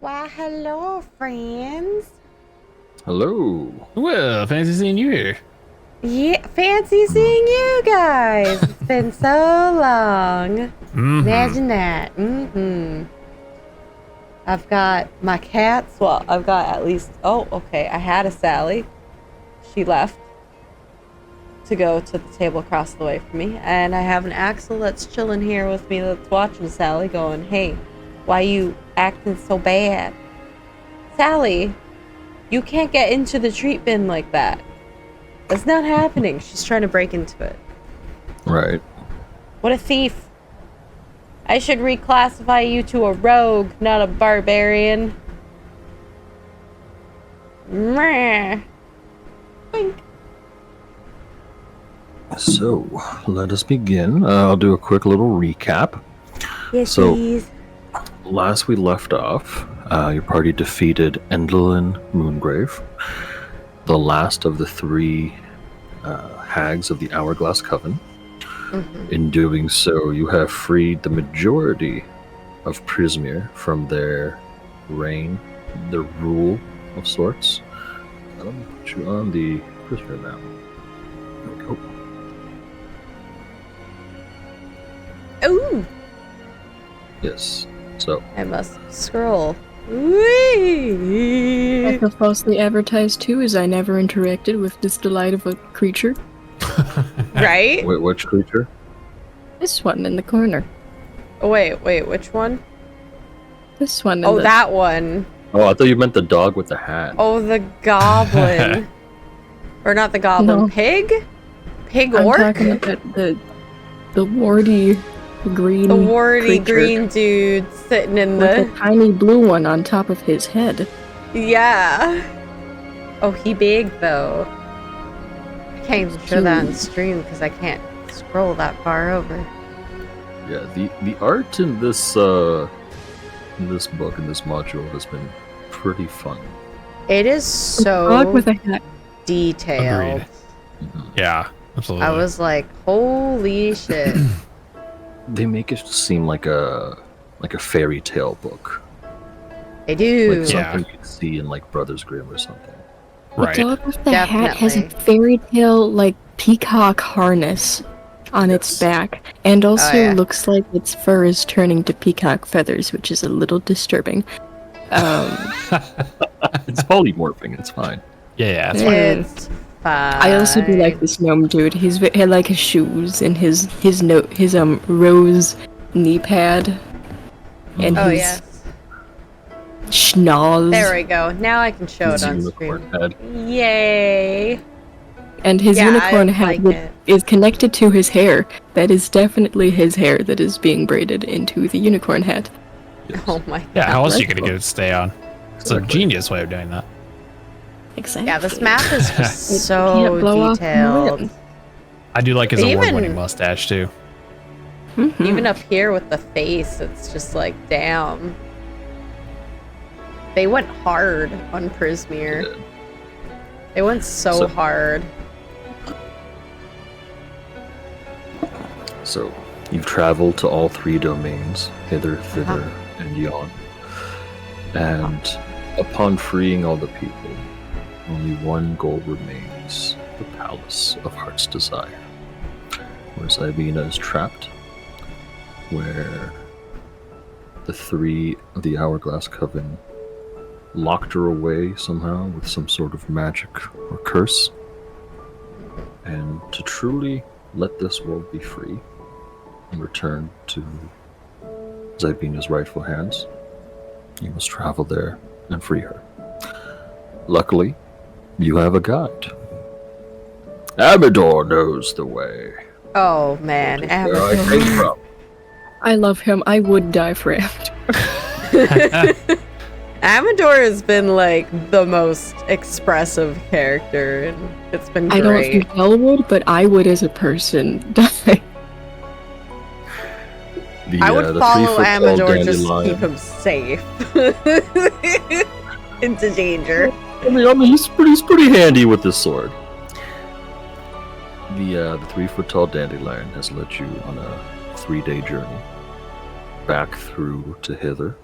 Why, hello, friends. Hello. Well, fancy seeing you here. Yeah, fancy seeing you guys. It's been so long. Imagine that. I've got my cats. Well, I've got at least. Oh, okay. I had a Sally. She left to go to the table across the way from me, and I have an Axel that's chilling here with me. That's watching Sally, going, "Hey, why you acting so bad, Sally? You can't get into the treat bin like that. That's not happening." She's trying to break into it. Right. What a thief. I should reclassify you to a rogue, not a barbarian. Meh. Boink. So, let us begin. I'll do a quick little recap. Yes, So- please. Last we left off, your party defeated Endelin Moongrave, the last of the three hags of the Hourglass Coven. In doing so, you have freed the majority of Prismir from their reign, their rule of sorts. Let me put you on the Prismir map. There we go. Ooh, Yes. So, I must scroll. Whee! I feel falsely advertised too, as I never interacted with this delight of a creature. Right? wait, which creature? This one in the corner. Wait, which one? This one in Oh, the... that one. Oh, I thought you meant the dog with the hat. Oh, the goblin. Or not the goblin. No. Pig? Pig I'm orc? talking about the warty green The warty creature green dude sitting in with the... a tiny blue one on top of his head. Yeah. Oh, he big, though. I can't even show that on stream because I can't scroll that far over. Yeah, the art in this book, in this module, has been pretty fun. It is A dog so with a hat. detailed. Agreed. Yeah, absolutely. I was like, holy shit. They make it seem like a fairy tale book, They do. like Yeah. something you'd see in like Brothers Grimm or something. right. The dog with the hat has a Definitely. fairy tale, like, peacock harness on its Yes. back, and also yeah. looks like its fur is turning to peacock feathers, which is a little disturbing. It's polymorphing. It's fine. Yeah, that's right. It's fine. I also do like this gnome dude. I like his shoes and his rose knee pad and Oh, his yes. schnoz There we go. Now I can show His it on unicorn stream. head. Yay. and his Yeah, unicorn I hat like that it. is connected to his hair. That is definitely his hair that is being braided into the unicorn hat. Yes. Oh my Yeah, how else are you Delightful. gonna get it to stay on? It's a Exactly. genius way of doing that. Exactly. Yeah, this map is just It so can't blow off the detailed. wind. I do like his Even- award-winning mustache too. Mhm. Even up here with the face, it's just like, damn. They went hard on Prismir. Yeah. They went so So- hard. So, you've traveled to all three domains, hither, thither, and yon. And upon freeing all the people, only one goal remains: the Palace of Heart's Desire, where Zybina is trapped, where the three of the Hourglass Coven locked her away somehow with some sort of magic or curse. And to truly let this world be free and return to Zybina's rightful hands, you must travel there and free her. Luckily, you have a guide. Amador knows the way. Oh man, Where I came from. I love him. I would die for him. Amador has been like the most expressive character, and it's been I don't great. think Hell would, but I would as a person die. I would the follow 3-foot-tall Amador just to dandelion. keep him safe into danger. I mean, he's pretty handy with this sword. The 3-foot-tall dandelion has led you on a 3-day journey back through to hither,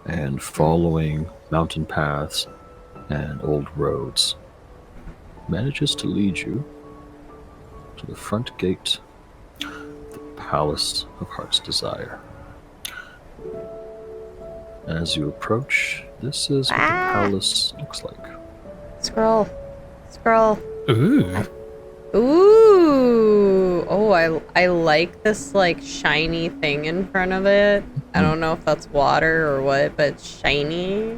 and following mountain paths and old roads, manages to lead you to the front gate of the Palace of Heart's Desire. As you approach, this is what the palace looks like. Scroll. Ooh. Ooh. Oh, I like this like shiny thing in front of it. I don't know if that's water or what, but it's shiny.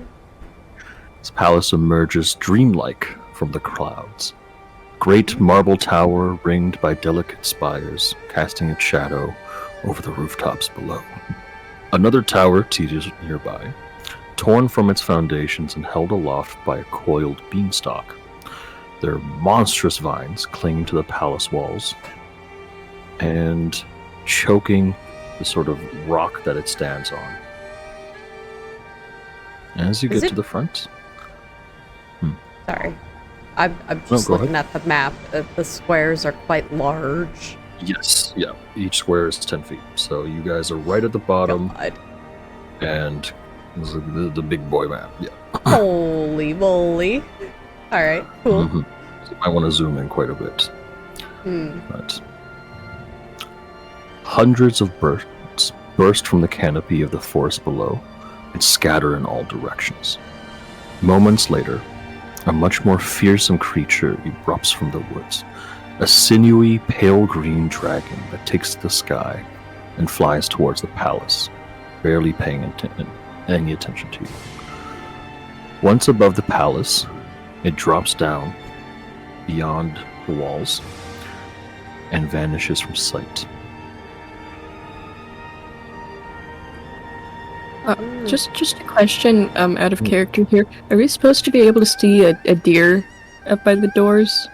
This palace emerges dreamlike from the clouds. Great marble tower ringed by delicate spires, casting its shadow over the rooftops below. Another tower teeters nearby, torn from its foundations and held aloft by a coiled beanstalk. Their monstrous vines cling to the palace walls and choking the sort of rock that it stands on. As you get to the front... Sorry. I'm just go looking at the map. The squares are quite large. Yes, yeah. Each square is 10 feet. So you guys are right at the bottom. God. And this is the big boy map. Yeah. Holy moly. Alright, cool. So you might want to zoom in quite a bit. Hmm. But hundreds of birds burst from the canopy of the forest below and scatter in all directions. Moments later, a much more fearsome creature erupts from the woods. A sinewy, pale green dragon that takes to the sky and flies towards the palace, barely paying any attention to you. Once above the palace, it drops down beyond the walls and vanishes from sight. Just a question out of character here. Are we supposed to be able to see a deer up by the doors?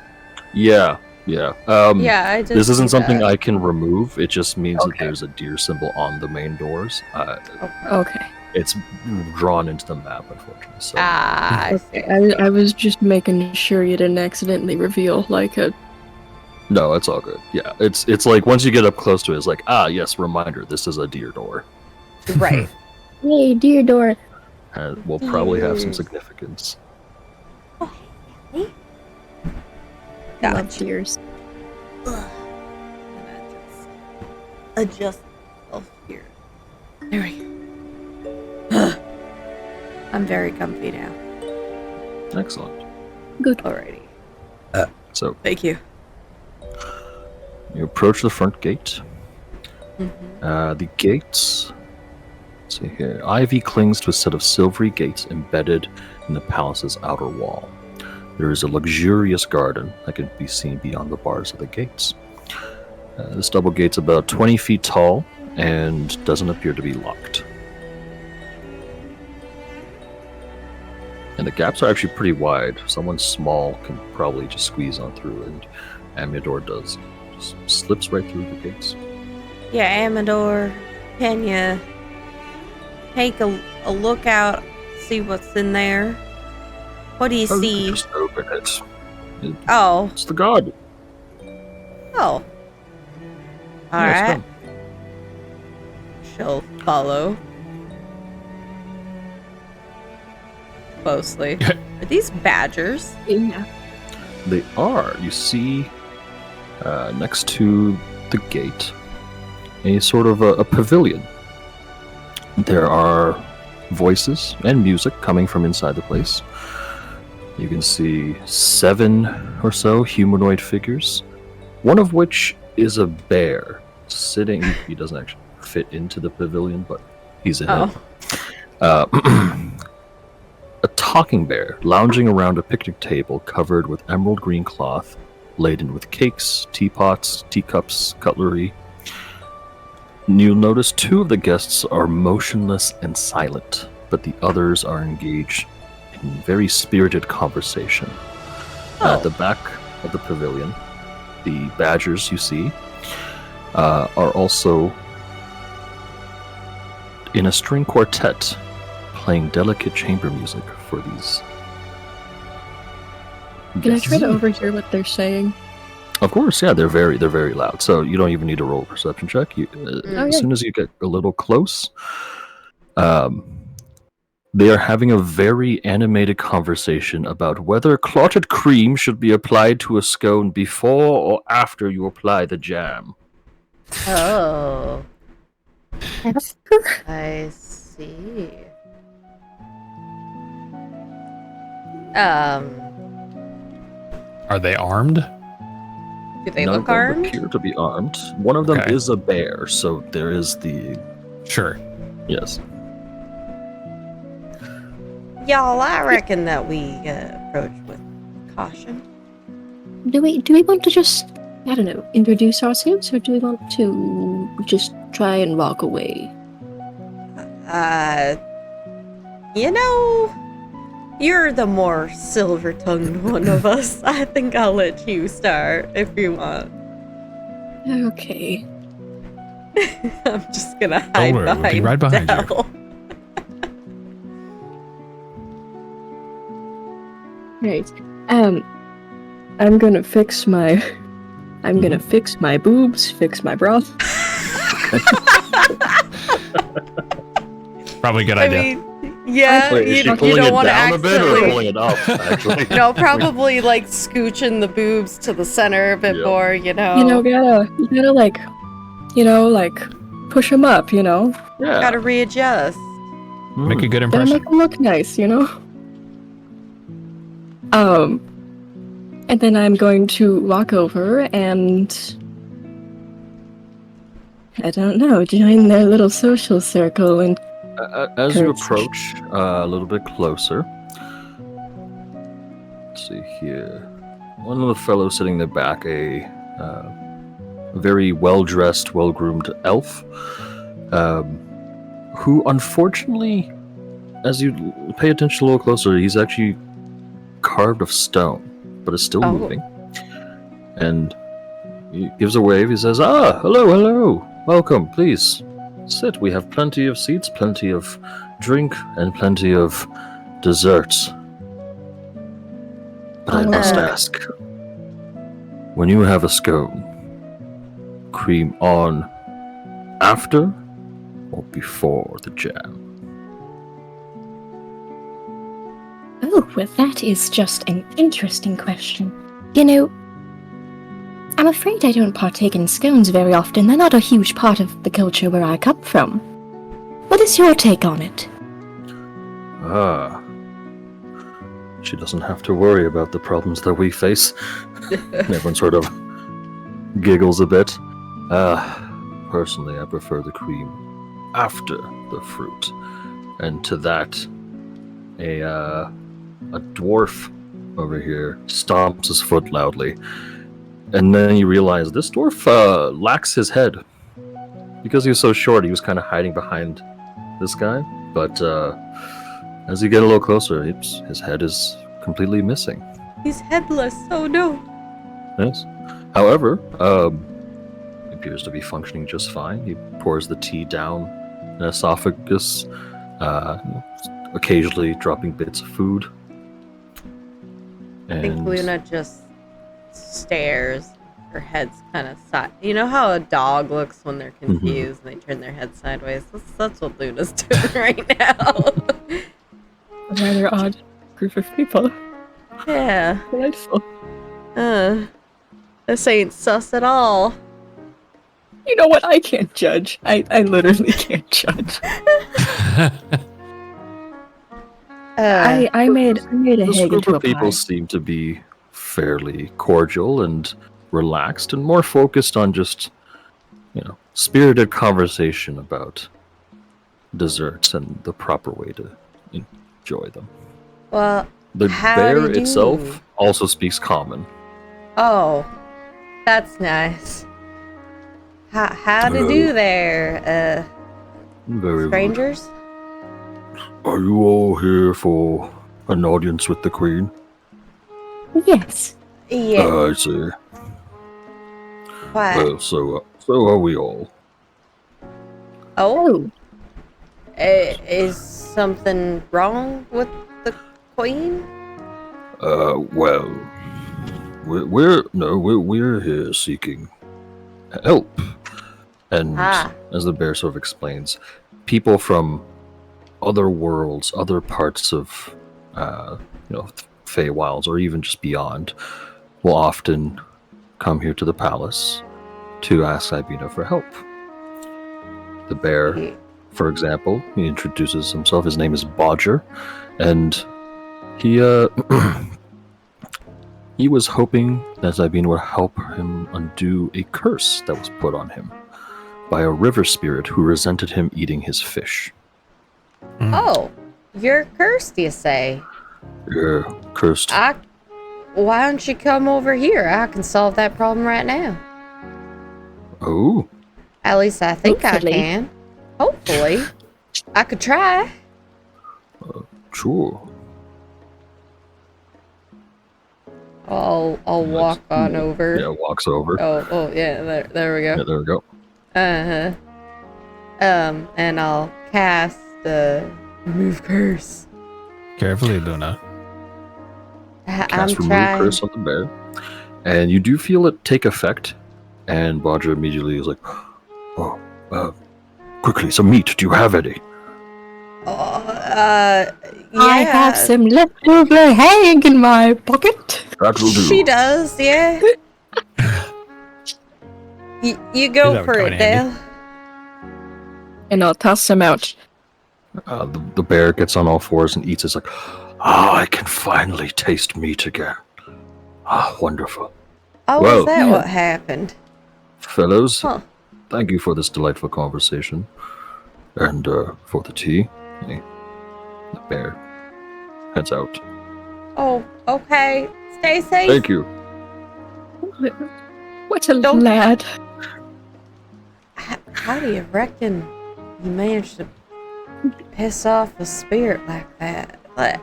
Yeah. Yeah, I did. This isn't see something that. I can remove. It just means that Okay. there's a deer symbol on the main doors. Okay. It's drawn into the map, unfortunately. So. I see. I was just making sure you didn't accidentally reveal like a. No, it's all good. Yeah, it's like once you get up close to it, it's like, yes, reminder, this is a deer door. Right. Hey, deer door. And will probably have some Deers. significance. Love Gotcha. deers. Adjust myself here. There we go. I'm very comfy now. Excellent. Good. Alrighty. So Thank you. you approach the front gate. Mm-hmm. The gates. Let's see here. Ivy clings to a set of silvery gates embedded in the palace's outer wall. There is a luxurious garden that can be seen beyond the bars of the gates. This double gate's about 20 feet tall and doesn't appear to be locked. And the gaps are actually pretty wide. Someone small can probably just squeeze on through, and Amador does. Just slips right through the gates. Yeah, Amador, can you take a look out, see what's in there? What do you Oh, you see? can just open it. Oh. It's the garden. Oh. Yes, Alright. come. She'll follow closely. Are these badgers? Yeah. They are. You see, next to the gate, a sort of a pavilion. There are voices and music coming from inside the place. You can see 7 or so humanoid figures, one of which is a bear sitting. He doesn't actually fit into the pavilion, but he's in it. A talking bear lounging around a picnic table covered with emerald green cloth, laden with cakes, teapots, teacups, cutlery. You'll notice 2 of the guests are motionless and silent, but the others are engaged in very spirited conversation. At the back of the pavilion, the badgers you see are also in a string quartet playing delicate chamber music for these. Can I try guests. to overhear what they're saying? Of course, yeah, they're very loud. So you don't even need to roll a perception check. As soon as you get a little close, They are having a very animated conversation about whether clotted cream should be applied to a scone before or after you apply the jam. Oh, After? I see. Um, Are they armed? do they None look of them armed? appear to be armed. One of them Okay. is a bear, so there is the Sure. yes. Y'all, I reckon that we approach with caution. Do we want to just, I don't know, introduce ourselves, or do we want to just try and walk away? You know, you're the more silver-tongued one of us. I think I'll let you start if you want. Okay. I'm just gonna hide worry, we'll behind be right behind you. Dell. Right. I'm gonna fix my boobs, fix my bra. Probably a good I idea. mean, yeah, Wait, is you she pulling don't it want to down a bit or accidentally. pulling it up? Actually, No, probably like scooching the boobs to the center a bit Yeah. more, you know. You gotta like push them up, you know? yeah. Gotta readjust. Make a good Gotta impression. make them look nice, you know? And then I'm going to walk over and, I don't know, join their little social circle and As you Curtsy. approach a little bit closer, let's see here. One of the fellows sitting in the back, a very well-dressed, well-groomed elf, who unfortunately, as you pay attention a little closer, he's actually carved of stone, but is still Oh. moving. And he gives a wave. He says, "Ah, hello, welcome. Please sit. We have plenty of seats, plenty of drink, and plenty of desserts. But I must ask, when you have a scone, cream on after or before the jam?" Oh, well, that is just an interesting question. You know, I'm afraid I don't partake in scones very often. They're not a huge part of the culture where I come from. What is your take on it? Ah. She doesn't have to worry about the problems that we face. Everyone sort of giggles a bit. Personally, I prefer the cream after the fruit. And to that, a dwarf over here stomps his foot loudly. And then you realize this dwarf lacks his head. Because he was so short, he was kind of hiding behind this guy. But as you get a little closer, his head is completely missing. He's headless. Oh no. Yes. However, he appears to be functioning just fine. He pours the tea down an esophagus, occasionally dropping bits of food. I think And Luna just stares. Her head's kind of side. You know how a dog looks when they're confused and they turn their head sideways? That's what Luna's doing right now. a rather odd group of people. Yeah. Delightful. This ain't sus at all. You know what? I can't judge. I literally can't judge. I made a this hag group into a of people pie. seem to be fairly cordial and relaxed and more focused on just, spirited conversation about desserts and the proper way to enjoy them. Well, The howdy bear do. itself also speaks common. Oh, that's nice. How to do there, Very good. strangers? Are you all here for an audience with the queen? Yes. Yeah. I see. What? Well, so are we all. Oh, is something wrong with the queen? Well, we're here seeking help. And Ah. as the bear sort of explains, people from other worlds, other parts of, Feywilds, or even just beyond, will often come here to the palace to ask Ibina for help. The bear, for example, he introduces himself. His name is Bodger, and he he was hoping that Ibina would help him undo a curse that was put on him by a river spirit who resented him eating his fish. Oh, you're cursed, you say? Yeah, cursed. Why don't you come over here? I can solve that problem right now. Oh, At least I think Hopefully. I can. Hopefully. I could try. sure. I'll walk on over. Yeah, walks over. Oh, yeah, there we Yeah, go. there we go. Uh-huh. And I'll cast Remove Curse. Carefully, Luna. I'm Cast remove trying. curse on the bear, and you do feel it take effect. And Bodger immediately is like, "Oh, quickly, some meat. Do you have any?" Yeah. I have some leftover hang in my pocket. That will do. She does, yeah. You go That would for come it, in handy. Dale. And I'll toss some out. The bear gets on all fours and eats. It's like, I can finally taste meat again. Wonderful. Oh, Well, is that yeah. what happened? Fellows, Huh. thank you for this delightful conversation. And for the tea. The bear heads out. Oh, okay. Stay safe. Thank you. What a Don't- lad. How do you reckon you managed to piss off a spirit like that? Like,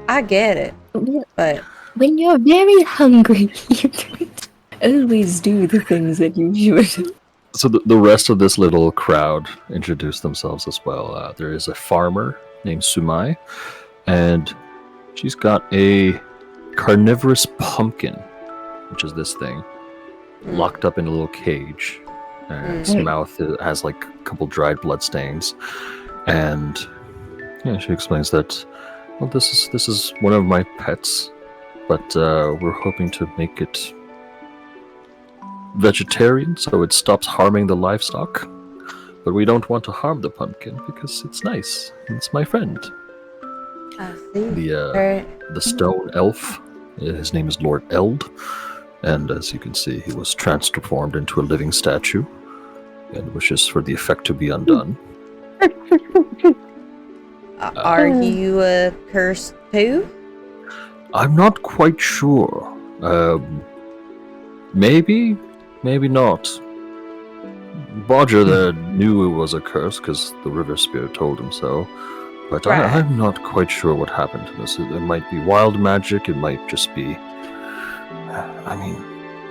I get it, but When you're very hungry, you don't always do the things that you should. So the rest of this little crowd introduce themselves as well. There is a farmer named Sumai, and she's got a carnivorous pumpkin, which is this thing, locked up in a little cage. And its mouth has like a couple dried blood stains. And yeah, she explains that, well, this is one of my pets, but we're hoping to make it vegetarian so it stops harming the livestock. But we don't want to harm the pumpkin because it's nice. It's my friend. I see. The stone elf, his name is Lord Eld, and as you can see, he was transformed into a living statue and wishes for the effect to be undone. Are you cursed too? I'm not quite sure. Maybe not. Bodger there knew it was a curse because the river spirit told him so. But Right. I'm not quite sure what happened to this. It might be wild magic. It might just be. I mean,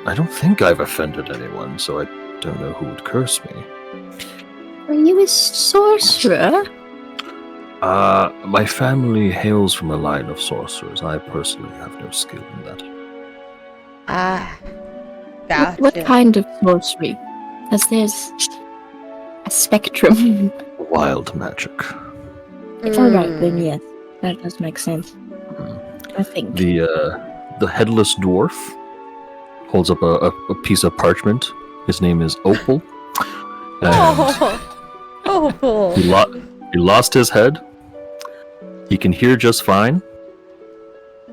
I don't think I've offended anyone, so I don't know who would curse me. Are you a sorcerer? My family hails from a line of sorcerers. I personally have no skill in that. Gotcha. What kind of sorcery? As there's a spectrum. Wild magic. Alright, then yes. That does make sense. I think. The headless dwarf holds up a piece of parchment. His name is Opal. And Oh, he lost his head. He can hear just fine.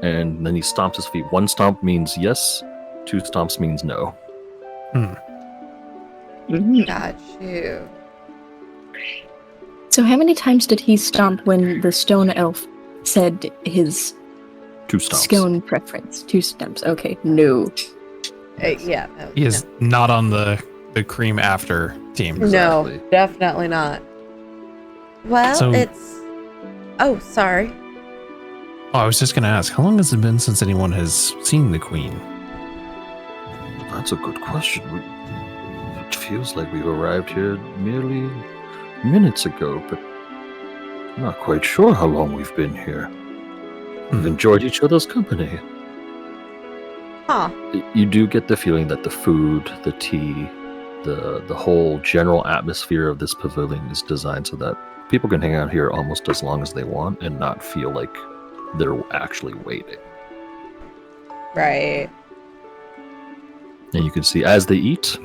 And then he stomps his feet. One stomp means yes. Two stomps means no. got you. So how many times did he stomp when the stone elf said his Two stomps. scone preference? 2 stumps. Okay, no. Yeah. He is not on the cream after team. Exactly. No, definitely not. Well, So- it's. Oh, sorry. Oh, I was just going to ask, how long has it been since anyone has seen the queen? That's a good question. It feels like we've arrived here merely minutes ago, but I'm not quite sure how long we've been here. We've enjoyed each other's company. Huh. You do get the feeling that the food, the tea, the whole general atmosphere of this pavilion is designed so that people can hang out here almost as long as they want and not feel like they're actually waiting. Right. And you can see as they eat,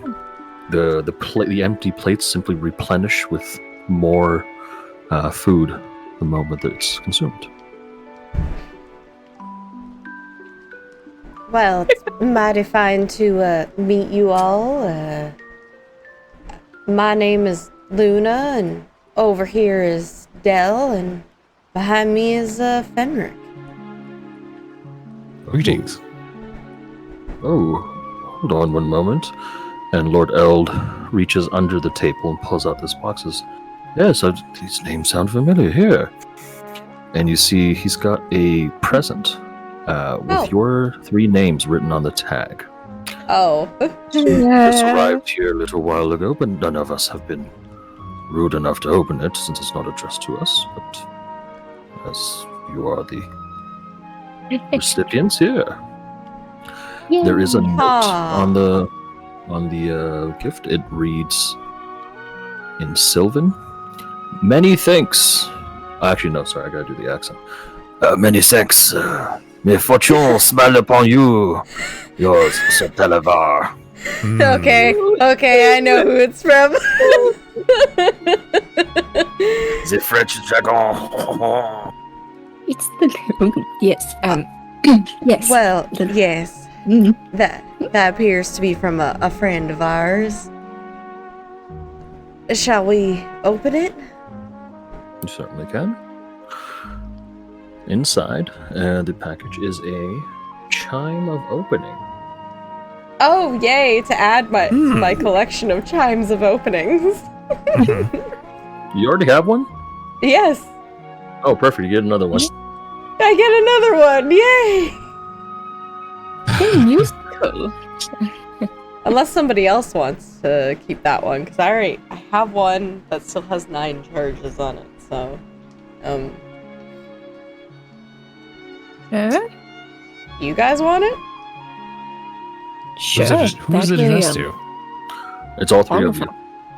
the empty plates simply replenish with more food the moment that it's consumed. Well, it's mighty fine to meet you all. My name is Luna, and over here is Dell, and behind me is Fenric. Greetings. Oh, hold on one moment. And Lord Eld reaches under the table and pulls out this box. Says, yes, these names sound familiar here. And you see he's got a present with your 3 names written on the tag. Oh. This arrived here a little while ago, but none of us have been rude enough to open it since it's not addressed to us. But as you are the recipients here, there is a note on the gift. It reads in Sylvan, "Many thanks." Actually, no, sorry, I gotta do the accent. Many thanks. May fortune smile upon you. Yours, Sir Televar. Okay, I know who it's from. The French dragon. It's the yes. Yes. Well, yes. Mhm. That appears to be from a friend of ours. Shall we open it? You certainly can. Inside, the package is a chime of opening. Oh, yay! To add to my collection of chimes of openings. You already have one? Yes, Oh, perfect. You get another one. I get another one! Yay! Very musical. Unless somebody else wants to keep that one, because I have one that still has 9 charges on it. So, Sure. you guys want it? Sure. Who's it addressed to? It's all 3 of you.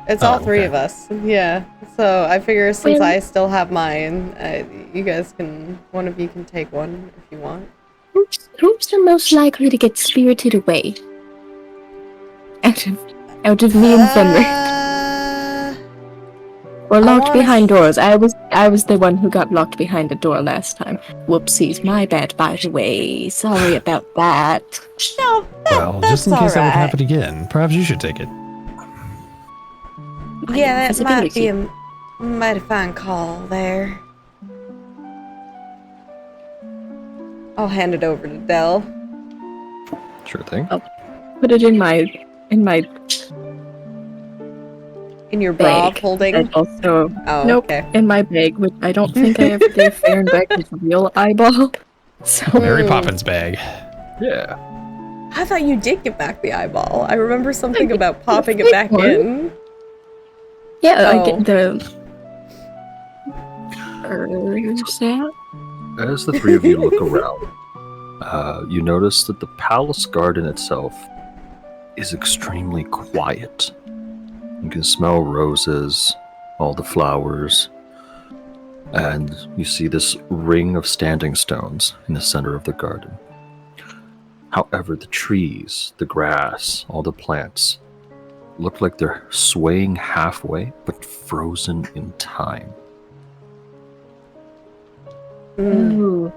It's all 3 okay. of us. Yeah. So I figure since Well- I still have mine, you guys one of you can take one if you want. Who's the most likely to get spirited away? Out of me and Fenrir. Or locked wanna behind doors. I was the one who got locked behind a door last time. Whoopsies, my bad by the way. Sorry about that. No, Well, just in case that would alright. happen again, perhaps you should take it. Yeah, that might Visibility. be a mighty fine call there. I'll hand it over to Dell. Sure thing. Put it in my In your bra bag. holding. And also, Oh, nope, okay. in my bag, which I don't think I ever gave Farron back his real eyeball. So Mary Poppins bag. Yeah. I thought you did get back the eyeball. I remember something I about get popping the it back big one. in. yeah, Oh. I get the. That? As the 3 of you look around, you notice that the palace garden itself is extremely quiet. You can smell roses, all the flowers, and you see this ring of standing stones in the center of the garden. However, the trees, the grass, all the plants look like they're swaying halfway, but frozen in time. Mm.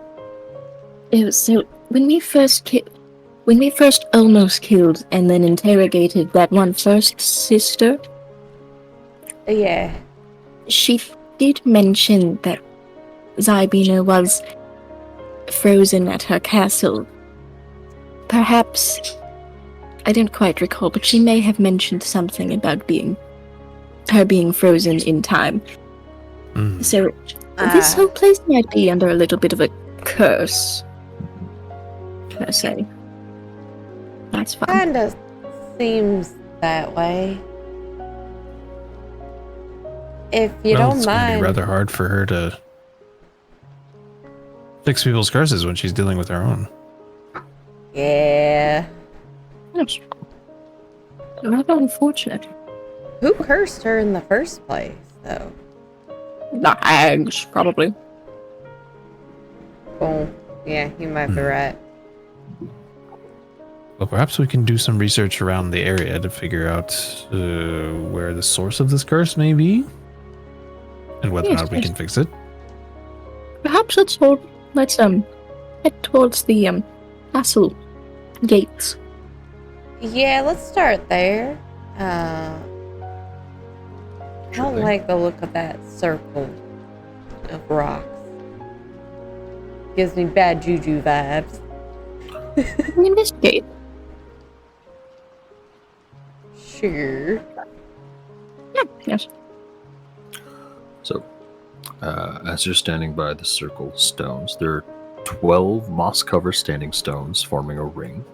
So when we first almost killed and then interrogated that one first sister, Yeah. she did mention that Zybina was frozen at her castle. Perhaps, I don't quite recall, but she may have mentioned something about her being frozen in time. Mm. So this whole place might be under a little bit of a curse, per se. That's fine. Kinda seems that way. If you Well, don't it's going to be mind. rather hard for her to fix people's curses when she's dealing with her own. Yeah. Rather unfortunate. Who cursed her in the first place, though? The hags, probably. Oh, yeah, you might be right. Well, perhaps we can do some research around the area to figure out where the source of this curse may be, and whether or Yes, not we yes. can fix it. Perhaps let's head towards the castle gates. Yeah, let's start there. I Sure don't thing. like the look of that circle of rocks. Gives me bad juju vibes. We investigate. Sure. Yeah, yes. So, as you're standing by the circle stones, there are 12 moss-covered standing stones forming a ring.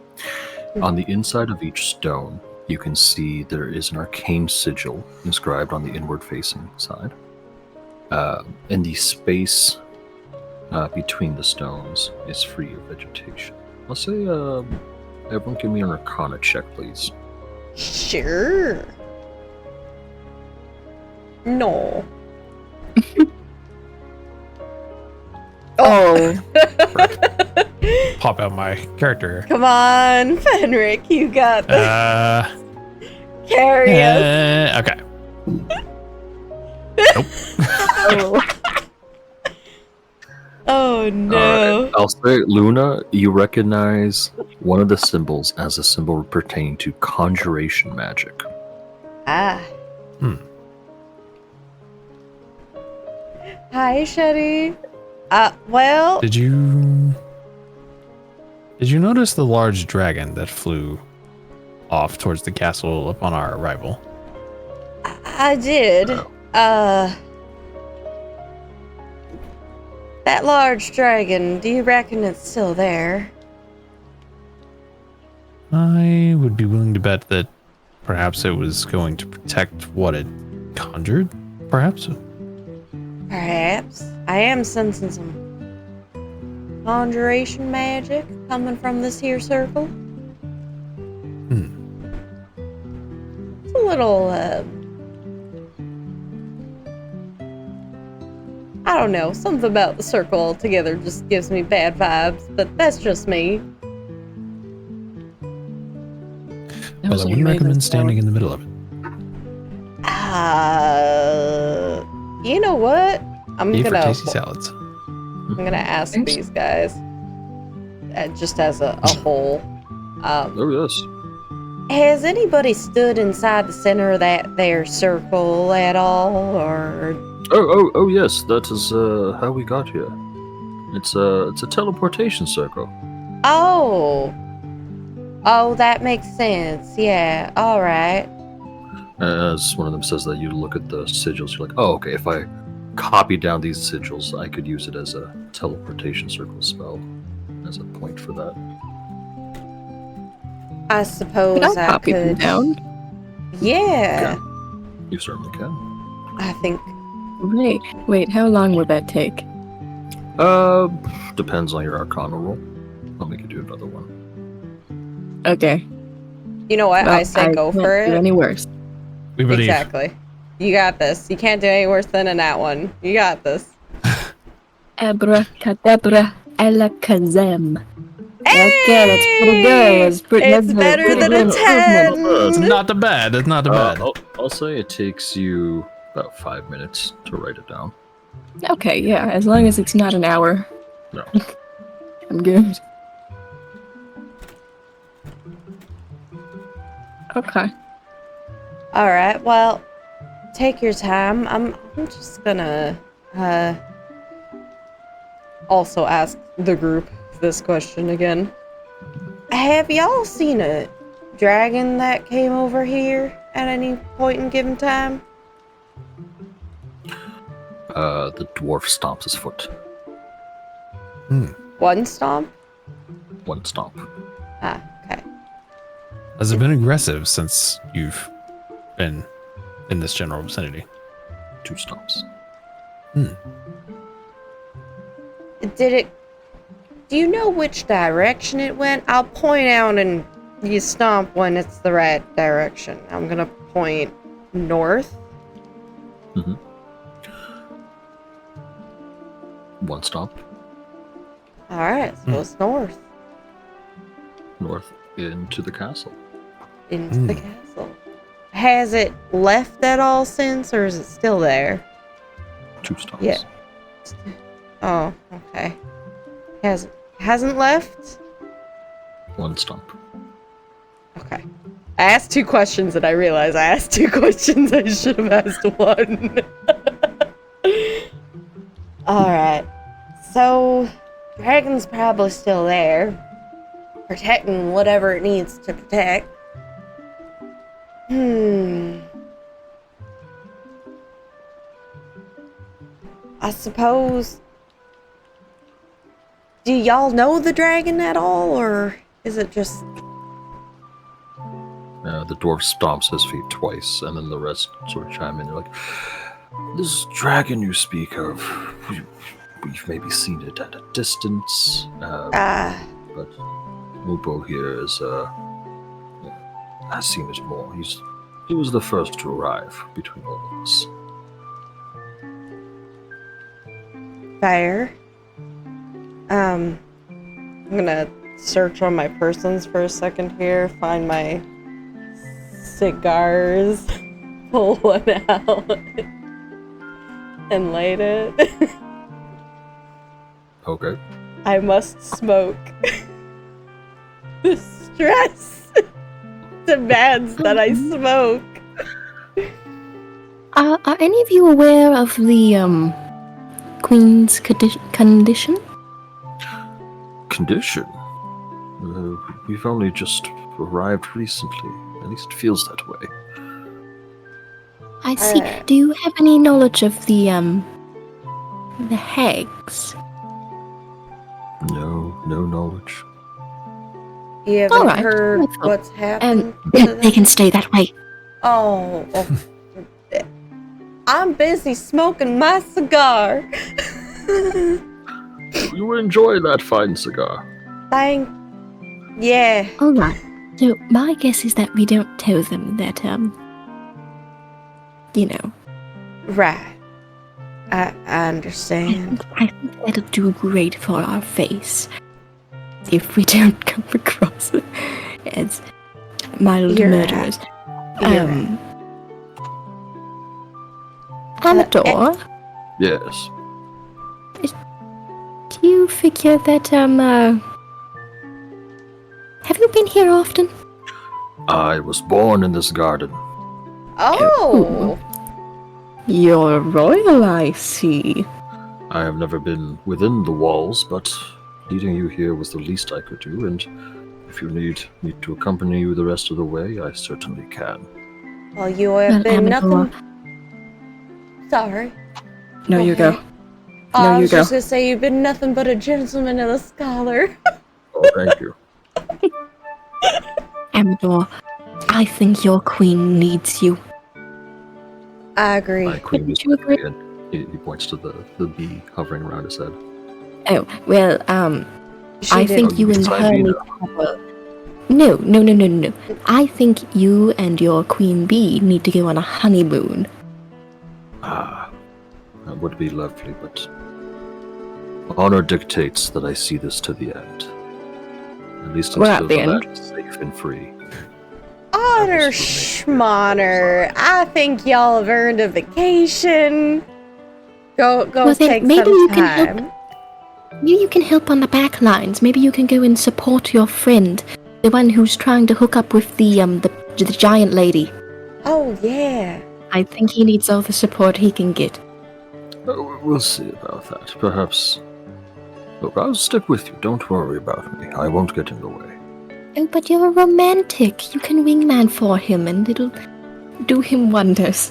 On the inside of each stone, you can see there is an arcane sigil inscribed on the inward-facing side. And the space between the stones is free of vegetation. I'll say, everyone give me an Arcana check, please. Sure. No. Oh, Pop out my character. Come on, Fenric, you got this. Carry us. Okay. Oh no. Alright, I'll say, Luna, you recognize one of the symbols as a symbol pertaining to conjuration magic. Ah. Hmm. Hi, Shetty. Well, Did you notice the large dragon that flew off towards the castle upon our arrival? I did. That large dragon, do you reckon it's still there? I would be willing to bet that perhaps it was going to protect what it conjured, perhaps? Perhaps. I am sensing some conjuration magic coming from this here circle. It's a little, I don't know, something about the circle altogether just gives me bad vibes, but that's just me. Well, I wouldn't recommend standing in the middle of it. You know what? I'm Eat for gonna tasty salads. ask Thanks. these guys, just as a whole. Oh, yes. Has anybody stood inside the center of that there circle at all, or? Oh, yes, that is how we got here. It's a teleportation circle. Oh, that makes sense. Yeah. All right. As one of them says that, you look at the sigils, you're like, oh, okay, if I copy down these sigils, I could use it as a teleportation circle spell, as a point for that. I suppose I'll I copy them could. down. Yeah. You certainly can. I think. Wait, how long will that take? Depends on your Arcana roll. I'll make you do another one. Okay. You know what? Well, I say go can't for do it. any worse. We believe. Exactly. You got this. You can't do any worse than in that one. You got this. Abracadabra, alakazam. Hey! Okay, that's pretty good. It's that's better pretty than good a improvement. It's 10. not too bad. It's not too bad. I'll say it takes you about 5 minutes to write it down. Okay, yeah, as long as it's not an hour. No. I'm good. Okay. All right. Well, take your time. I'm just gonna also ask the group this question again. Have y'all seen a dragon that came over here at any point in given time? The dwarf stomps his foot. One stomp? One stomp. Ah, okay. Has it been aggressive since you've been in this general vicinity? 2 stomps. Do you know which direction it went? I'll point out and you stomp when it's the right direction. I'm gonna point north? Mm-hmm. One stop Alright, so it's north. north into the castle. Into the castle. Has it left at all since, or is it still there? 2 stops. Yeah. Oh, okay. Hasn't left? 1 stop. Okay. I asked 2 questions and I realized I asked 2 questions. I should have asked 1. Alright. So, dragon's probably still there. Protecting whatever it needs to protect. I suppose... Do y'all know the dragon at all, or is it just... The dwarf stomps his feet twice, and then the rest sort of chime in. They're like, "This dragon you speak of, we've maybe seen it at a distance, but Mupo here has seen it more. He was the first to arrive between all of us." Fair. I'm gonna search on my persons for a second here, find my cigars, pull one out, and light it. Okay. I must smoke. The stress demands that I smoke. Are any of you aware of the Queen's condition? Condition? We've only just arrived recently. At least it feels that way. I see. Do you have any knowledge of the hags? No knowledge. You haven't All right. heard what's happened to They them? can stay that way. Oh, I'm busy smoking my cigar. You enjoy that fine cigar. Yeah. All right. So my guess is that we don't tell them that Right. I understand. I think that'll do great for our face if we don't come across as mild You're murderers. You're right. Amador, Yes. do you figure that have you been here often? I was born in this garden. Oh. You're royal, I see. I have never been within the walls, but leading you here was the least I could do, and if you need me to accompany you the rest of the way, I certainly can. Well, you have been Amador. nothing. Sorry. No, you go. I was you just go. gonna say you've been nothing but a gentleman and a scholar. Oh, thank you. Amador, I think your queen needs you. I agree. My queen is Did you agree? and he points to the bee hovering around his head. Oh, well, She I did- think you and her need to have a... No. I think you and your queen bee need to go on a honeymoon. That would be lovely, but honor dictates that I see this to the end. At least We're until at the end. land is safe and free. Honor schmoner. I think y'all have earned a vacation. Go Well, then take maybe some you can help- time. Maybe you can help on the back lines. Maybe you can go and support your friend, the one who's trying to hook up with the giant lady. Oh, yeah. I think he needs all the support he can get. We'll see about that. Perhaps. Look, I'll stick with you. Don't worry about me. I won't get in the way. Oh, but you're a romantic. You can wingman for him, and it'll do him wonders.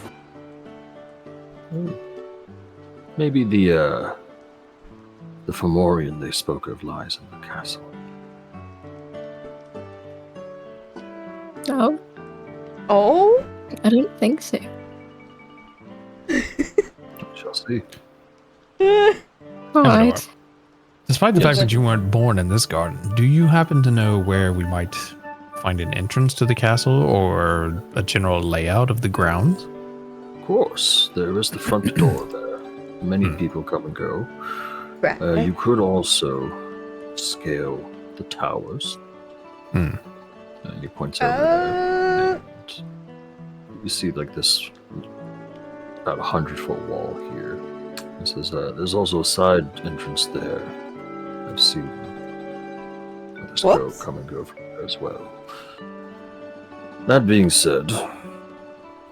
Maybe the Fomorian they spoke of lies in the castle. Oh, Oh? I don't think so. We shall see. All right. Despite the Yes. fact that you weren't born in this garden, do you happen to know where we might find an entrance to the castle or a general layout of the grounds? Of course, there is the front door there. Many people come and go. Right. You could also scale the towers. Hmm. And he points over there. And you see like this about 100-foot wall here. He says, there's also a side entrance there. I've seen others come and go from there as well. That being said,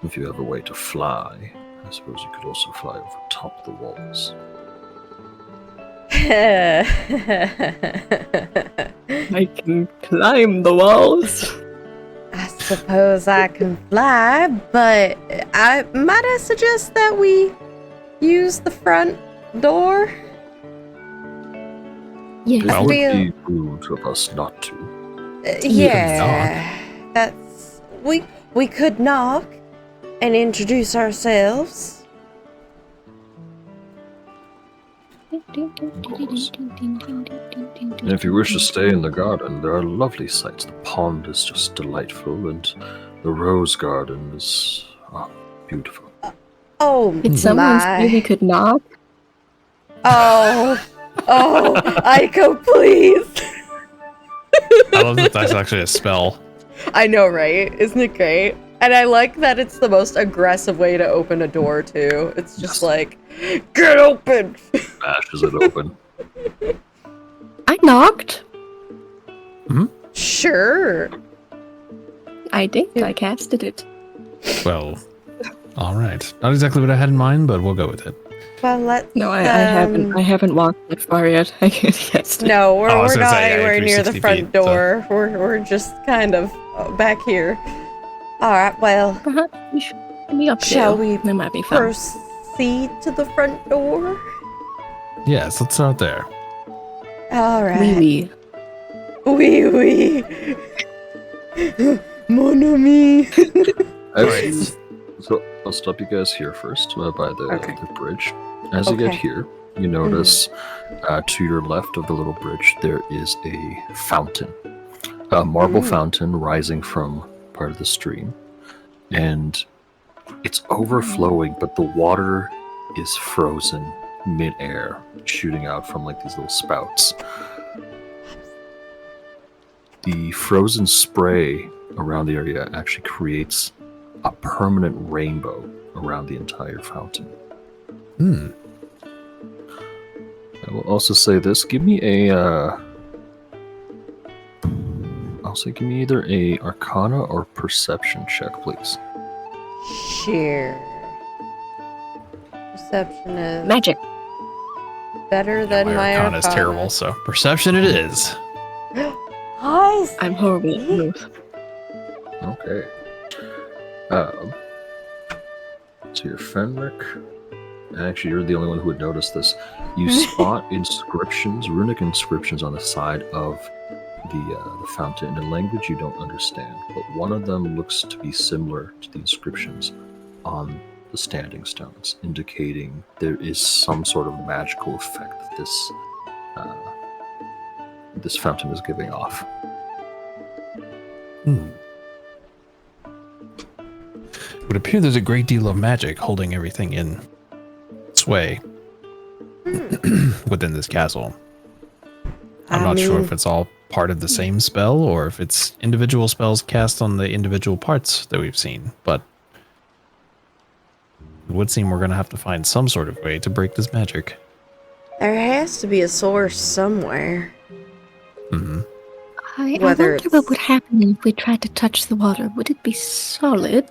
if you have a way to fly, I suppose you could also fly over top the walls. I can climb the walls. I suppose I can fly, but might I suggest that we use the front door? Yes. It Well, would feel- be rude of us not to. Yeah. That's we could knock and introduce ourselves. And if you wish to stay in the garden, there are lovely sights. The pond is just delightful, and the rose garden is beautiful. Oh Did someone say we my! could knock? Oh, Aiko, please! I love that that's actually a spell. I know, right? Isn't it great? And I like that it's the most aggressive way to open a door too. It's just like, get open! Bashes it open. I knocked. Sure. I did. I casted it. Well, all right. Not exactly what I had in mind, but we'll go with it. Well, let's. No, I haven't. I haven't walked that far yet. I can't cast it. No, we're, I was we're gonna not say, yeah, anywhere if you're near the 60 front feet, so- door. We're just kind of back here. All right. Well, Perhaps we should be up Shall there. we That might be fun. proceed to the front door. Yes, let's start there. All right. Wee Oui. Mon ami. Actually, so I'll stop you guys here first by Okay. the bridge. As you get Okay. here, you notice to your left of the little bridge there is a fountain, a marble fountain rising from part of the stream, and it's overflowing, but the water is frozen mid-air, shooting out from like these little spouts. The frozen spray around the area actually creates a permanent rainbow around the entire fountain. Hmm. I will also say this: give me give me either a Arcana or Perception check, please. Sure. Perception is Magic. better than my Arcana is terrible, so perception it is. Hi. I'm horrible at both. Okay. So you're Fenric. Actually, you're the only one who would notice this. You spot inscriptions, runic inscriptions on the side of the fountain in a language you don't understand, but one of them looks to be similar to the inscriptions on the standing stones, indicating there is some sort of magical effect that this fountain is giving off. Hmm. It would appear there's a great deal of magic holding everything in sway within this castle. I'm not sure if it's all part of the same spell or if it's individual spells cast on the individual parts that we've seen, but it would seem we're going to have to find some sort of way to break this magic. There has to be a source somewhere. Hmm. I Whether wonder it's- what would happen if we tried to touch the water. Would it be solid?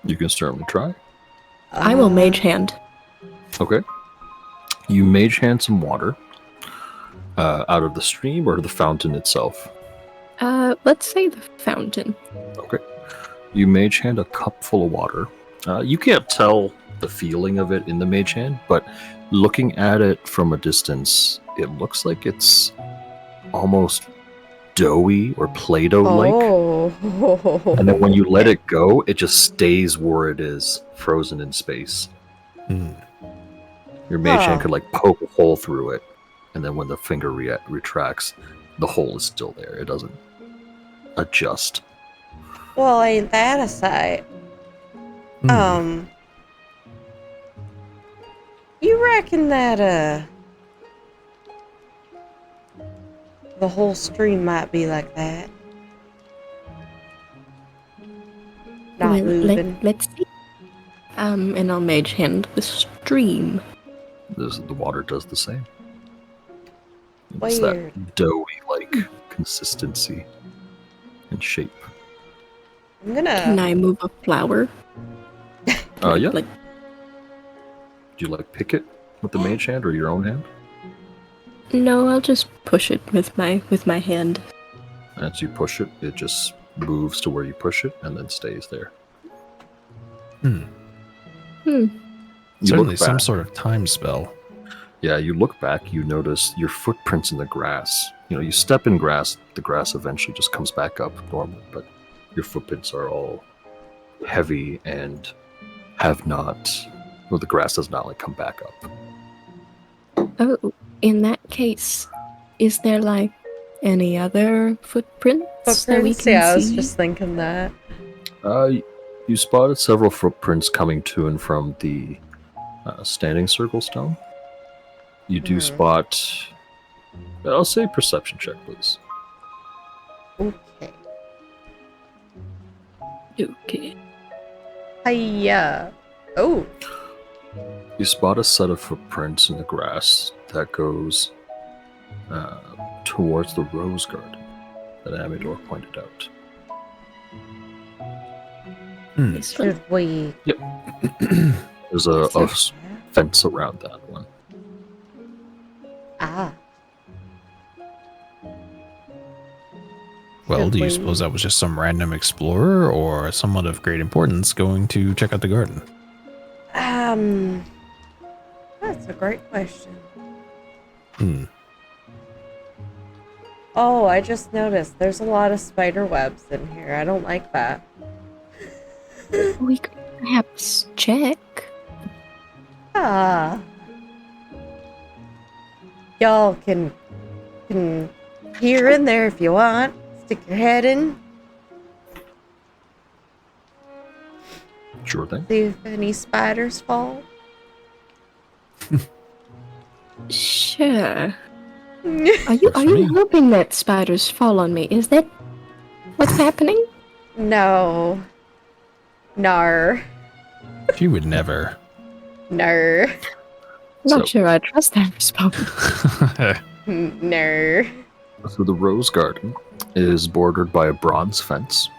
You can certainly try. I will mage hand. Okay. You mage hand some water out of the stream or the fountain itself. Let's say the fountain. Okay. You mage hand a cup full of water. You can't tell the feeling of it in the mage hand, but looking at it from a distance, it looks like it's almost doughy or Play-Doh-like. Oh. And then when you let it go, it just stays where it is, frozen in space. Hmm. Your mage hand Huh. could like poke a hole through it, and then when the finger retracts, the hole is still there. It doesn't adjust. Well, ain't that a sight? Hmm. You reckon that, the whole stream might be like that? Not Well, moving. let's see. And I'll mage hand the stream. The water does the same. It's Weird. that doughy-like consistency and shape. I'm gonna. Can I move a flower? Yeah. Like, Do you pick it with the mage hand or your own hand? no, I'll just push it with my hand. As you push it, it just moves to where you push it and then stays there. You Certainly look some back. sort of time spell. Yeah, you look back, you notice your footprints in the grass. You step in grass, the grass eventually just comes back up normal, but your footprints are all heavy and the grass does not come back up. Oh, in that case, is there any other footprints that we Footprints? can Yeah, I see? was just thinking that. You spotted several footprints coming to and from the standing circle stone. You do spot, I'll say perception check, please. Okay. Okay. Hiya. Oh. You spot a set of footprints in the grass that goes towards the rose garden that Amador pointed out. This one. Should we? There's a fence around that one. Ah. Well, Should do you we- suppose that was just some random explorer or someone of great importance going to check out the garden? That's a great question. Hmm. Oh, I just noticed there's a lot of spider webs in here. I don't like that. We could perhaps check. Ah. Y'all can peer in there if you want. Stick your head in. Sure thing. See if any spiders fall. Sure. Are Works for you me. hoping that spiders fall on me? Is that what's happening? No. Nar. She would never. Nar. Not So- sure I trust that response. Nar. So the rose garden is bordered by a bronze fence.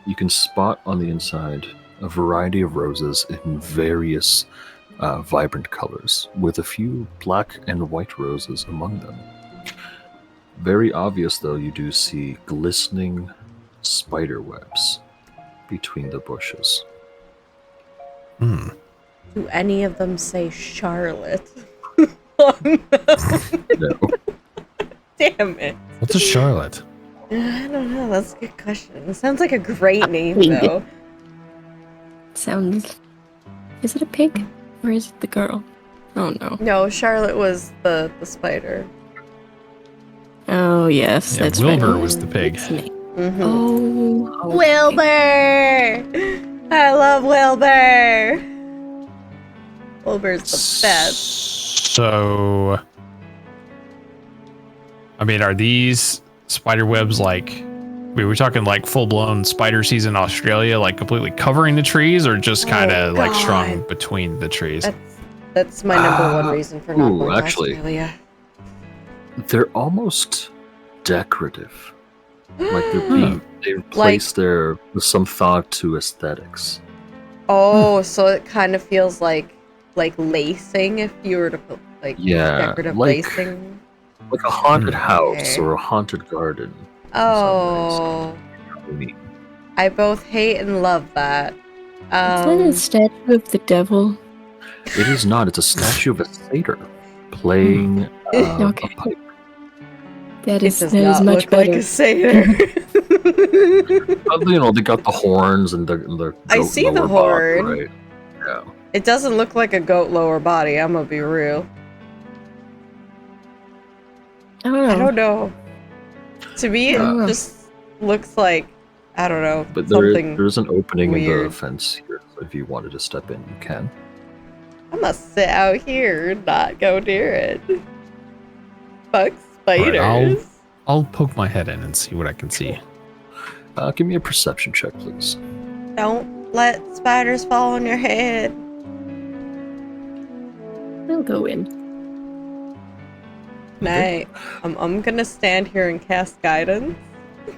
You can spot on the inside a variety of roses in various vibrant colors, with a few black and white roses among them. Very obvious, though, you do see glistening spider webs between the bushes. Hmm. Do any of them say Charlotte? No. Damn it. What's a Charlotte? I don't know. That's a good question. It sounds like a great name, though. Sounds. Is it a pig or is it the girl? Oh no. No, Charlotte was the spider. Oh yes, Yeah, that's Wilbur right. was the pig. That's me. Mm-hmm. Oh. okay. Wilbur! I love Wilbur! Wilbur's the best. So, I mean, are these spider webs we're talking full blown spider season in Australia, completely covering the trees, or just kind of God. strung between the trees? That's my number one reason for not going to actually. Australia. They're almost decorative. They're placed there with some thought to aesthetics. Oh, so it kind of feels like lacing if you were to put Yeah, decorative like- lacing. Like a haunted house Okay. or a haunted garden. Oh, I mean, I both hate and love that. Is that a statue of the devil? it is not. It's a statue of a satyr playing Okay. a pipe. That It is does that is not much look better. like a satyr. They got the horns and the I goat see the lower body, horn. right? Yeah. It doesn't look like a goat lower body. I'm gonna be real. I don't know. I don't know. To me, Yeah. it just looks like I don't know But something. there's an opening in the weird. fence here. So if you wanted to step in, you can. I'm gonna sit out here and not go near it. Fuck spiders. I'll poke my head in and see what I can see. Give me a perception check, please. Don't let spiders fall on your head. I'll go in. Night. I'm gonna stand here and cast guidance.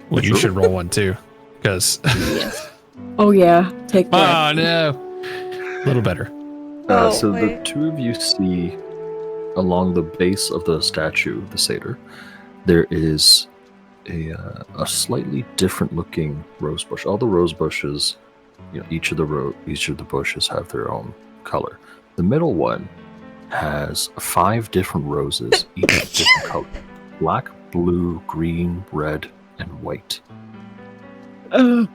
Well, you should roll one too, because. Oh yeah, take that. Oh no! A little better. So wait. the two of you see along the base of the statue, the satyr, there is a slightly different looking rose bush. All the rose bushes, each of the bushes have their own color. The middle one has 5 different roses, each of different colors: black, blue, green, red, and white. Sorry.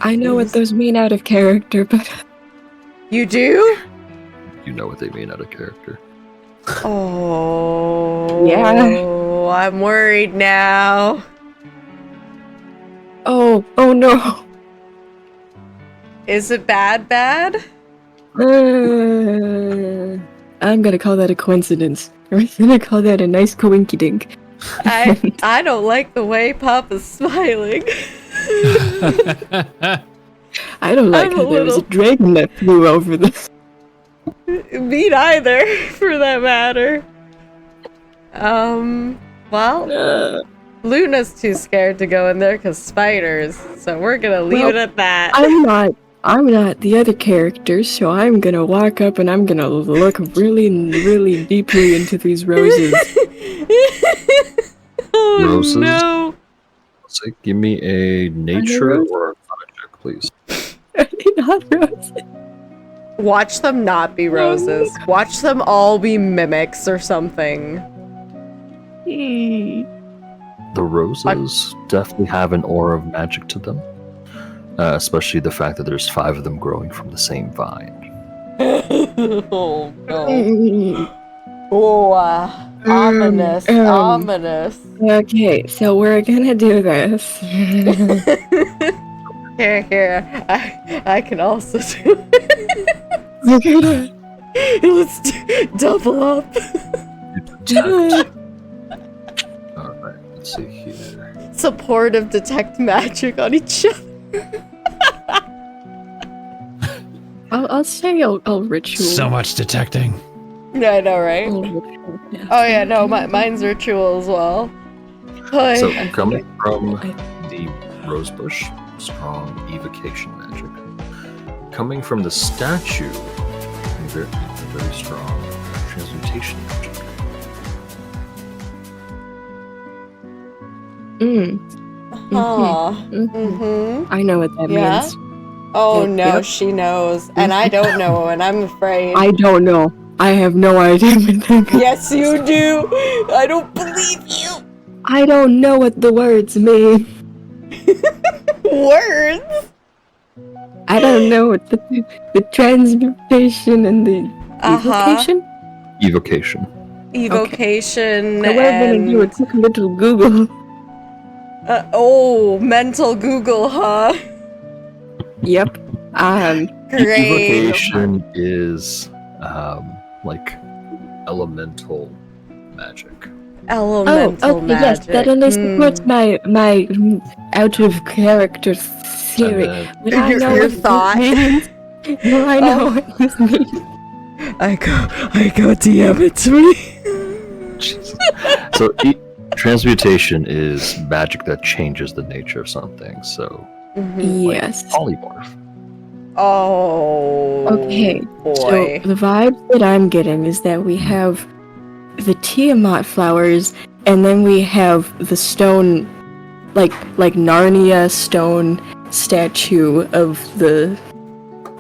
I know what those mean out of character, but You do? You know what they mean out of character. Oh. Yeah. I'm worried now. oh no. Is it bad? I'm gonna call that a coincidence. I'm gonna call that a nice coinky dink. I don't like the way Papa's smiling. I don't like I'm how a there was a little- dragon that flew over this. Me neither, for that matter. Well, Luna's too scared to go in there because spiders, so we're gonna leave it at that. I'm not the other characters, so I'm gonna walk up and I'm gonna look really, really deeply into these roses. Oh Roses? no! So give me a nature roses? or a fun check, please. Are they not roses? Watch them not be roses. Watch them all be mimics or something. The roses definitely have an aura of magic to them, especially the fact that there's 5 of them growing from the same vine. Oh no. Oh, ominous, ominous. Okay, so we're gonna do this. Here, I can also do it. We're gonna Let's double up. Alright, let's see here. Supportive detect magic on each other. I'll say I'll ritual. So much detecting. Yeah, I know, right? I'll ritual, yeah. Oh yeah, no, mine's ritual as well. Hi. So, coming from the rosebush, strong evocation magic. Coming from the statue, very, very strong transmutation magic. I know what that Yeah? means. Oh Yep, no, yep. she knows, and I don't know, and I'm afraid. I don't know. I have no idea what that means. Yes, you do. I don't believe you. I don't know what the words mean. Words. I don't know what the transmutation and the evocation. Evocation. Evocation So what I'm gonna do is and take a little Google. mental Google, huh? Yep. Great. Evocation is like elemental magic. Elemental okay, magic. yes, that only supports my out of character theory. And then- But I Your- know your what this thought. means. No, I know what this means. I go DM it to me. So transmutation is magic that changes the nature of something. So Yes. polymorph. Oh. Okay. Boy. So the vibe that I'm getting is that we have the Tiamat flowers, and then we have the stone, like Narnia stone statue of the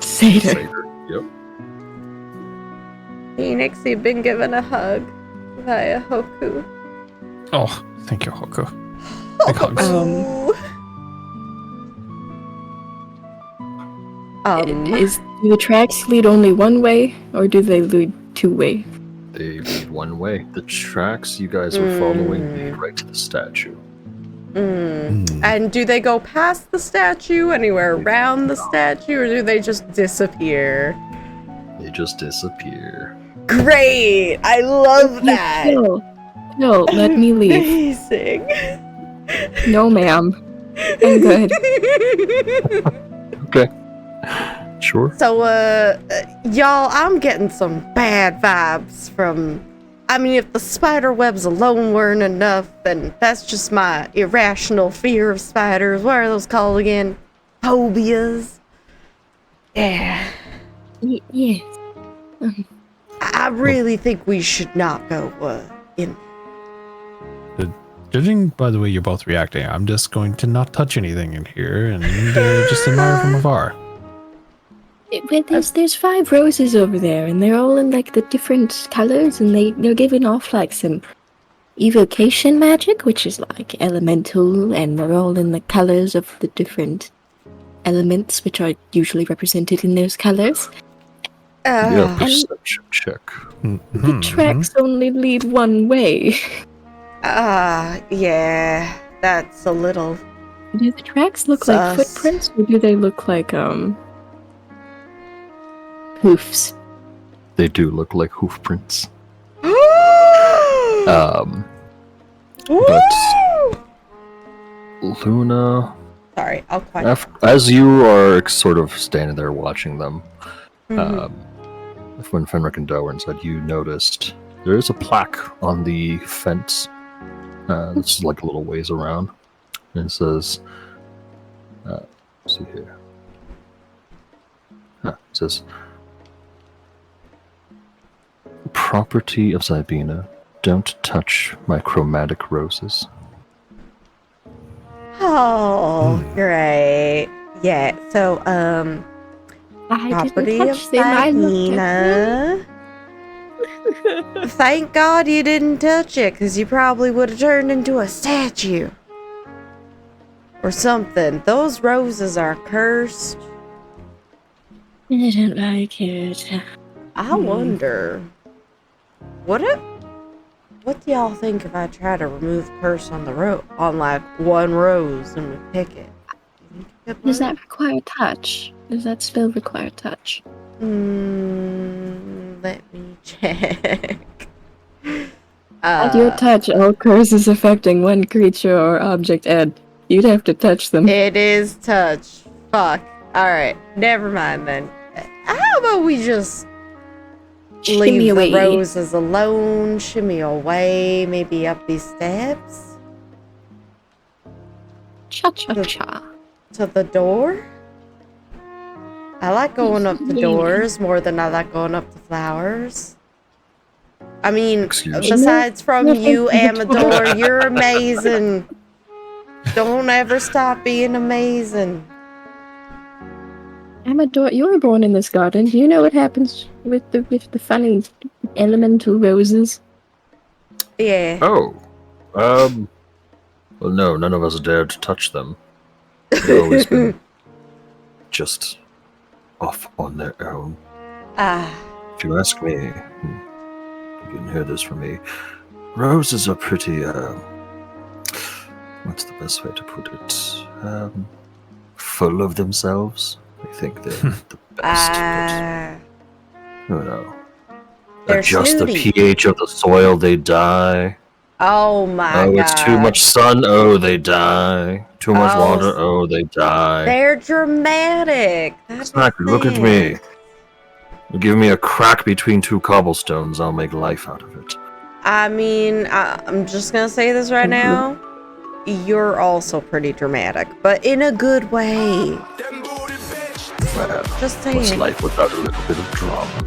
satyr. Satyr. Yep. Phoenix, you've been given a hug via Hoku. Oh, thank you, Hoku. Big hugs. Do the tracks lead only one way, or do they lead two way? They lead one way. The tracks you guys were following lead right to the statue. And do they go past the statue, anywhere around the statue, or do they just disappear? They just disappear. Great! I love that! No, let me leave. Amazing! No, ma'am. I'm good. Okay. Sure. So, y'all, I'm getting some bad vibes from... I mean, if the spider webs alone weren't enough, then that's just my irrational fear of spiders. What are those called again? Phobias? Yeah. Yes. I really think we should not go, in... Judging by the way you're both reacting, I'm just going to not touch anything in here and just admire from afar. Well, there's 5 roses over there, and they're all in like the different colors, and they're giving off like some evocation magic, which is like elemental, and they're all in the colors of the different elements, which are usually represented in those colors. Yeah, perception check. The tracks only lead one way. Yeah, that's a little... Do the tracks look like Sus. footprints, or do they look like, hoofs? They do look like hoof prints. But Luna, Sorry, I'll quiet. as you are sort of standing there watching them, when Fenric and Dower said, you noticed there is a plaque on the fence. This is like a little ways around. And it says, let's see here. It says, property of Zybina, don't touch my chromatic roses. Oh, great. Yeah, so, property of Zybina. Thank God you didn't touch it, because you probably would have turned into a statue. Or something. Those roses are cursed. I don't like it. I wonder... What do y'all think if I try to remove curse on on like one rose and we pick it? Does that require touch? Does that spell require touch? Let me check. At your touch, all curses affecting one creature or object end. You'd have to touch them. It is touch. Fuck. Alright, never mind then. How about we just leave the roses alone, shimmy away, maybe up these steps? Cha-cha-cha. To the door? I like going up the doors more than I like going up the flowers. I mean, besides from you, Amador, you're amazing. Don't ever stop being amazing. Amador, you were born in this garden. Do you know what happens with the funny elemental roses? Yeah. Oh. Well, no, none of us dared to touch them. They've always been just off on their own. If you ask me, you can hear this from me. Roses are pretty, what's the best way to put it? Full of themselves. They think they're the best, but no. Adjust the pH of the soil, they die. Oh my god. It's too much sun, they die. Too much water, they die. They're dramatic. Exactly, look at me. Give me a crack between 2 cobblestones, I'll make life out of it. I mean, I'm just gonna say this right now. You're also pretty dramatic, but in a good way. Well, Just saying. what's life without a little bit of drama?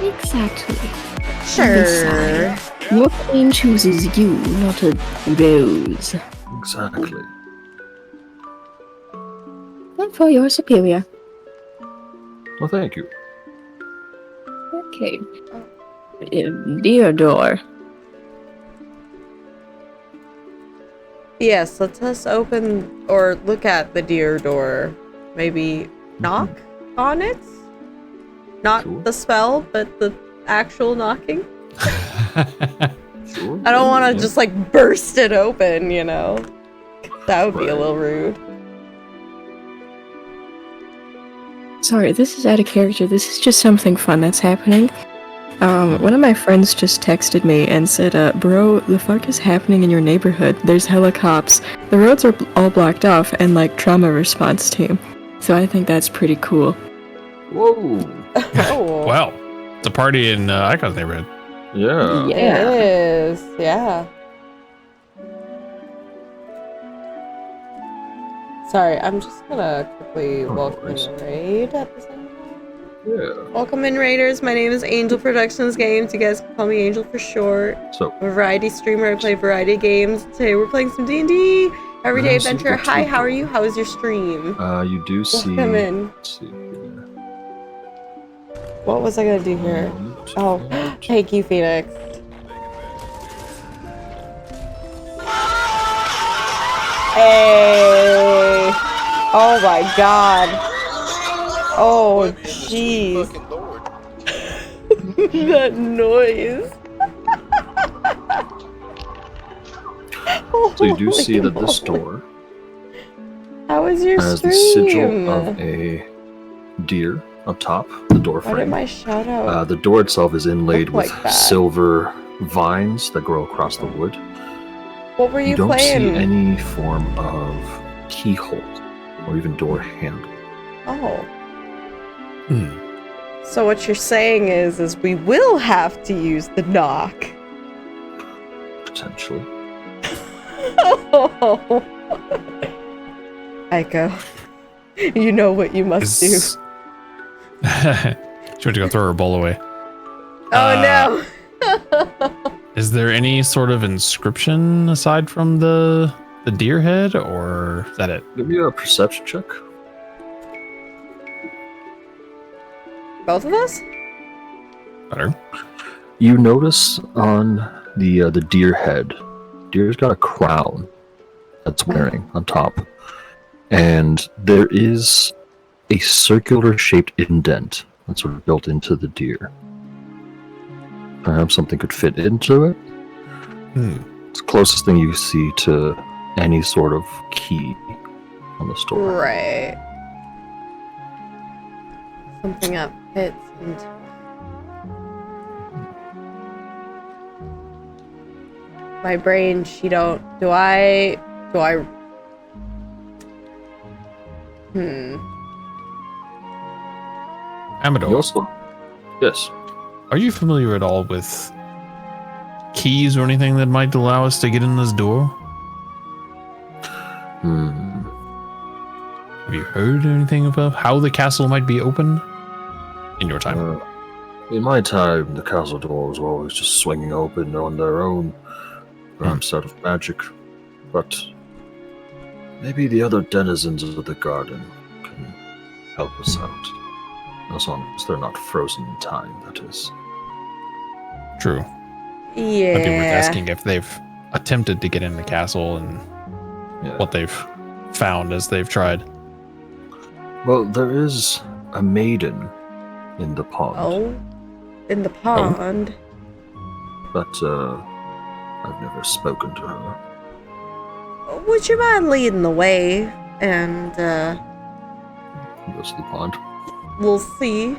Exactly. Sure. Your queen chooses you, not a rose. Exactly. And for your superior. Well, thank you. Okay. Dear door. Yes, let us open or look at the deer door. Maybe knock on it? Not Sure. the spell, but the actual knocking. Sure. I don't want to just like burst it open, you know? That would be a little rude. Sorry, this is out of character. This is just something fun that's happening. One of my friends just texted me and said, bro, the fuck is happening in your neighborhood? There's hella cops. The roads are all blocked off and, like, trauma response team. So I think that's pretty cool. Whoa. Oh. Wow. It's a party in Icon's neighborhood. Yeah. It is. Yeah. Sorry, I'm just gonna quickly welcome in Raid at the same time. Yeah. Welcome in, Raiders. My name is Angel Productions Games. You guys can call me Angel for short. So, I'm a variety streamer. I play variety of games. Today we're playing some D&D. Everyday Nice, adventure. super Hi, how are cool. you? How was your stream? you do see. Welcome in. Let's see here. What was I gonna do here? Oh, thank you, Phoenix. Hey! Oh my god. Oh, jeez. That noise. So you do Holy see that this moly. door How was your has stream? the sigil of a deer on top, the door Why did frame. my shout out? The door itself is inlaid Look with like that? silver vines that grow across the wood. What were you You don't playing? see any form of keyhole or even door handle. Oh. Hmm. So what you're saying is we will have to use the knock. Potentially. Oh. Echo, you know what you must do. She went to go throw her bowl away. Oh no! Is there any sort of inscription aside from the deer head, or is that it? Give me a perception check. Both of us? Better. You notice on the deer head, deer's got a crown that's wearing on top, and there is a circular-shaped indent that's sort of built into the deer. Perhaps something could fit into it. Hmm. It's the closest thing you see to any sort of key on the store. Right. Something that fits into. My brain, she don't. Do I? Amador, You also, yes. are you familiar at all with keys or anything that might allow us to get in this door? Have you heard anything about how the castle might be opened in your time? In my time, the castle doors were always just swinging open on their own, perhaps out of magic. But maybe the other denizens of the garden can help us out. As long as they're not frozen in time, that is. True. Yeah. Might be worth asking if they've attempted to get in the castle and Yeah. what they've found as they've tried. Well, there is a maiden in the pond, Oh, in the pond. but I've never spoken to her. Would you mind leading the way? And He goes to the pond. we'll see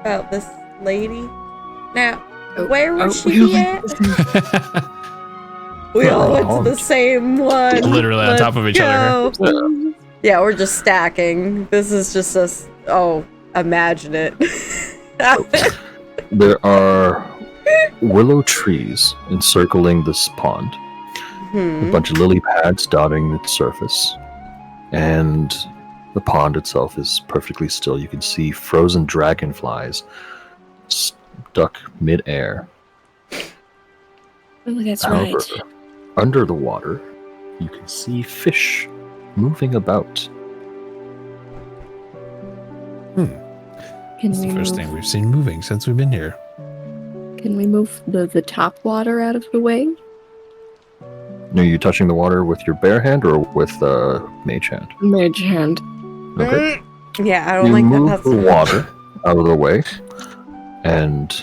about this lady. Now, Oh, where would oh, she really? be at? We all went to the same one. Literally on Let's top of each other. go. Yeah, we're just stacking. This is just us. Oh, imagine it. There are willow trees encircling this pond. A bunch of lily pads dotting its surface, and the pond itself is perfectly still. You can see frozen dragonflies stuck mid-air. Oh, that's However, right. under the water, you can see fish moving about. Can It's we the first move, thing we've seen moving since we've been here. Can we move the top water out of the way? Are you touching the water with your bare hand or with mage hand? Mage hand. Okay. Yeah, I don't You like that. move That's the water out of the way, and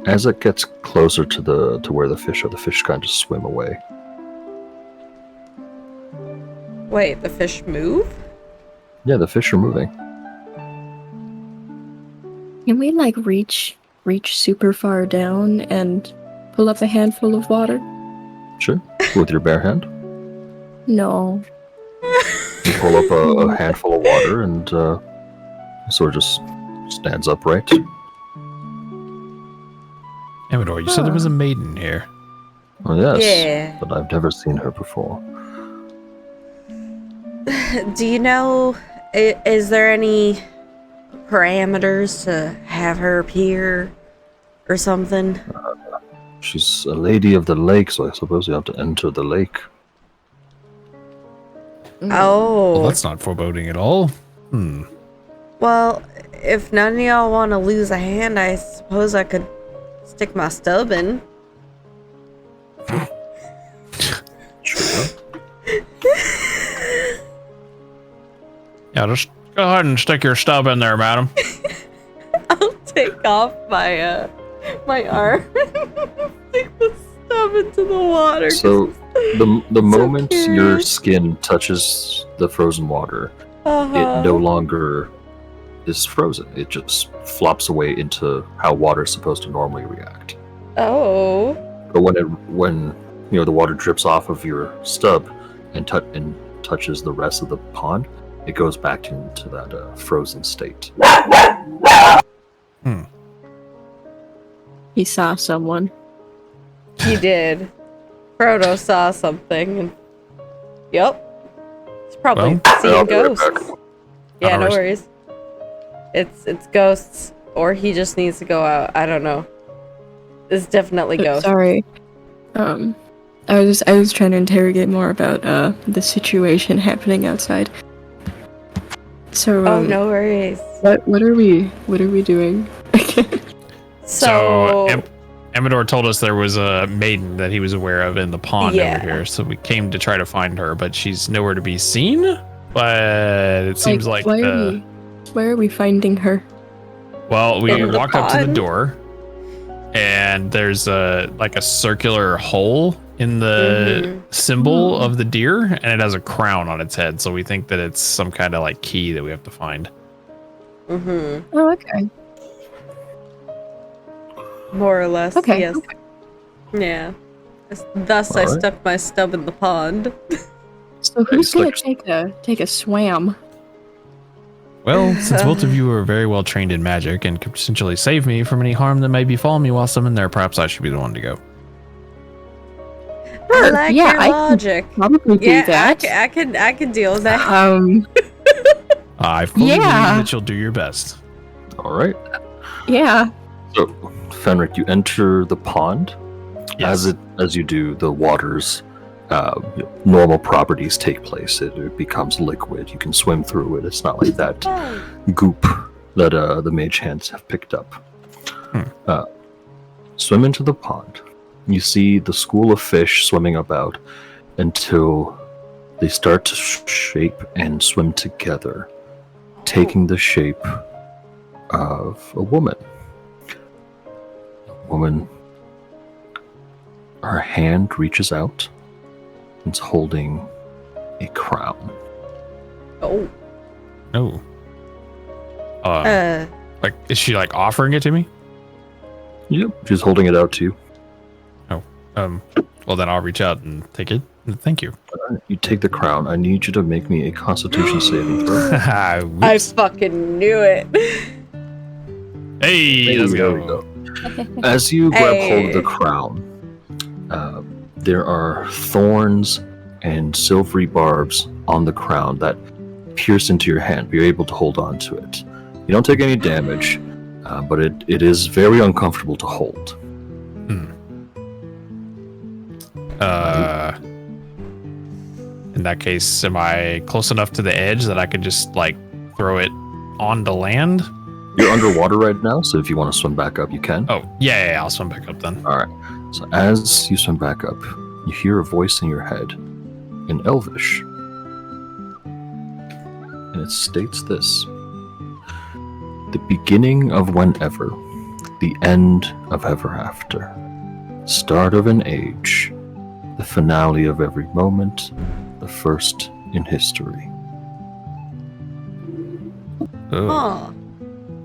as it gets closer to where the fish are, the fish kind of just swim away. Wait, the fish move? Yeah, the fish are moving. Can we like reach super far down and pull up a handful of water? Sure. With your bare hand. No. You pull up a handful of water and sort of just stands upright. Amador, you said there was a maiden here. Oh, yes. Yeah. But I've never seen her before. Do you know, is there any parameters to have her appear or something? She's a lady of the lake, so I suppose you have to enter the lake. Oh. Well, that's not foreboding at all. Well, if none of y'all want to lose a hand, I suppose I could stick my stub in. Sure. Yeah, just go ahead and stick your stub in there, madam. I'll take off my my arm and stick the stub into the water. So the moment curious. your skin touches the frozen water, it no longer is frozen. It just flops away into how water is supposed to normally react. Oh. But when the water drips off of your stub and touches the rest of the pond, it goes back into that frozen state. He saw someone. He did. Frodo saw something. And... Yep. It's probably Well, seeing I'll be right ghosts. back. Yeah, no No worries. It's ghosts, or he just needs to go out. I don't know. It's definitely ghosts. Sorry. I was trying to interrogate more about the situation happening outside. So Oh, no worries. what are we doing? So Amador told us there was a maiden that he was aware of in the pond Yeah. over here, so we came to try to find her, but she's nowhere to be seen. But it seems like why are we finding her? well, we In the walked up to the pond? door, and there's a circular hole in the symbol of the deer, and it has a crown on its head. So we think that it's some kind of like key that we have to find. Mm-hmm. Oh, okay. More or less. Okay. Yes. Yeah. Thus, I Alright. stuck my stub in the pond. So who's gonna like- take a swam? Well, since both of you are very well trained in magic and could potentially save me from any harm that may befall me whilst I'm in there, perhaps I should be the one to go. I like Yeah, your I can logic. Probably do Yeah, that. I can deal with that. I fully believe Yeah. that you'll do your best. All right. Yeah. So, Fenric, you enter the pond. Yes. As you do, the water's normal properties take place. It becomes liquid. You can swim through it. It's not like that goop that the mage hands have picked up. Swim into the pond. You see the school of fish swimming about until they start to shape and swim together, taking the shape of a woman. Her hand reaches out and is holding a crown. Oh. Oh. Uh. Like, is she like offering it to me? Yep, she's holding it out to you. Well then I'll reach out and take it. Thank you. You take the crown. I need you to make me a Constitution saving throw. I Whoops. fucking knew it. Hey, let's There we go. As you grab hold of Hey. the crown, there are thorns and silvery barbs on the crown that pierce into your hand, but you're able to hold on to it. You don't take any damage, but it is very uncomfortable to hold. In that case, am I close enough to the edge that I could just like throw it onto land? You're underwater right now, so if you want to swim back up, you can. Oh, yeah, I'll swim back up then. All right. So as you swim back up, you hear a voice in your head in Elvish. And it states this: the beginning of whenever, the end of ever after, start of an age, the finale of every moment, the first in history. Oh,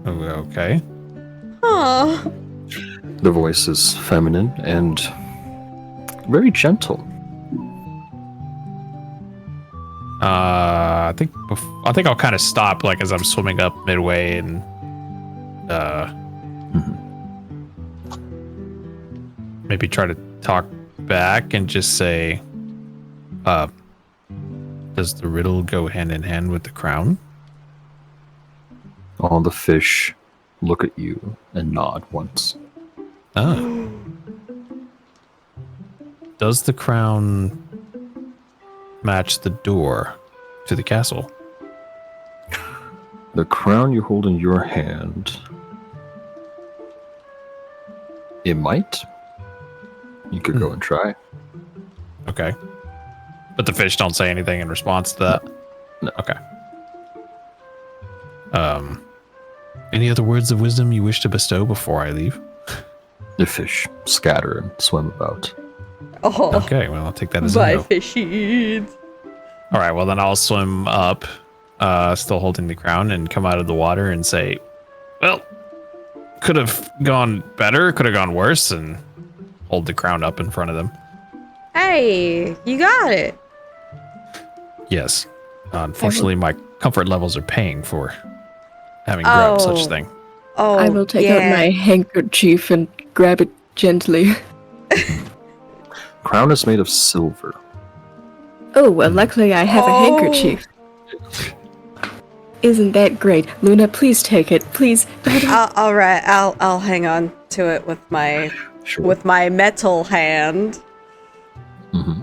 Huh. okay. Oh. The voice is feminine and very gentle. I think I'll kind of stop like as I'm swimming up midway and maybe try to talk back and just say, does the riddle go hand in hand with the crown? All the fish look at you and nod once. Oh. Does the crown match the door to the castle? The crown you hold in your hand, it might. You could go and try. Okay. But the fish don't say anything in response to that? No. Okay. Any other words of wisdom you wish to bestow before I leave? The fish scatter and swim about. Oh. Okay, well, I'll take that as a My no. fishies. All right, well, then I'll swim up, still holding the crown, and come out of the water and say, well, could have gone better, could have gone worse, and hold the crown up in front of them. Hey, you got it. Yes. Unfortunately, my comfort levels are paying for having grabbed such thing. Oh, I will take out my handkerchief and grab it gently. Crown is made of silver. Oh, well, luckily I have a handkerchief. Isn't that great? Luna, please take it. Please. All right, I'll hang on to it with my metal hand. Mm-hmm.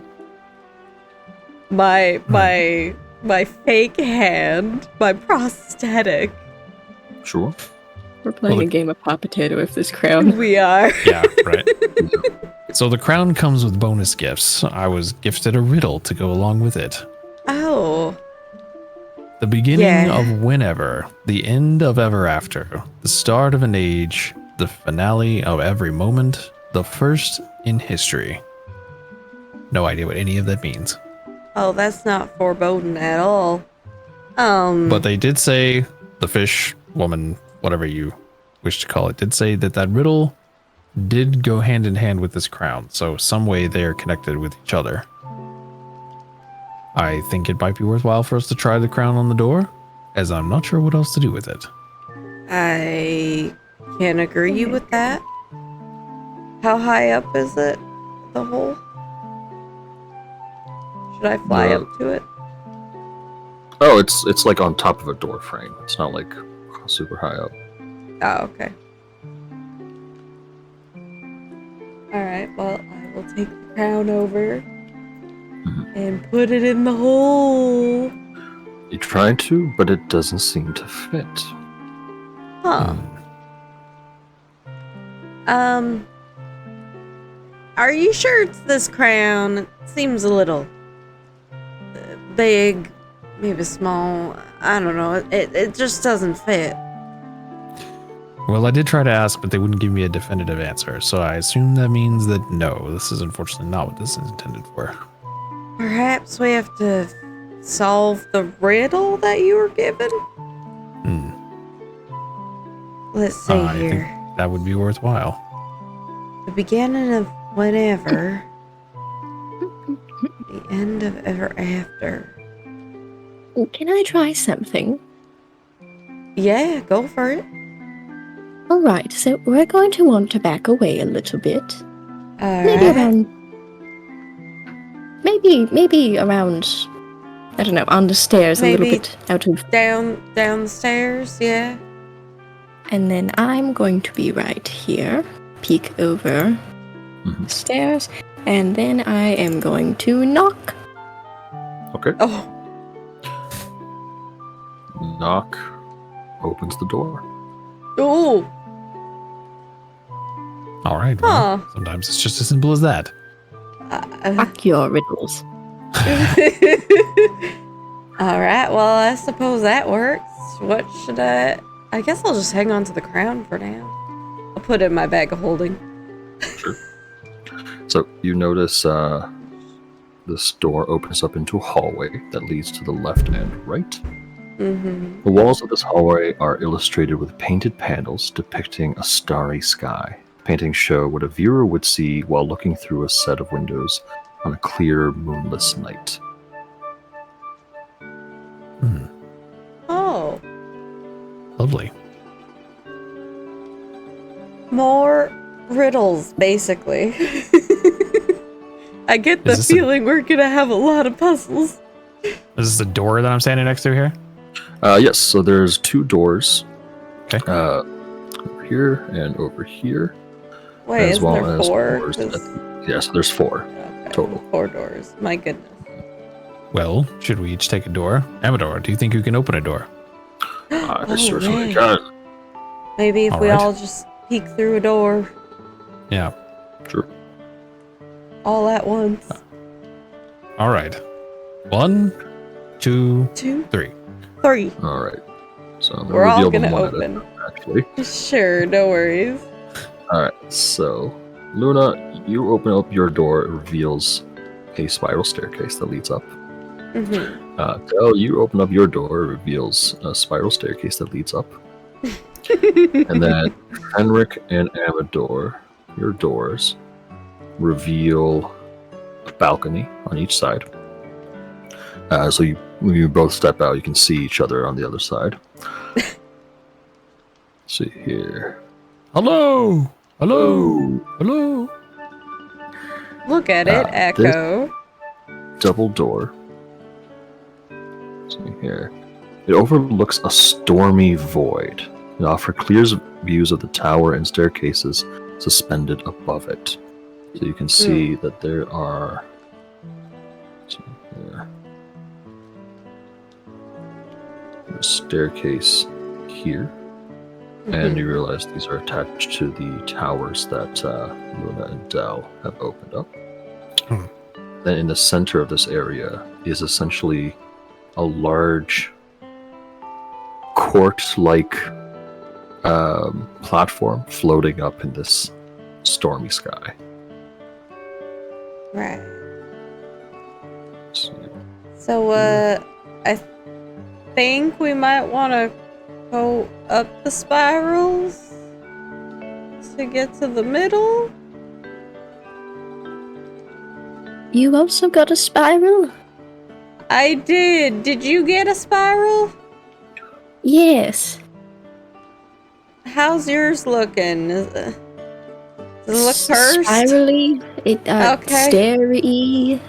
My fake hand, my prosthetic. Sure. We're playing a game of Paw Potato with this crown. We are. Yeah, right. So the crown comes with bonus gifts. I was gifted a riddle to go along with it. Oh. The beginning of whenever, the end of ever after, the start of an age, the finale of every moment, the first in history. No idea what any of that means. Oh, that's not foreboding at all. But they did say, the fish woman, whatever you wish to call it, did say that riddle did go hand in hand with this crown. So some way they are connected with each other. I think it might be worthwhile for us to try the crown on the door, as I'm not sure what else to do with it. I can agree with that. How high up is it? The hole? Should I fly up to it? Oh, it's like on top of a door frame. It's not like super high up. Oh, okay. Alright, well, I will take the crown over and put it in the hole. You try to, but it doesn't seem to fit. Huh. Are you sure it's this crown? It seems a little big, maybe small. I don't know. It just doesn't fit. Well, I did try to ask, but they wouldn't give me a definitive answer, so I assume that means that no, this is unfortunately not what this is intended for. Perhaps we have to solve the riddle that you were given? Let's see I here. think that would be worthwhile. The beginning of whenever. The end of ever after. Can I try something? Yeah, go for it. Alright, so we're going to want to back away a little bit. Maybe Alright. around... Maybe around... I don't know, on the stairs a little Maybe bit out of... Down the stairs, yeah. And then I'm going to be right here. Peek over the stairs. And then I am going to knock. Okay. Oh, Knock opens the door. ooh. All right. Well, Huh. sometimes it's just as simple as that. Fuck your riddles. Alright, well, I suppose that works. What should I guess I'll just hang on to the crown for now. I'll put it in my bag of holding. Sure. So you notice this door opens up into a hallway that leads to the left and right. Mm-hmm. The walls of this hallway are illustrated with painted panels depicting a starry sky. Paintings show what a viewer would see while looking through a set of windows on a clear, moonless night. Oh, Lovely. more riddles, basically. I get the Is this a- feeling we're gonna have a lot of puzzles. Is this the door that I'm standing next to here? Yes, so there's 2 doors. Okay. Over here and over here. Wait, as isn't well there as 4? doors. 'Cause- Yeah, so there's 4 okay, total. 4 doors. My goodness. Well, should we each take a door? Amador, do you think you can open a door? I Oh, certainly yeah. can. Maybe if All we right. all just peek through a door Yeah. Sure. all at once. All right. 1, 2, 2, 3. 3. All right. So I'm We're all reveal them gonna one at a open. time, actually. Sure, no worries. All right. So Luna, you open up your door. It reveals a spiral staircase that leads up. Mm-hmm. Del, you open up your door. It reveals a spiral staircase that leads up. And then Henrik and Amador, your doors reveal a balcony on each side. So when you both step out, you can see each other on the other side. See here. Hello. Hello. Oh, Hello. Look at it, Echo. double door. See here. It overlooks a stormy void. It offers clear views of the tower and staircases suspended above it. So you can see that there are. See here. A staircase here. And you realize these are attached to the towers that Luna and Del have opened up. Hmm. Then in the center of this area is essentially a large court-like platform floating up in this stormy sky. Right. So, I think we might want to go up the spirals to get to the middle. You also got a spiral? I did. Did you get a spiral? Yes. How's yours looking? Does it look cursed? Spirally. Okay. Starry.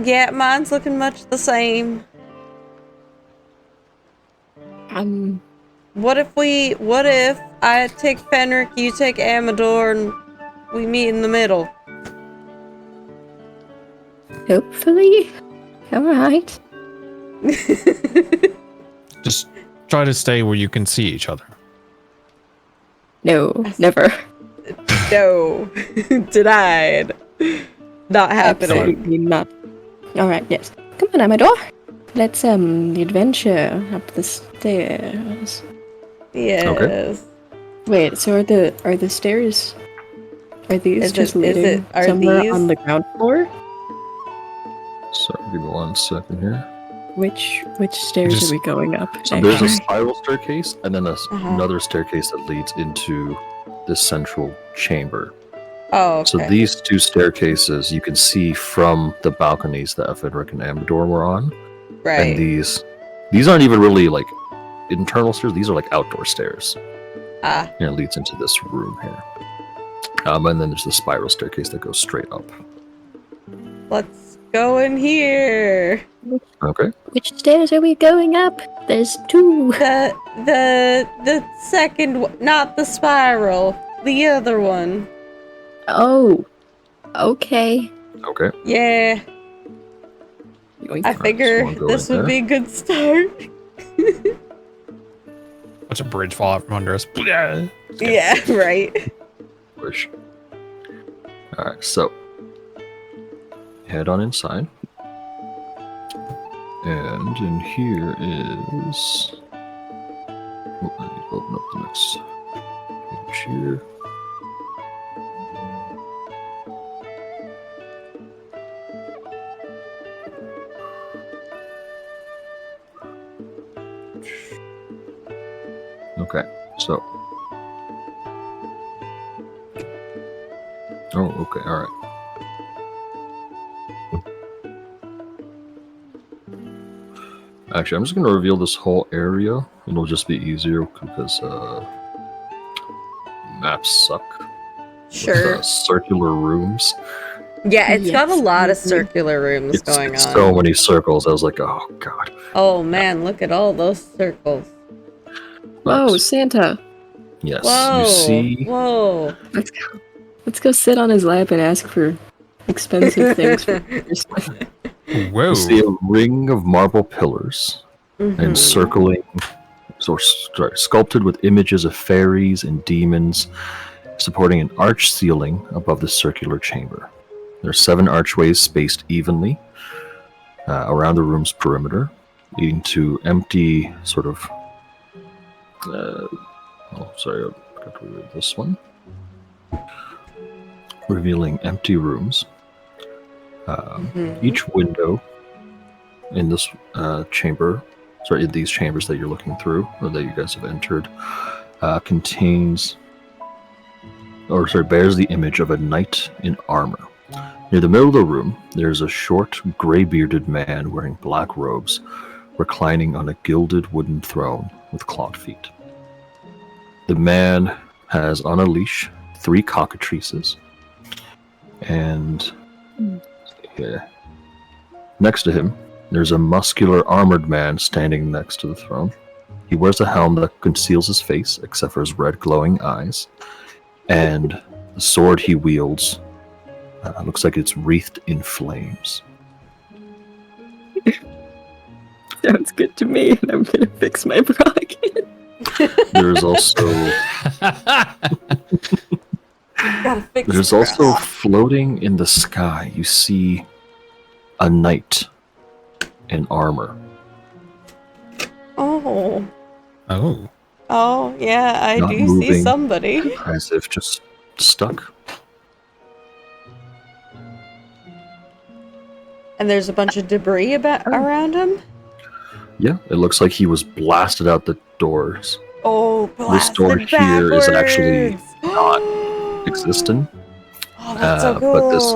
Yeah, mine's looking much the same. What if I take Fenric, you take Amador, and we meet in the middle? Hopefully. Alright. Just try to stay where you can see each other. No, never. No. Denied. Not happening. Absolutely not. Alright, yes. Come on, Amador. Let's adventure up the stairs. Yes. Wait, so are the stairs, are these just leading are somewhere these- on the ground floor? sorry, give me 1 second here. Which stairs Just- are we going up? So there's a actually? spiral staircase and then Uh-huh. another staircase that leads into this central chamber. Oh, okay. So these 2 staircases you can see from the balconies that Fenric and Amador were on. right. And these aren't even really like internal stairs, these are like outdoor stairs. Ah, And it leads into this room here. And then there's the spiral staircase that goes straight up. let's go in here. Okay. Which stairs are we going up? There's 2. The second one, not the spiral, the other one. Oh. Okay. Okay. Yeah, I so figure we'll go this in would there. be a good start. Watch a bridge fall out from under us. Yeah. Yeah, right. Wish. Alright, so head on inside. And in here is. Oh, I need to open up the next page here. So. Oh, okay, alright. Actually, I'm just going to reveal this whole area. It'll just be easier because maps suck. Sure. With, circular rooms. Yeah, it's got a Yes, lot of mhm. circular rooms going on. It's so many circles. I was like, oh god. Oh man, look at all those circles. But, Whoa, Santa. yes, Whoa. you see. Whoa. Let's go sit on his lap and ask for expensive things for Christmas. Whoa. You see a ring of marble pillars Mhm. encircling, sculpted with images of fairies and demons, supporting an arched ceiling above the circular chamber. There are 7 archways spaced evenly around the room's perimeter, leading to empty sort of. Sorry, I forgot to read this one. Revealing empty rooms. Each window in this chamber, in these chambers that you're looking through, or that you guys have entered, bears the image of a knight in armor. Near the middle of the room, there's a short, gray-bearded man wearing black robes, reclining on a gilded wooden throne with clawed feet. The man has on a leash 3 cockatrices, and next to him, there's a muscular, armored man standing next to the throne. He wears a helm that conceals his face, except for his red glowing eyes, and the sword he wields looks like it's wreathed in flames. Sounds good to me, and I'm gonna fix my bra again. There's also Gotta fix there's the also bra. floating in the sky. You see a knight in armor. Oh. Oh. Oh, yeah, I Not do see moving. somebody. As if just stuck. And there's a bunch of debris around him. Yeah, it looks like he was blasted out the doors. Oh, This door blasted here is actually backwards. not existent. Oh, that's so cool. but this-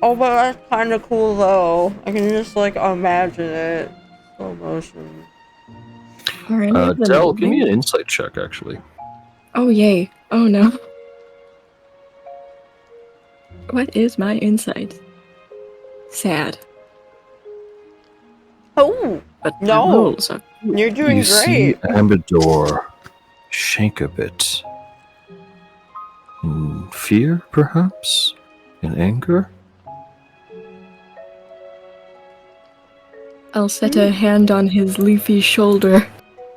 Oh, but that's kind of cool though. I can just like imagine it. Slow motion. Are any of them Del, give me moving? an insight check, actually. Oh, yay. Oh, no. What is my insight? Sad. Oh, But the No. rolls are good. you're doing You see great. Amador shake a bit. In fear, perhaps? In anger? I'll set a hand on his leafy shoulder.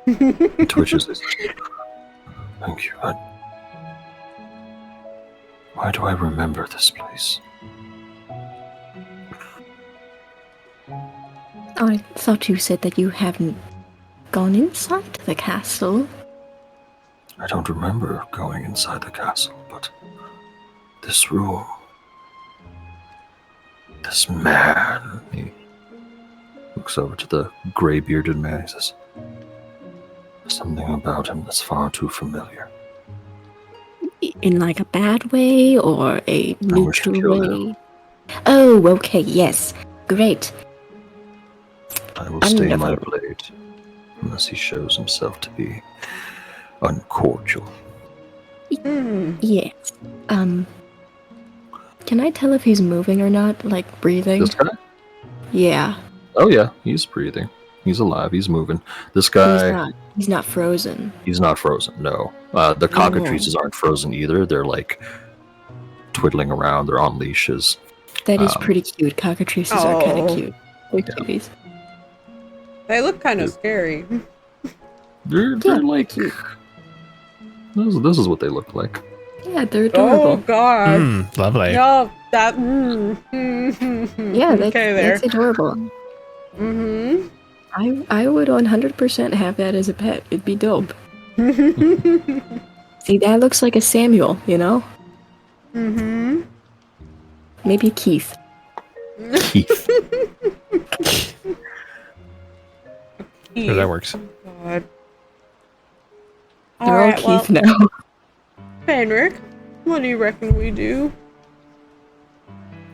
He twitches his. Thank you. Why do I remember this place? I thought you said that you haven't gone inside the castle. I don't remember going inside the castle, but this room, this man, he looks over to the gray-bearded man. He says, something about him that's far too familiar. In like a bad way or a I wish to neutral kill way? Oh, okay, yes. Great. I will stay my Wonderful. blade unless he shows himself to be uncordial. Hmm. Yes. Can I tell if he's moving or not? Like breathing? This guy? Yeah. Oh yeah, he's breathing. He's alive. He's moving. This He's guy, not frozen. he's not frozen. No, the cockatrices aren't frozen either. They're like twiddling around. They're on leashes. That is Um, pretthis cute. Cockatrices are kind Oh. of cute. They're cuties. They look kind of Yeah. scary. They're like this is what they look like. Yeah, they're Oh adorable. god. Lovely. No, that. Yeah, that's, okay there. that's adorable. Mm-hmm. I would 100% have that as a pet. It'd be dope. See, that looks like a Samuel, you know? Mm-hmm. Maybe Keith. Keith. Sure, that works. God. They're all Keith now. Henrik, what do you reckon we do?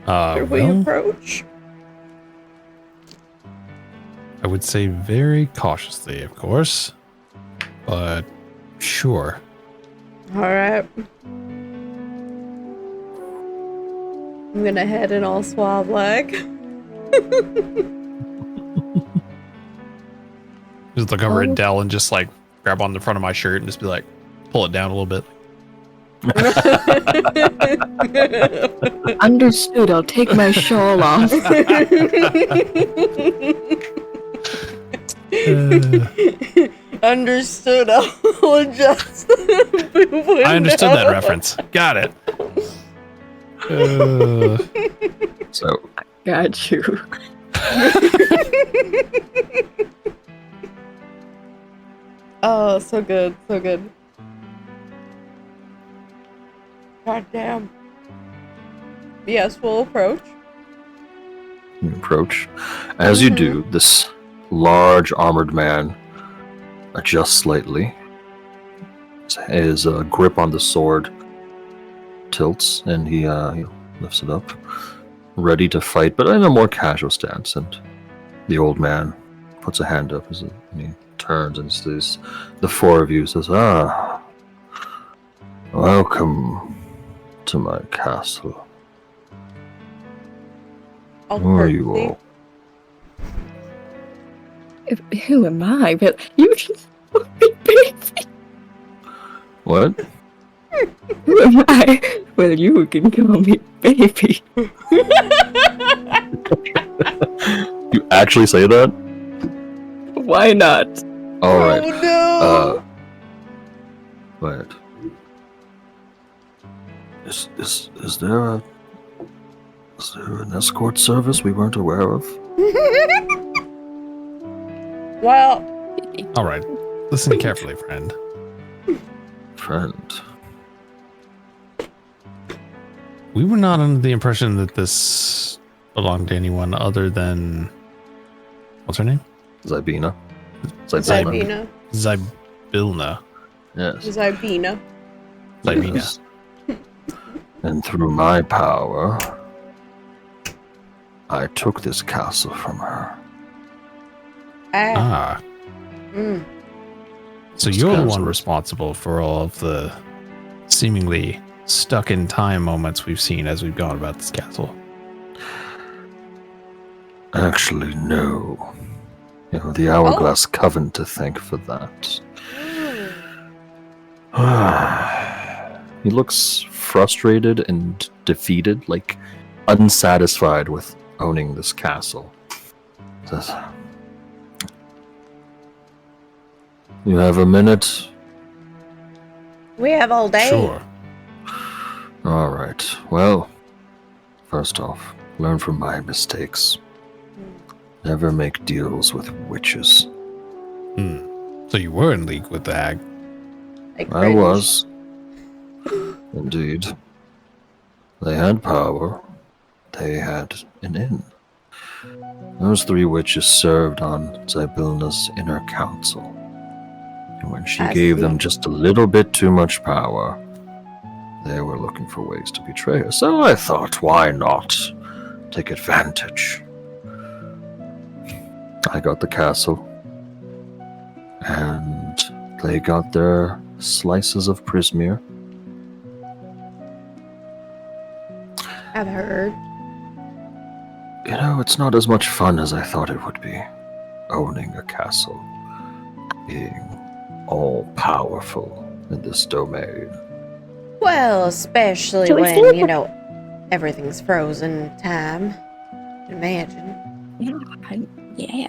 Should we Well, approach? I would say very cautiously, of course, but sure. Alright. I'm gonna head in all suave like. Just look over at Dell and just like grab on the front of my shirt and just be like, pull it down a little bit. Understood. I'll take my shawl off. Understood. I'll adjust. I understood that reference. Got it. So, Got you. Oh, so good, so good. God damn. Yes, we'll approach. you approach. As you do, this large armored man adjusts slightly. His grip on the sword tilts, and he lifts it up, ready to fight, but in a more casual stance. And the old man puts a hand up and he turns and says, the four of you says, welcome to my castle. Who are you all? Who am I? But you can call me baby. What? Who am I? Well, you can call me baby. You actually say that? Why not? All right. Oh Wait. Is there an escort service we weren't aware of? no! Well, All right. Listen carefully, friend. Friend. We were not under the impression that this belonged to anyone other than... What's her name? Zybina. Zybina. Zybilna. Yes. Zybina. Zybina. Yes. And through my power, I took this castle from her. Ah. Mm. So This you're the castle one is- responsible for all of the seemingly stuck in time moments we've seen as we've gone about this castle. Actually, no. You have the Hourglass Coven to thank for that. He looks frustrated and defeated, like unsatisfied with owning this castle. Says, you have a minute? We have all day. Sure. All right. Well, first off, learn from my mistakes. Never make deals with witches. So you were in league with the hag. Like I cringe. was. Indeed. They had power. They had an inn. Those three witches served on Zybilna's inner council. And when she I gave see. them just a little bit too much power, they were looking for ways to betray her. So I thought, why not take advantage? I got the castle, and they got their slices of Prismere. I've heard. You know, it's not as much fun as I thought it would be, owning a castle, being all-powerful in this domain. Well, especially So is when, there- you know, everything's frozen in time. Imagine. Yeah.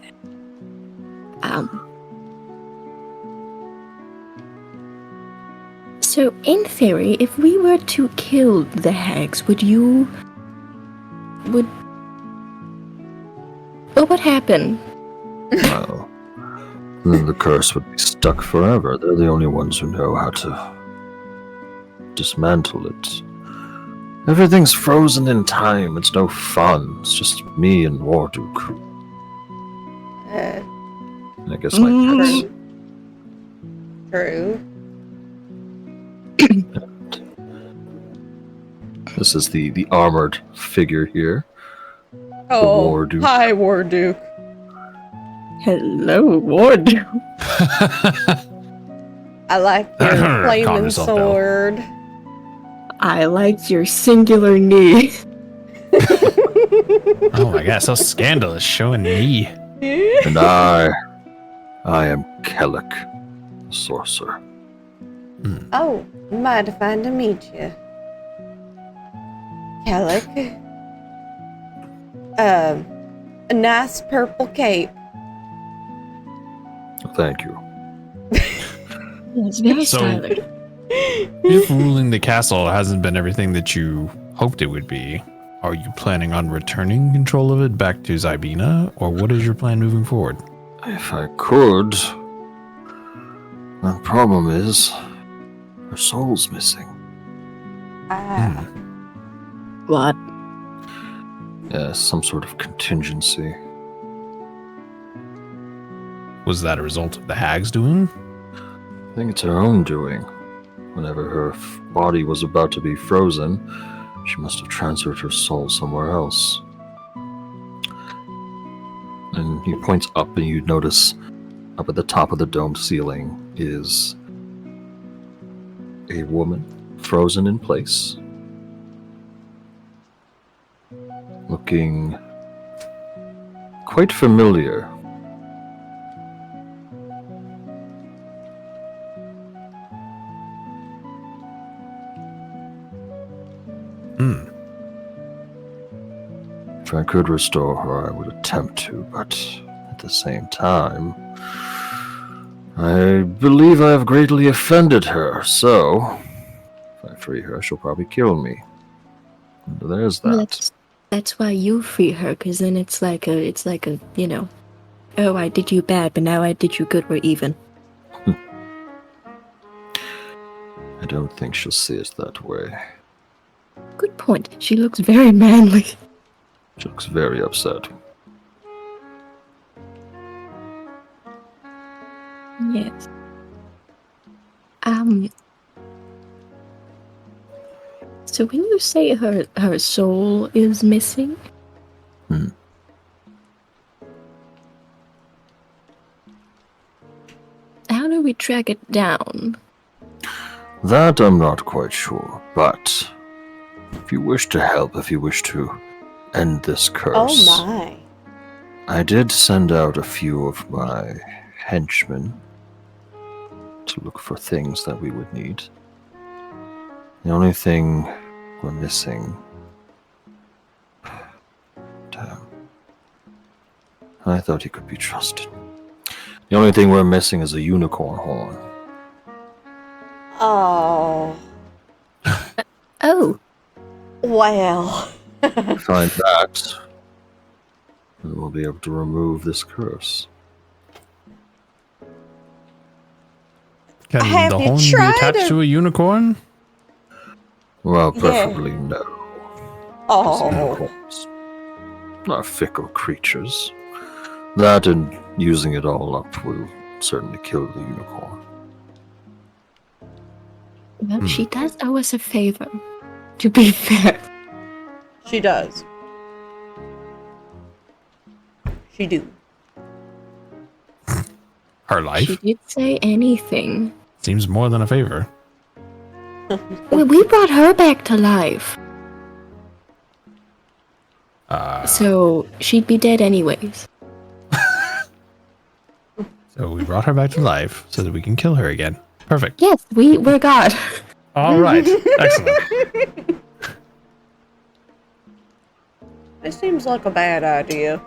So, in theory, if we were to kill the hags, what would happen? Well, then the curse would be stuck forever. They're the only ones who know how to dismantle it. Everything's frozen in time. It's no fun. It's just me and Warduke. Uh, And I guess my pets. true. This is the armored figure here. Oh, War Duke. hi, War Duke. Hello, Ward. I like your Calm flaming yourself down. sword. I liked your singular knee. Oh my god, so scandalous, showing me. And I am Kellic, the sorcerer. Oh, mighty fine to meet you. Kellic. A nice purple cape. Thank you. It's very So- stylish. If ruling the castle hasn't been everything that you hoped it would be, are you planning on returning control of it back to Zybina, or what is your plan moving forward? If I could. The problem is, her soul's missing. Ah, What? Yeah, some sort of contingency. Was that a result of the hag's doing? I think it's her own doing. Whenever her body was about to be frozen, she must have transferred her soul somewhere else. And he points up, and you notice up at the top of the domed ceiling is a woman frozen in place, looking quite familiar. Hmm. If I could restore her, I would attempt to, but at the same time, I believe I have greatly offended her, so if I free her, she'll probably kill me. And there's that. Well, that's why you free her, because then it's like a, you know, oh, I did you bad, but now I did you good, we're even. I don't think she'll see it that way. Good point. She looks very manly. She looks very upset. Yes. So when you say her soul is missing, Hmm. how do we track it down? That I'm not quite sure, but if you wish to help, if you wish to end this curse, oh my. I did send out a few of my henchmen to look for things that we would need. The only thing we're missing... Damn. I thought he could be trusted. The only thing we're missing is a unicorn horn. Oh. Oh, Well. Find that, and we'll be able to remove this curse. Can Have the you horn be tried attached to- to a unicorn? Well, Yeah. preferably no. 'Cause Oh. unicorns are fickle creatures. That and using it all up will certainly kill the unicorn. well, she does owe us a favor, to be fair. She does. She do. Her life? She did say anything. Seems more than a favor. We brought her back to life, so she'd be dead anyways. So we brought her back to life so that we can kill her again. Perfect. Yes, we're God. All right. Excellent. It seems like a bad idea.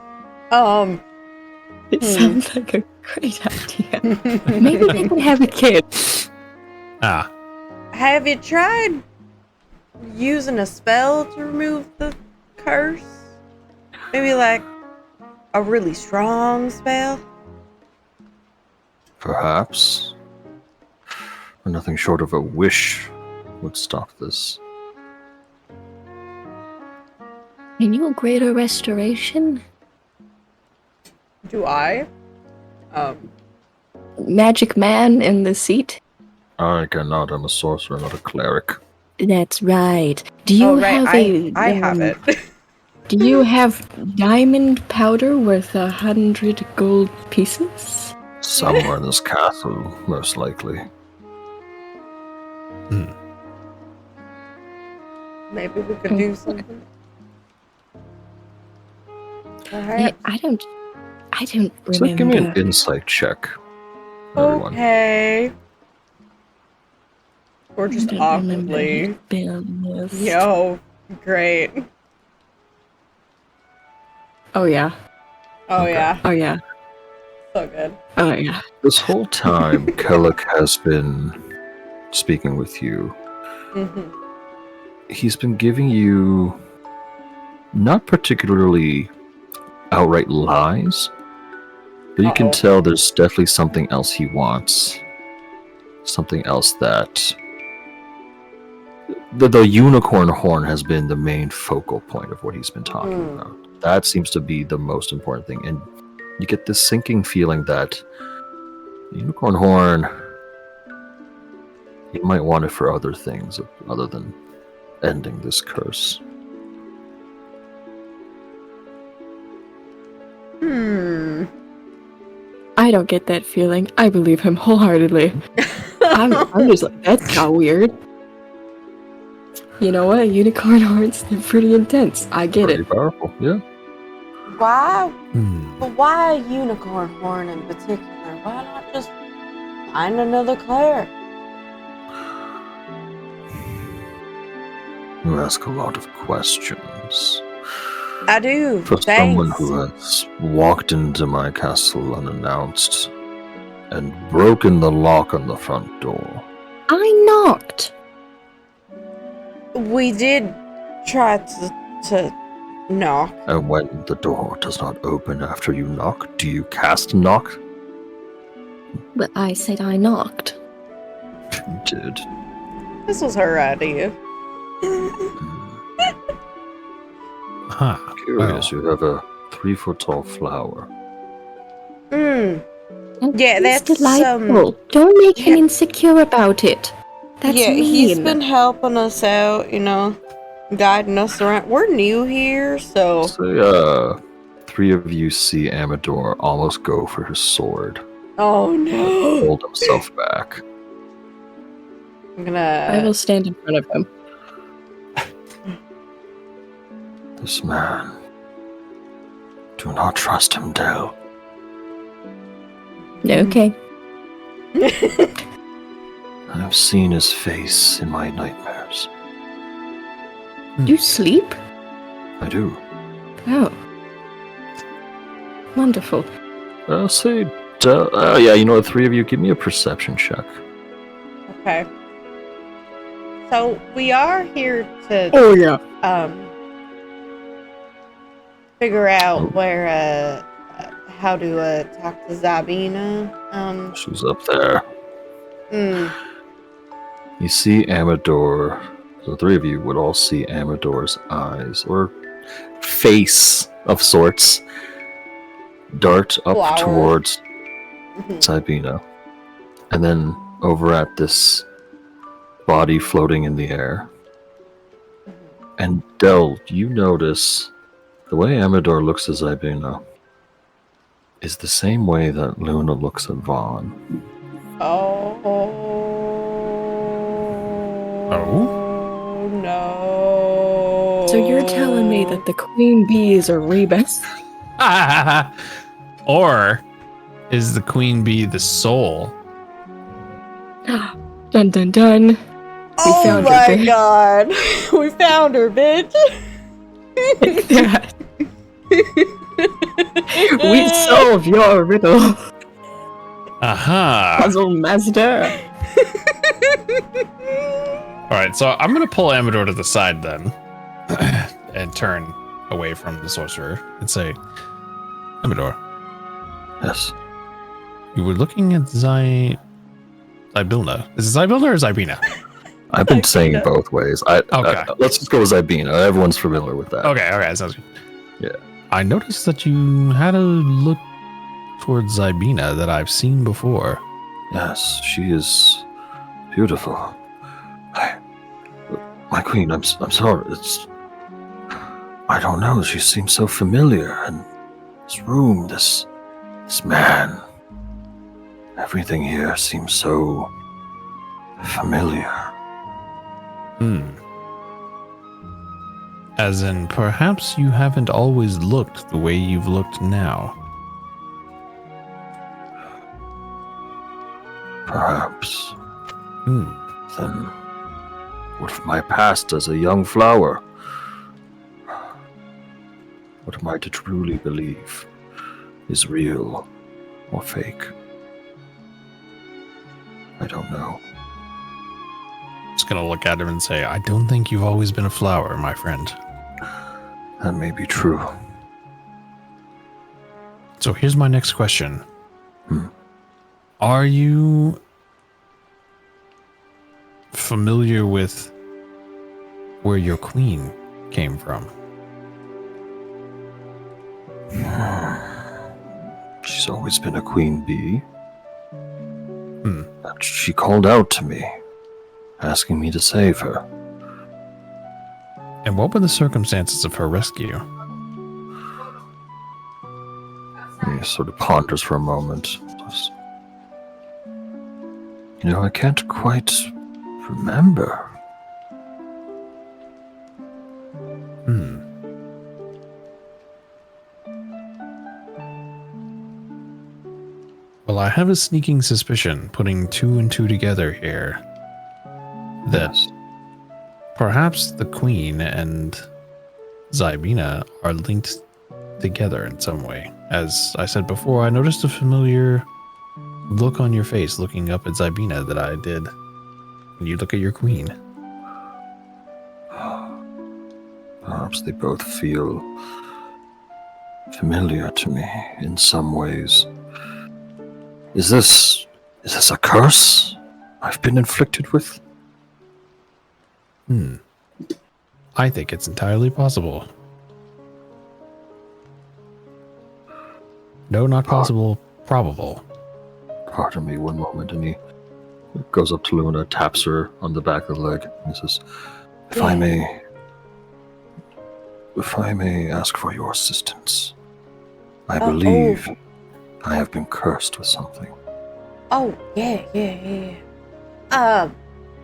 It sounds like a great idea. Maybe they can have a kid. Ah, Have you tried using a spell to remove the curse? Maybe like a really strong spell? Perhaps. But nothing short of a wish would stop this. Can you grade a restoration? Do I? Magic man in the seat? I cannot. I'm a sorcerer, not a cleric. That's right. Do you have I have it. Do you have diamond powder worth 100 gold pieces? Somewhere in this castle, most likely. Maybe we could do something. Yeah, I don't remember. So give me an insight check, everyone. Okay. Or I just don't remember awkwardly. his business. Yo, great. Oh yeah. Oh Okay. yeah, Oh yeah. so good. Oh yeah. This whole time, Kellic has been speaking with you. Mm-hmm. He's been giving you not particularly outright lies, but you can Uh-oh. tell there's definitely something else he wants. Something else that the unicorn horn has been the main focal point of what he's been talking about. That seems to be the most important thing, and you get this sinking feeling that the unicorn horn, he might want it for other things other than ending this curse. I don't get that feeling. I believe him wholeheartedly. I'm just like, that's not weird. You know what? Unicorn horns, they're pretty intense. I get Pretty it. powerful, yeah. Why? But why a unicorn horn in particular? Why not just find another cleric? You ask a lot of questions. I do. For Thanks. someone who has walked into my castle unannounced and broken the lock on the front door. I knocked. We did try to knock. And when the door does not open after you knock, do you cast knock? But I said I knocked. You did. This was her idea. Huh. Curious, Well. you have a 3-foot-tall flower. Mm. And Yeah, it's that's, delightful. Don't make him insecure about it. That's yeah, mean. he's been helping us out, guiding us around. We're new here, so So, 3 of you see Amador almost go for his sword. oh no. Hold himself back. I'm I will gonna stand in front of him. This man. Do not trust him, Del. Okay. I have seen his face in my nightmares. You sleep? I do. Oh. Wonderful. Say, yeah, the 3 of you, give me a perception check. Okay. So we are here to Oh yeah. figure out where how to talk to Zabina. She's up there. Mm, You see Amador. The 3 of you would all see Amador's eyes, or face of sorts, dart up Flower. towards mhm. Sabina. And then over at this body floating in the air. And Del, you notice the way Amador looks at Zabina is the same way that Luna looks at Vaughn. Oh. Oh? No. So you're telling me that the queen bee is a rebus? Or is the queen bee the soul? Dun dun dun. Oh found her, my bitch. god. We found her, bitch. We solve your riddle, Aha. puzzle master. All right, so I'm gonna pull Amador to the side then, and turn away from the sorcerer and say, Amador, Yes. you were looking at Zybilna. Is it Zybilna or Zybina? I've been saying it both ways. Okay. Let's just go with Zabina. Everyone's familiar with that. Okay, sounds good. Yeah. I noticed that you had a look towards Zybina that I've seen before. Yes, she is beautiful. My queen, I'm sorry. I don't know. She seems so familiar, and this room, this man, everything here seems so familiar. As in, perhaps you haven't always looked the way you've looked now. Perhaps. Then, what of my past as a young flower? What am I to truly believe is real or fake? I don't know. Just gonna look at him and say, I don't think you've always been a flower, my friend. That may be true. So here's my next question. Are you familiar with where your queen came from? She's always been a queen bee. She called out to me, asking me to save her. And what were the circumstances of her rescue? He sort of ponders for a moment. I can't quite remember. Well, I have a sneaking suspicion, putting 2 and 2 together here, that perhaps the queen and Zybina are linked together in some way. As I said before, I noticed a familiar look on your face looking up at Zybina that I did when you look at your queen. Perhaps they both feel familiar to me in some ways. Is this a curse I've been inflicted with? I think it's entirely possible. No, not possible, probable. Pardon me one moment, and he goes up to Luna, taps her on the back of the leg, and says, If I may ask for your assistance, I believe I have been cursed with something. Oh, yeah.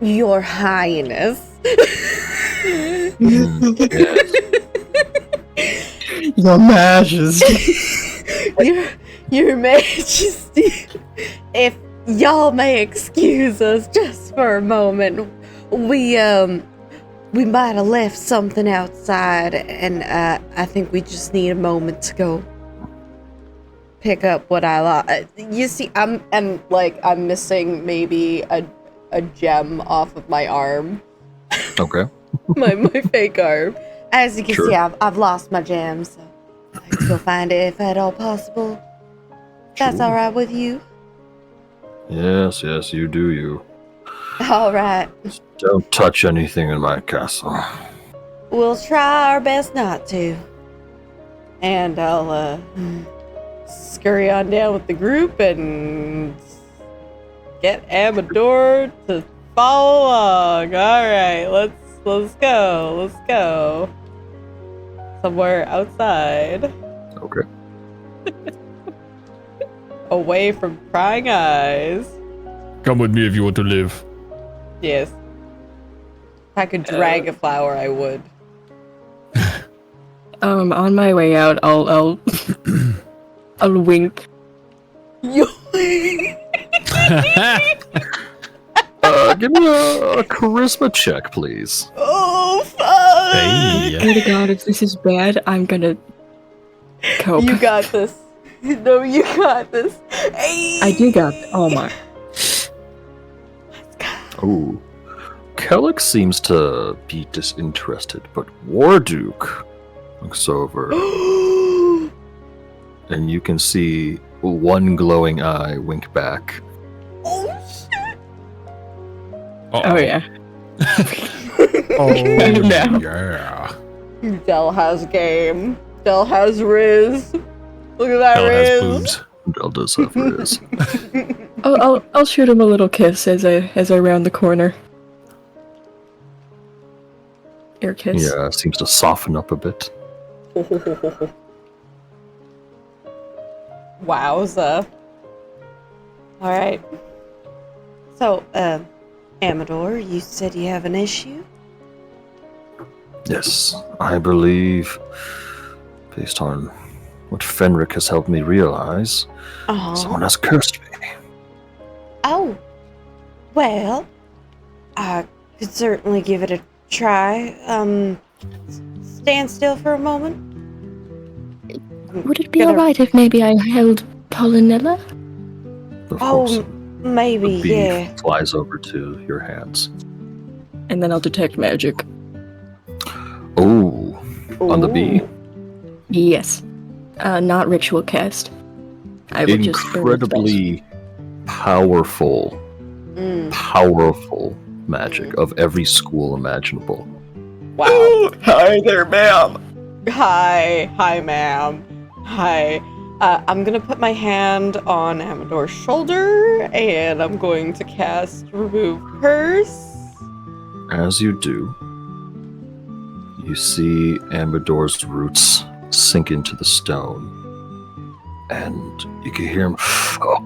Your Highness. Yes. Your Majesty. Your Majesty. If y'all may excuse us just for a moment, we might have left something outside, and I think we just need a moment to go pick up what I lost. You see, I'm missing maybe a gem off of my arm. Okay. my fake arm. As you can Sure. see, I've lost my gem, so I'd like to go find it if at all possible. That's Sure. all right with you? Yes, you do you. All right. Don't touch anything in my castle. We'll try our best not to. And I'll scurry on down with the group and get Amador to follow along. All right, let's go. Somewhere outside, Okay. away from prying eyes. Come with me if you want to live. Yes. If I could drag a flower, I would. On my way out, I'll I'll wink. You. Give me a charisma check, please. Oh fuck! Hey. Swear to God, if this is bad, I'm gonna cope. You got this. No, you got this. Hey. I do got. Oh my. Ooh. Kellic seems to be disinterested, but Warduke looks over, and you can see one glowing eye wink back. Oh shit! Oh yeah. Oh, No. yeah. Del has game. Del has Riz. Look at that Hell has Riz. boobs. Del does have Riz. I'll shoot him a little kiss as I round the corner. Air kiss. Yeah, seems to soften up a bit. Wowza. Alright. So, Amador, you said you have an issue? Yes, I believe, based on what Fenric has helped me realize, someone has cursed me. Oh. Well, I could certainly give it a try. Stand still for a moment. Would it be alright if maybe I held Pollinella? Of course, Maybe, the bee yeah. flies over to your hands. And then I'll detect magic. Oh, on the bee? Ooh. Yes. Not ritual cast. I will just Incredibly powerful magic of every school imaginable. Wow. Hi there, ma'am. Hi, ma'am. Hi. I'm gonna put my hand on Amador's shoulder, and I'm going to cast Remove Curse. As you do, you see Amador's roots sink into the stone, and you can hear him. Oh,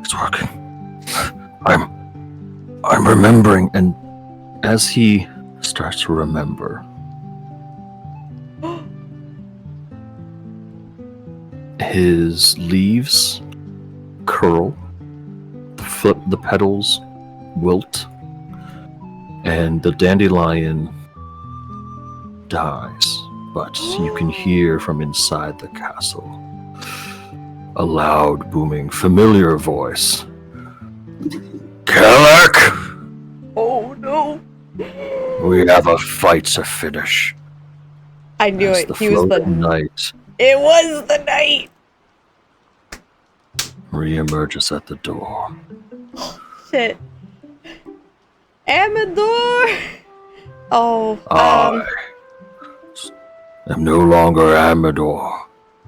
it's working. I'm remembering, and as he starts to remember, his leaves curl, the petals wilt, and the dandelion dies. But you can hear from inside the castle a loud, booming, familiar voice. Kellic! Oh no! We have a fight to finish. I knew As it. the He was the. floating knight It was the knight. re-emerges at the door. Shit. Amador. Oh. I am no longer Amador.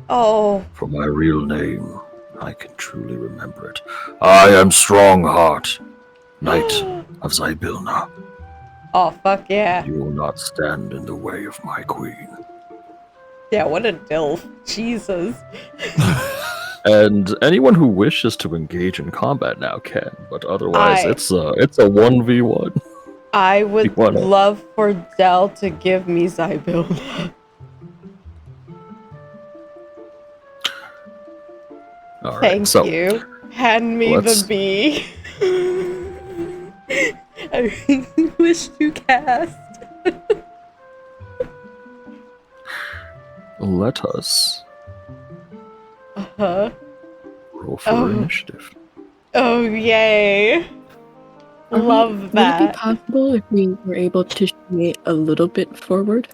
Oh. For my real name, I can truly remember it. I am Strongheart, Knight of Zybilna. Oh fuck yeah. You will not stand in the way of my queen. Yeah. What a dilf. Jesus. And anyone who wishes to engage in combat now can, but otherwise it's a 1v1. I would wanna- love for Dell to give me Zybilna. All right, Thank so you. Hand me let's- the bee. I wish to cast. let us Uh-huh. roll for Oh. initiative. Oh, yay. Love Would it be that. possible if we were able to shimmy a little bit forward?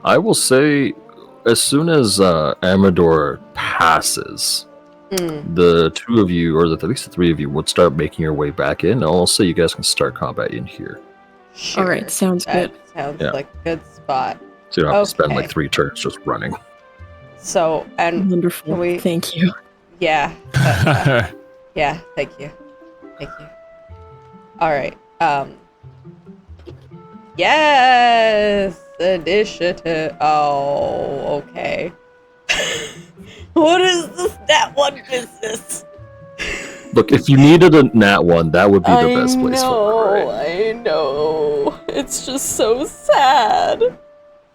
I will say, as soon as Amador passes, the two of you, or at least the three of you, would start making your way back in. I'll say you guys can start combat in here. Sure. Alright, sounds That good. sounds Yeah. like a good spot. So you don't have to spend Okay. like 3 turns just running. So, and Wonderful. can we- Thank you. yeah. Yeah, thank you. Thank you. Alright, yes! Initiative. Oh, okay. What is this Nat 1 business? Look, if you needed a nat 1, that would be the best place for it, right? I know. It's just so sad.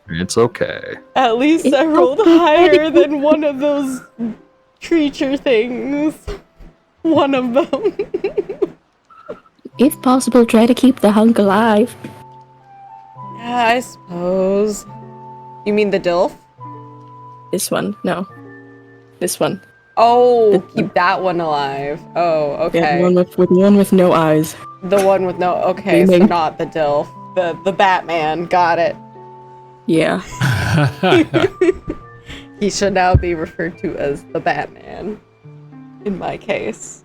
It's okay. At least It's I rolled okay. higher than one of those creature things. One of them. If possible, try to keep the hunk alive. Yeah, I suppose. You mean the DILF? This one. No. This one. Oh, keep that one alive. Oh, Yeah, okay. the one with no eyes. The one with no. Okay, so Aiming. not the DILF. The Batman. Got it. Yeah. He should now be referred to as the Batman. In my case.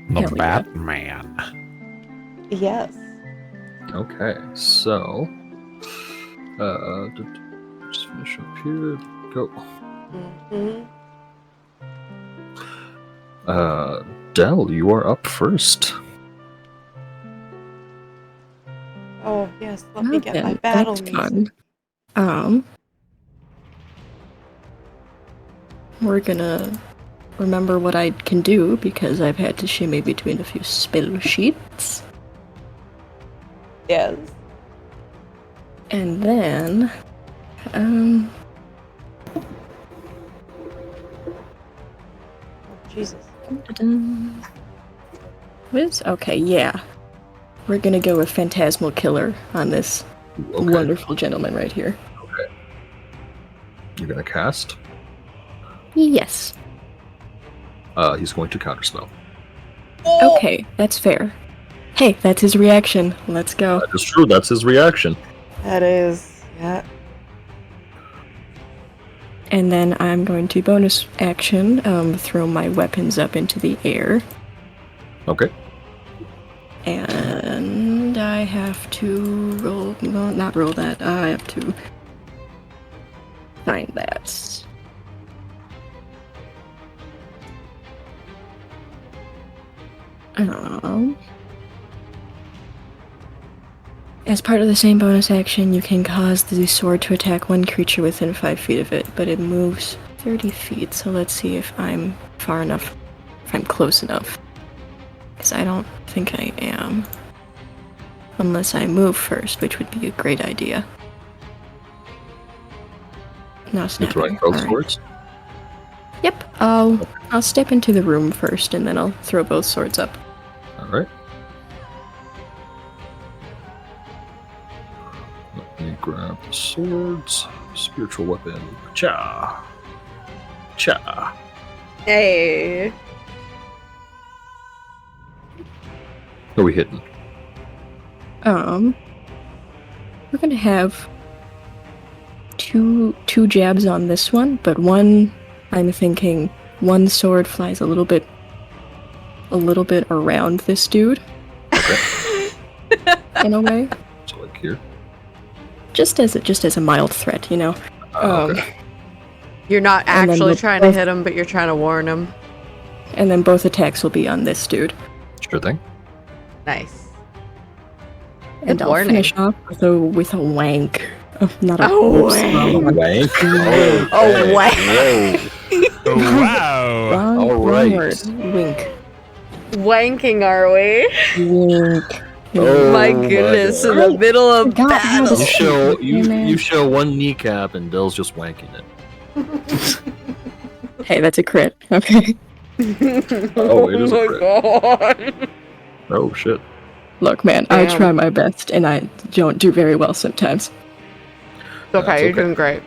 The Hell yeah. Batman. Yes. Okay, so just finish up here. Go. Hmm. Del, you are up first. Oh yes, let me get my Okay, battle that's music. fun. We're gonna remember what I can do because I've had to shimmy between a few spell sheets. Yes. And then, Oh, Jesus. okay, yeah. We're gonna go with Phantasmal Killer on this Okay. wonderful gentleman right here. You're gonna cast. Yes. He's going to counterspell. Okay, that's fair. Hey, that's his reaction. Let's go. That is true. That's his reaction. That is, yeah. And then I'm going to bonus action, throw my weapons up into the air. Okay. And I have to roll, well, not roll that, I have to find that. As part of the same bonus action, you can cause the sword to attack one creature within 5 feet of it, but it moves 30 feet, so let's see if I'm far enough, if I'm close enough. Because I don't think I am. Unless I move first, which would be a great idea. No You're snapping. throwing both Alright. swords. Yep, I'll step into the room first, and then I'll throw both swords up. All right. Let me grab the swords. Spiritual weapon. Cha. Cha. Hey. Who are we hitting? We're gonna have two jabs on this one, but one, I'm thinking one sword flies a little bit around this dude. In a way. So like here. Just as a mild threat, you know. Okay. You're not And then actually look trying to both- hit him, but you're trying to warn him. And then both attacks will be on this dude. Sure thing. Nice. And I'll warning. finish off with a wank. Oh, not a A whoops, wank. wrong one. Wank. Oh, wank. Oh, wow. Wrong, All wrong right. word. Wink. Wanking, are we? Wink. Oh, my my goodness, God. in the middle of Forgot how to battle. You show man. you show one kneecap and Dell's just wanking it. Hey, that's a crit. Okay. Oh, it is a crit. God. Oh shit. Look, man, I Damn. try my best, and I don't do very well sometimes. It's okay, That's you're okay. doing great.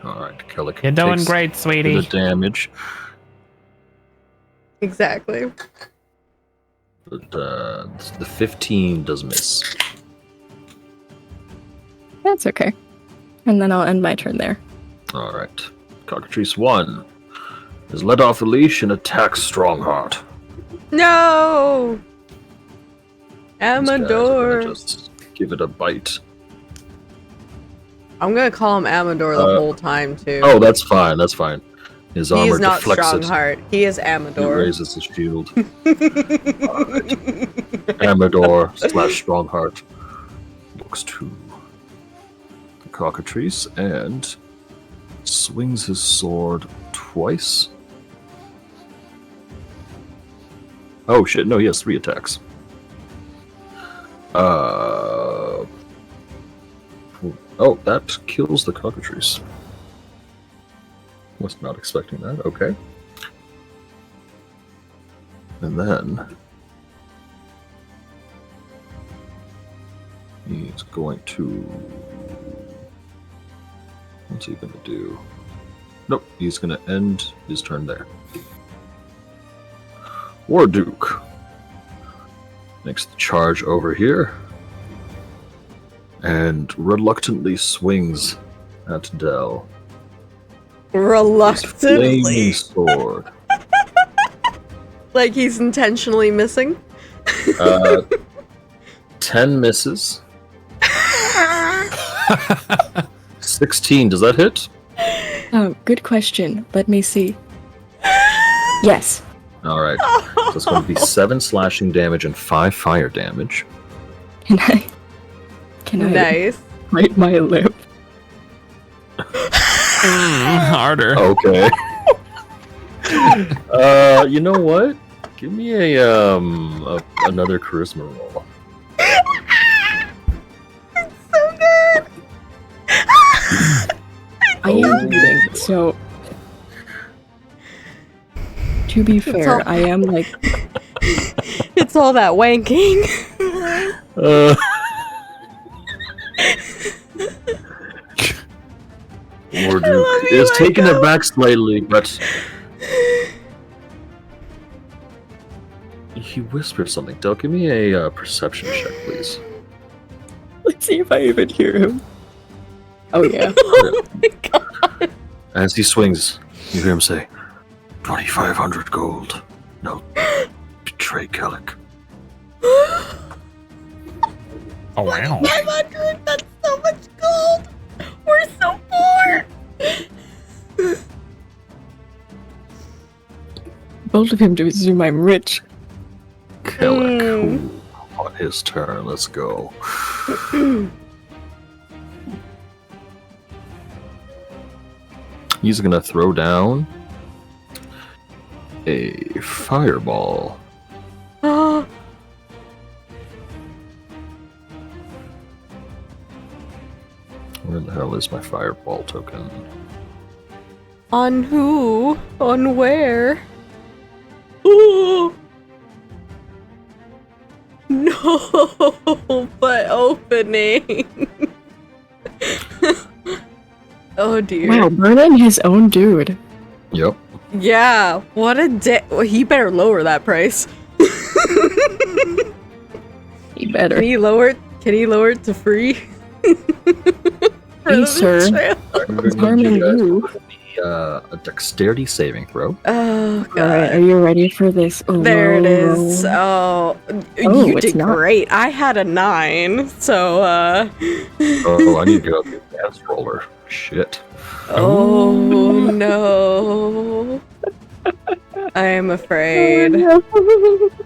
All right, Kellic. You're doing takes great, the sweetie. damage, Exactly. but the 15 does miss. That's okay. And then I'll end my turn there. All right, Cockatrice 1 is let off the leash and attacks Strongheart. No! These guys are gonna Amador. just give it a bite. I'm gonna call him Amador the whole time, too. Oh, that's fine. That's fine. His He armor is not deflects it. Strongheart. He is He Amador. raises his shield. Amador / Strongheart looks to the Cockatrice and swings his sword twice. Oh shit, no, he has 3 attacks. Oh, that kills the Cockatrice. Was not expecting that, okay. And then he's going to... What's he going to do? Nope, he's going to end his turn there. Warduke makes the charge over here and reluctantly swings at Dell. His flaming Reluctantly. sword. Like he's intentionally missing. 10 misses. 16, does that hit? Oh, good question. Let me see. Yes. All right. So it's going to be 7 slashing damage and 5 fire damage. Can I Nice. bite my lip? Harder. Okay. You know what? Give me another charisma roll. So good. I am bleeding, so to be fair, I am like It's all that wanking. Morduk is taken aback slightly, but he whispers something. Del, give me a perception check, please. let's see if I even hear him. Oh yeah. Oh my god. As he swings, you hear him say, 2,500 gold. No, betray Kellic. Oh wow. 500. That's so much gold. We're so poor. Both of him to assume I'm rich. Kellic, ooh, on his turn. Let's go. He's gonna throw down a fireball. Oh, Where the hell is my fireball token? on who? On where? Ooh. No, but opening. Oh dear. Wow, burning his own dude. Yep. Yeah, what a day. Well, he better lower that price. He better. Can he lower it to free? For Hey, the sir. betrayal? I'm It's gonna need harming guys to you. roll me, a dexterity saving throw. Oh god. Alright, are you ready for this? There it Roll, is. roll? Oh, Oh, you it's did not. great. I had a 9, so Oh, I need to get out the advanced roller. Shit. Oh no. I am afraid.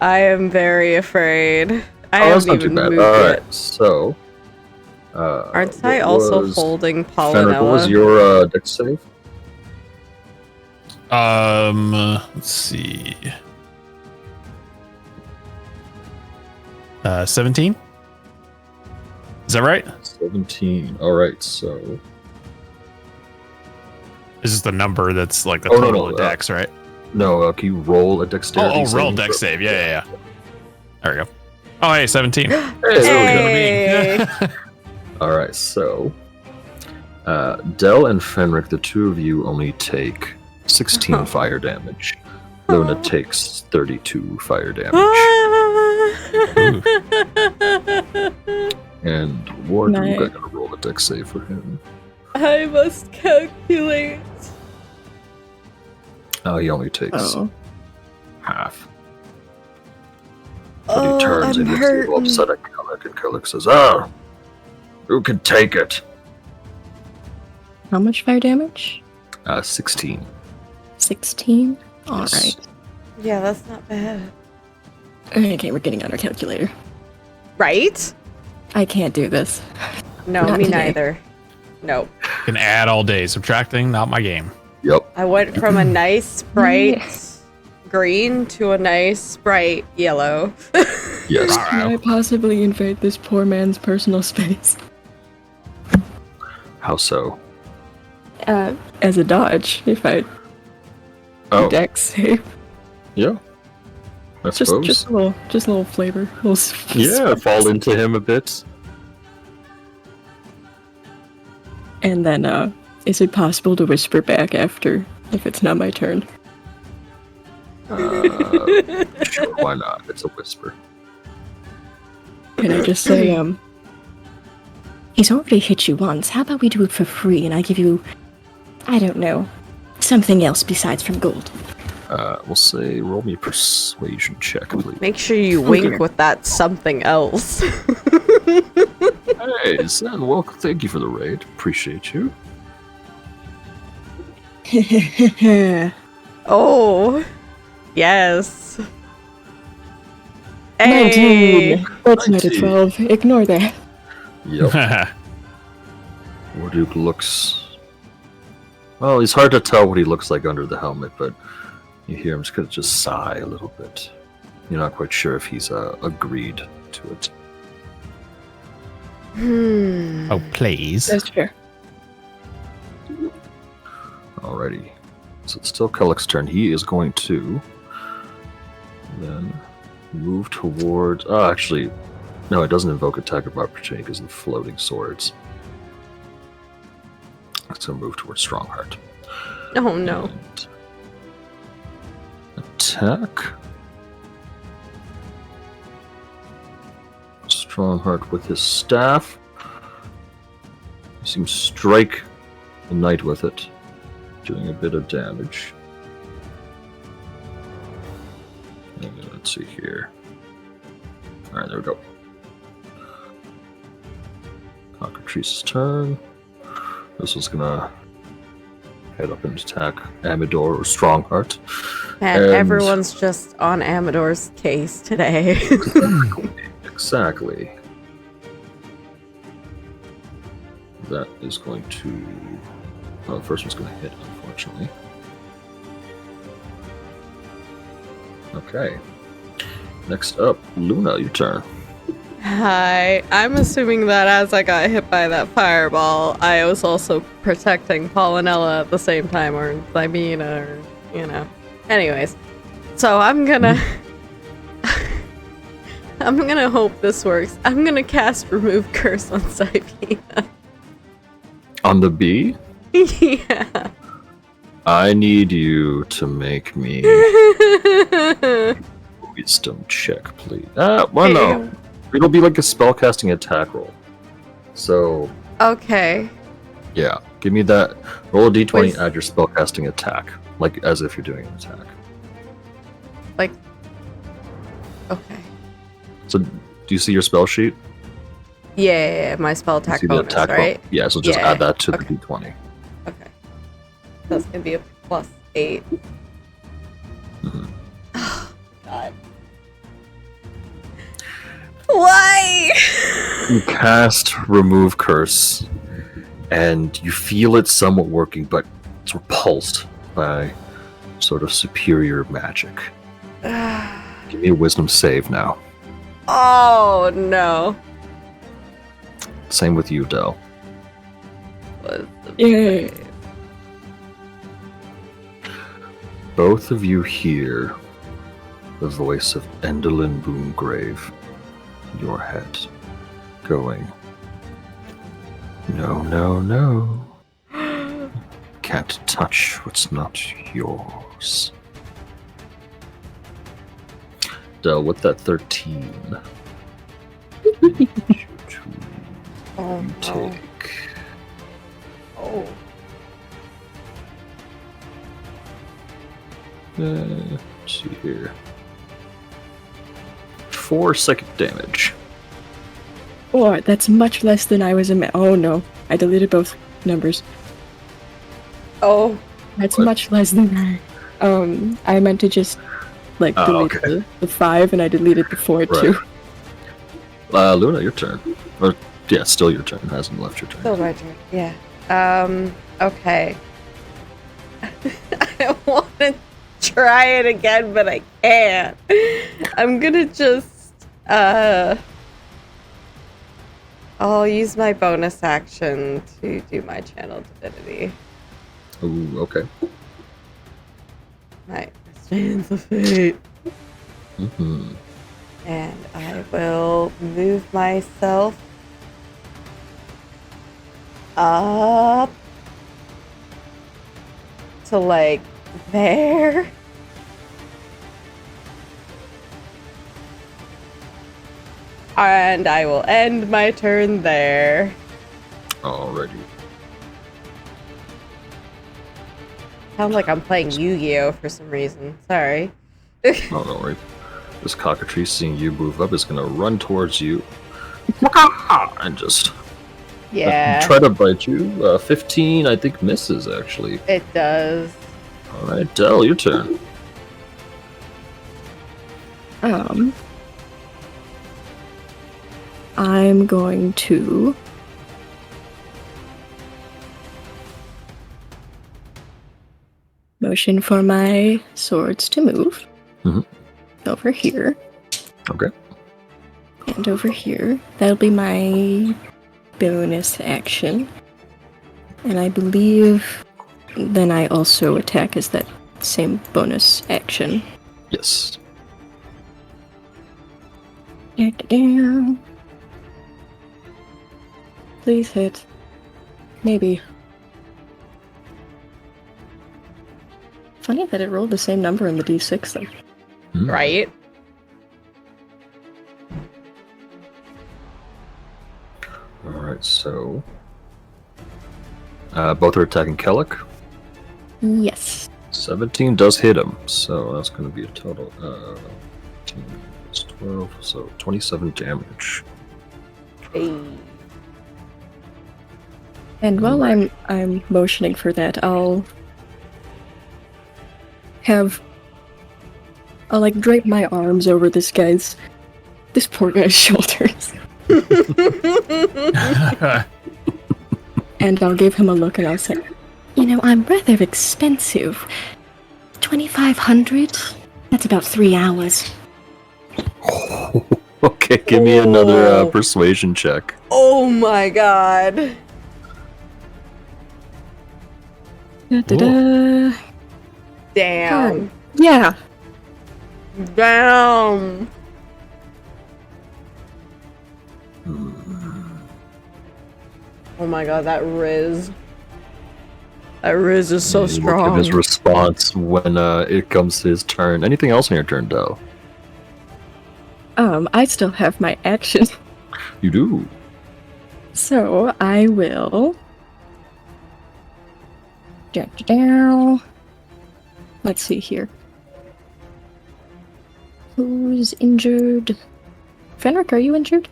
I am very afraid. I Oh, that's haven't not too even bad. moved Alright, yet. so. Aren't I what also was- holding Fenric, what was Polynella? your dex save? Let's see. 17? Is that right? 17. Alright, so. This is the number that's like the Oh, no, total no, of dex, right? No, can you roll a dexterity Oh, roll saving dex throw? save. Yeah. There we go. Oh, hey, 17. Hey, there we go. Hey. Alright, so. Del and Fenric, the two of you only take 16 fire damage. Luna takes 32 fire damage. And Wardrook, Nice. I gotta roll a dex save for him. I must calculate. He only takes Oh. half. But he turns I'm and looks a little hurting. upset at Kellic, and Kellic says, "Ah, who can take it?" How much fire damage? 16. 16? Yes. Alright. Yeah, that's not bad. Okay, we're getting on our calculator. Right? I can't do this. No, Not me today. neither. Nope. Can add all day. Subtracting, not my game. Yep. I went from a nice bright green to a nice bright yellow. Yes. Can I possibly invade this poor man's personal space? How so? As a dodge, if I Oh, dex save. yeah. I suppose. Just a little flavor. Yeah, fall into him a bit. And then, is it possible to whisper back after, if it's not my turn? Sure, why not? It's a whisper. Can I just say, He's already hit you once. How about we do it for free and I give you, I don't know, something else besides from gold? We'll say, roll me a persuasion check, please. Make sure you wink with that something else. Hey, Zen, well, thank you for the raid. Appreciate you. Oh. Yes. Hey. 19! That's not a 19. 12. Ignore that. Yep. Warduke looks. Well, it's hard to tell what he looks like under the helmet, but you hear him just sigh a little bit. You're not quite sure if he's agreed to it. Oh, please. That's fair. Alrighty. So it's still Kellick's turn. He is going to then move towards. Oh, actually, no, it doesn't invoke attack of opportunity because of the floating swords. So move towards Strongheart. Oh no. And attack. Strongheart with his staff. You see him strike the knight with it, doing a bit of damage. And let's see here. Alright, there we go. Cockatrice's turn. This one's gonna head up and attack Amador or Strongheart. Man, And- everyone's just on Amador's case today. Exactly. That is going to. Oh, the first one's going to hit, unfortunately. Okay. Next up, Luna, your turn. Hi. I'm assuming that as I got hit by that fireball, I was also protecting Pollinella at the same time, or Thymina, or, you know. Anyways. So I'm gonna... I'm gonna hope this works. I'm gonna cast Remove Curse on Thymina. On the bee, Yeah. I need you to make me wisdom check, please. Well, no. It'll be like a spellcasting attack roll. So, Okay. yeah. Give me that. Roll a d20, Wait. add your spellcasting attack. Like, as if you're doing an attack. Like... Okay. So, do you see your spell sheet? Yeah, my spell You attack see the bonus, attack roll? right? Yeah, so just Yeah, add that to okay. the d20. Okay. That's gonna be a +8. Mhm. Oh, God. Why? You cast Remove Curse, and you feel it somewhat working, but it's repulsed by sort of superior magic. Give me a wisdom save now. Oh no. Same with you, Del. Was the Yay. Both of you hear the voice of Endelyn Boomgrave in your head going, "No, no, no. Can't touch what's not yours." Del, with that 13, I need you to Oh, no. take. Oh. Let's see here. 4 psychic damage. Oh, that's much less than I was Oh no, I deleted both numbers. Oh. That's What? much less than that. I meant to just like Oh, delete okay. the 5 and I deleted the 4 Right. too. Luna, your turn. Or, yeah, it's still your turn. It hasn't left your turn. Still my turn. Yeah. Okay. I want to try it again, but I can't. I'm gonna just, I'll use my bonus action to do my channel divinity. Ooh, okay. My Stands of Fate. Mm-hmm. And I will move myself up to like there. And I will end my turn there. Alrighty. Sounds like I'm playing Yu-Gi-Oh for some reason. Sorry. Oh, don't worry. This cockatrice, seeing you move up, is going to run towards you. And just Yeah, try to bite you. 15, I think, misses, actually. it does. Alright, Del, your turn. I'm going to motion for my swords to move. Over here. Okay. And over here. That'll be my bonus action. And I believe then I also attack as that same bonus action. Yes. Please hit. Maybe. Funny that it rolled the same number in the d6 though. Right? Alright, so... both are attacking Kellic. Yes. 17 does hit him, so that's going to be a total of 10 plus 12, so 27 damage. Hey. And while I'm motioning for that, I'll drape my arms over this poor guy's shoulders. And I'll give him a look and I'll say, You know, I'm rather expensive. 2,500? That's about 3 hours. Okay, give me another persuasion check. Oh my god. da-da-da. Damn. Yeah. Damn. Oh my god, that Riz. That Riz is so Look at strong. his response when it comes to his turn. Anything else on your turn, Del? I still have my action. You do. So I will. Let's see here. Who's injured? Fenric, are you injured?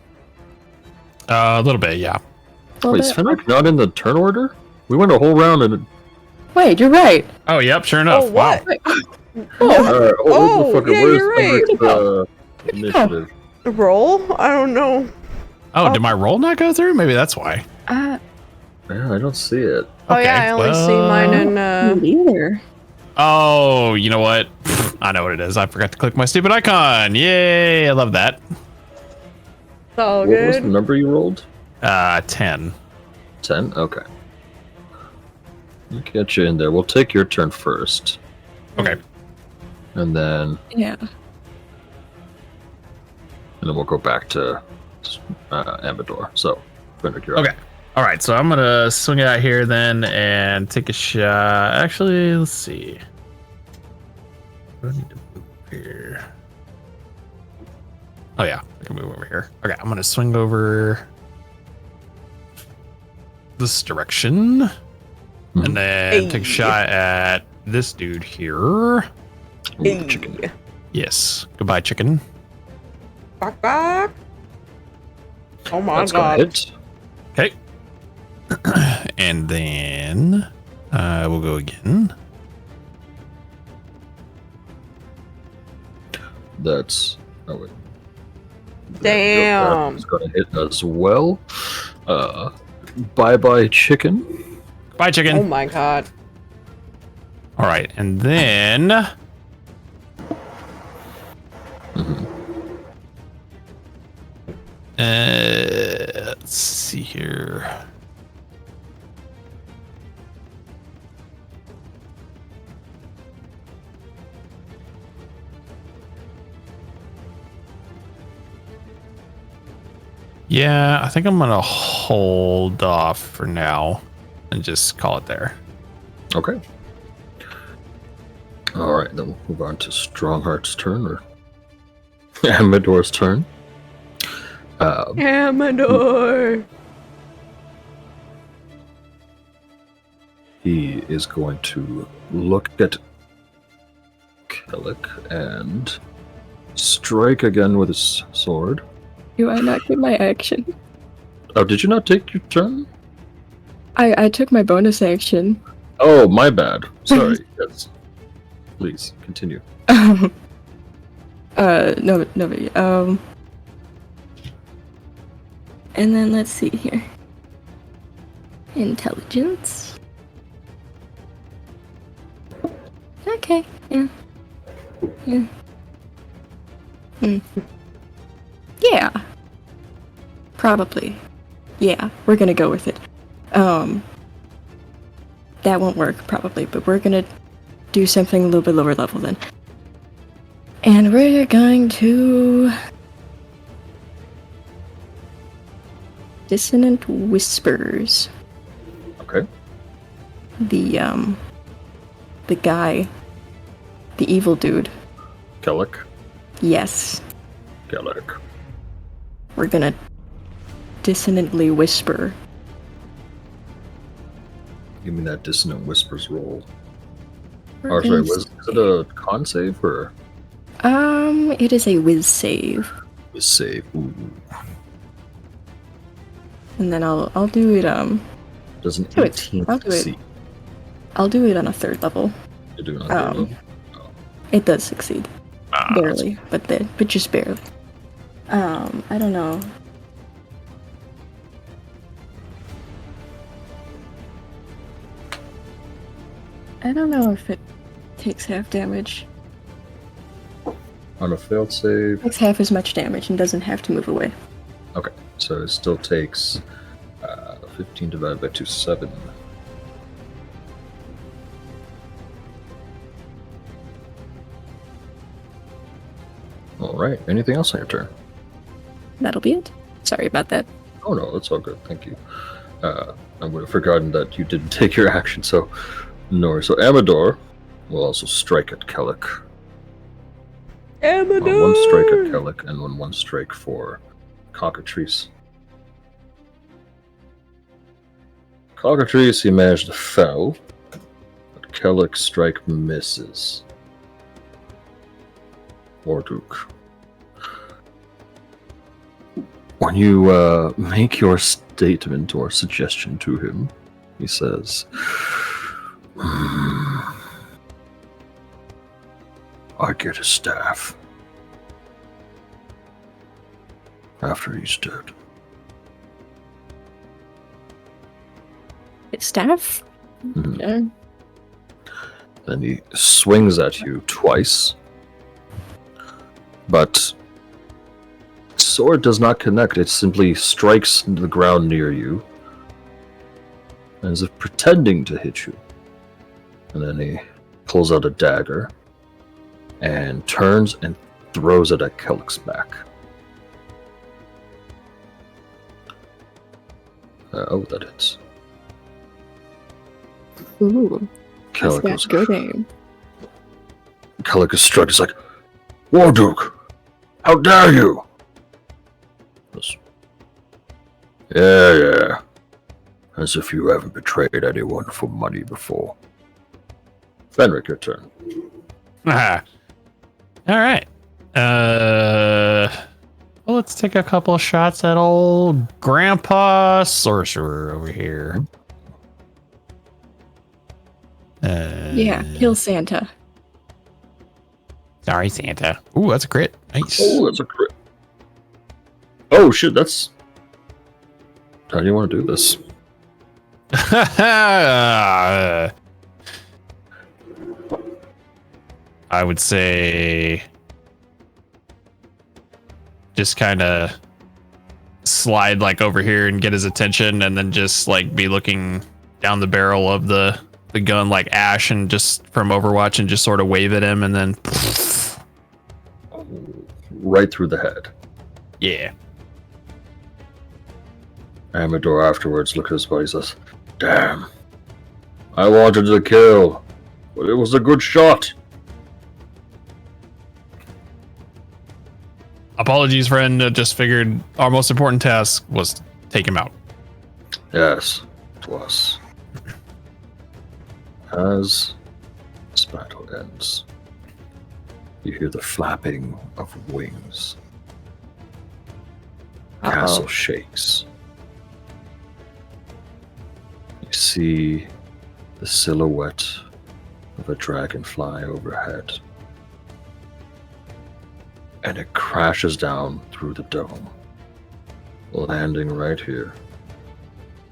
A little bit, yeah. Wait, is Fenric not in the turn order? We went a whole round and... Wait, you're right. Oh, yep, sure enough. Oh, what? Alright, Oh, motherfucker, yeah, where's you're right. Fenric's initiative? Roll? I don't know. Oh, did my roll not go through? Maybe that's why. Yeah, I don't see it. Oh Okay, yeah, I only see mine in Neither. Oh, you know what? I know what it is. I forgot to click my stupid icon. Yay, I love that. It's all What was the good. number you rolled? 10. 10? Okay. We'll get you in there. We'll take your turn first. Okay. And then Yeah. we'll go back to Amador. So, Fenric, you're up. Okay. All right, so I'm gonna swing it out here then and take a shot. Actually, let's see. What do I need to move here? Oh yeah, I can move over here. Okay, I'm gonna swing over this direction, and then take a shot at this dude here. Ooh, Hey. chicken. Yes. Goodbye, chicken. Back, back. Oh my That's gonna god. hit. Okay. And then we'll go again. That's... Oh, wait. Damn. That's gonna hit as well. Bye-bye, chicken. Bye, chicken. Oh my god. All right, and then let's see here. Yeah, I think I'm gonna hold off for now and just call it there. Okay. Alright, then we'll move on to Strongheart's turn, or Amador's turn. Amador. He is going to look at Kellic and strike again with his sword. Do I not get my action? Oh, did you not take your turn? I took my bonus action. Oh, my bad. Sorry. Yes. Please, continue. Nobody. And then let's see here. Intelligence. Okay, yeah. Yeah. Probably. Yeah, we're gonna go with it. That won't work, probably, but we're gonna do something a little bit lower level then. And we're going to... Dissonant Whispers. Okay. The guy. The evil dude. Kellic. Yes. Kellic. We're gonna dissonantly whisper. Give me that dissonant whispers roll. We're Or gonna sorry, is it a con save or it is a whiz save. a save? Ooh. And then I'll do it Does an do it. 18 I'll do it. succeed? I'll do it on a 3rd level. You do not level? It does succeed. Ah, Barely, but just barely. I don't know. I don't know if it takes half damage. On a failed save. Takes half as much damage and doesn't have to move away. Okay, so it still takes 15 divided by 2, 7. Alright, anything else on your turn? That'll be it. Sorry about that. Oh no, that's all good, thank you. I would have forgotten that you didn't take your action, so no worries. So Amador will also strike at Kellic. Amador! One strike at Kellic and one strike for Cockatrice. Cockatrice, he managed to fell, but Kellic's strike misses. Morduk. When you make your statement or suggestion to him, he says, I get a staff. After he's dead. It's staff? Mhm. Yeah. Then he swings at you twice. But sword does not connect, it simply strikes into the ground near you, as if pretending to hit you. And then he pulls out a dagger and turns and throws it at Kellic's back. That hits. Ooh, Kellic that's goes, good aim. Kellic is struck. He's like, Warduke, how dare you? Goes, yeah. As if you haven't betrayed anyone for money before. Fenric, your turn. Ah. All right. Well, let's take a couple of shots at old Grandpa Sorcerer over here. Yeah, kill Santa. Sorry, Santa. Ooh, that's a crit. Nice. Oh, that's a crit. Oh, shit, that's... How do you want to do this? I would say just kind of slide like over here and get his attention, and then just like be looking down the barrel of the gun like Ash, and just from Overwatch, and just sort of wave at him, and then Right through the head. yeah. Amador afterwards looked at his buddy and says, damn. I wanted to kill, but it was a good shot. Apologies, friend. Just figured our most important task was to take him out. Yes, it was. As this battle ends, you hear the flapping of wings. Castle shakes. You see the silhouette of a dragonfly overhead. and it crashes down through the dome, landing right here.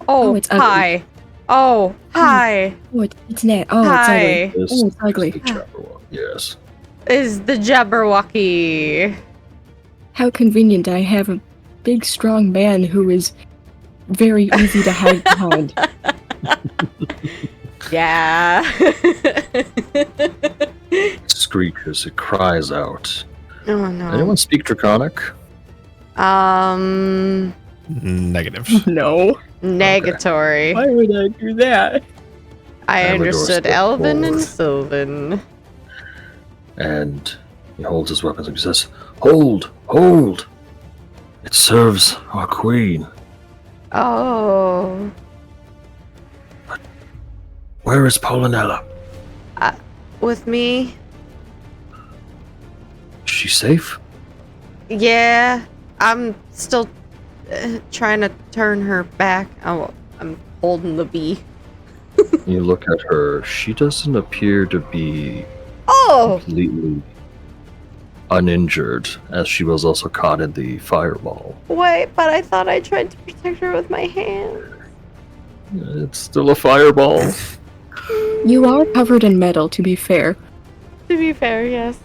Oh, it's ugly. hi. Oh, hi. Oh, it's net. Oh, Hi. it's ugly. This Oh, it's ugly. is the Jabberwock. Yes. Is the Jabberwocky. How convenient. I have a big, strong man who is very easy to hide behind. Yeah. It screeches. It cries out. Oh no. Anyone speak Draconic? Negative. No. Negatory. Why would I do that? I Amador understood steps Elven and forward. Sylvan. And he holds his weapons and he says, "Hold! Hold! It serves our queen. Oh. Where is Polonella? With me? Is she safe?" Yeah. I'm still trying to turn her back. Oh, I'm holding the bee. You look at her. She doesn't appear to be Oh! completely uninjured, as she was also caught in the fireball. Wait, but I thought I tried to protect her with my hand. It's still a fireball. You are covered in metal, to be fair. To be fair, yes.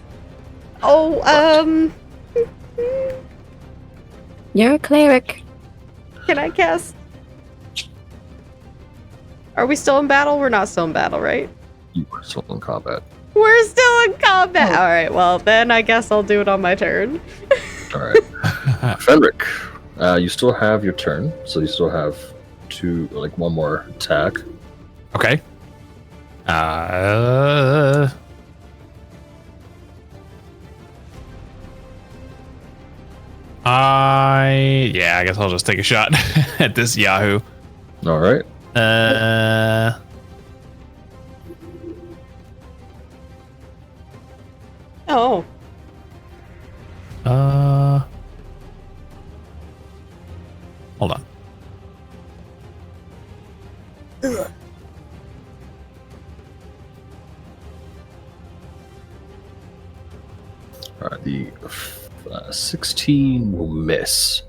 Oh, You're a cleric. can I cast? Are we still in battle? We're not still in battle, right? You are still in combat. We're still in combat. All right. Well, then I guess I'll do it on my turn. All right. Fenric, you still have your turn, so you still have one more attack. Okay. I guess I'll just take a shot at this Yahoo. All right. Oh. Hold on. All right. The 16 will miss.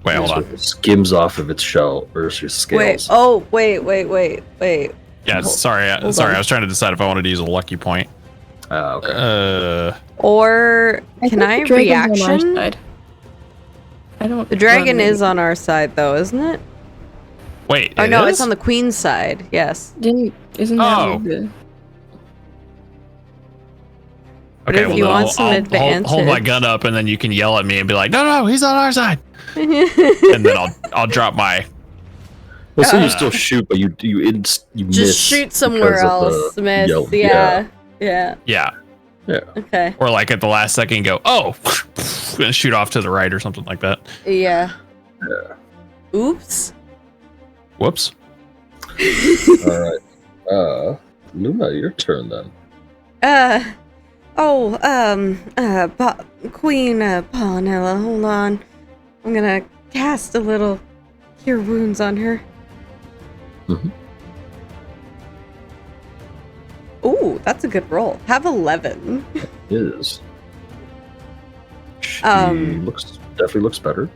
Wait, hold So on. it skims off of its shell or its Wait. scales. Oh, wait. Yeah, sorry. hold Sorry, on. I was trying to decide if I wanted to use a lucky point. Okay. Or can think I the dragon's on our reaction? side. I don't. The dragon run is on our side, though, isn't it? Wait, Oh it no, is? it's on the queen's side. Yes. Isn't that Oh. like the? But Okay, if well, you then want I'll, some I'll advantage, hold my gun up, and then you can yell at me and be like, "No, he's on our side," and then I'll drop my. Well, so you still shoot, but you miss. just shoot somewhere because of else, the miss. yell. Yeah. Yeah, Okay. or like at the last second, go, "Oh," and shoot off to the right or something like that. Yeah. Yeah. Oops. Whoops. All right. Luna, your turn then. Queen Pawnella, hold on. I'm gonna cast a little Cure Wounds on her. Mhm. Ooh, that's a good roll. Have 11. Is. She definitely looks better.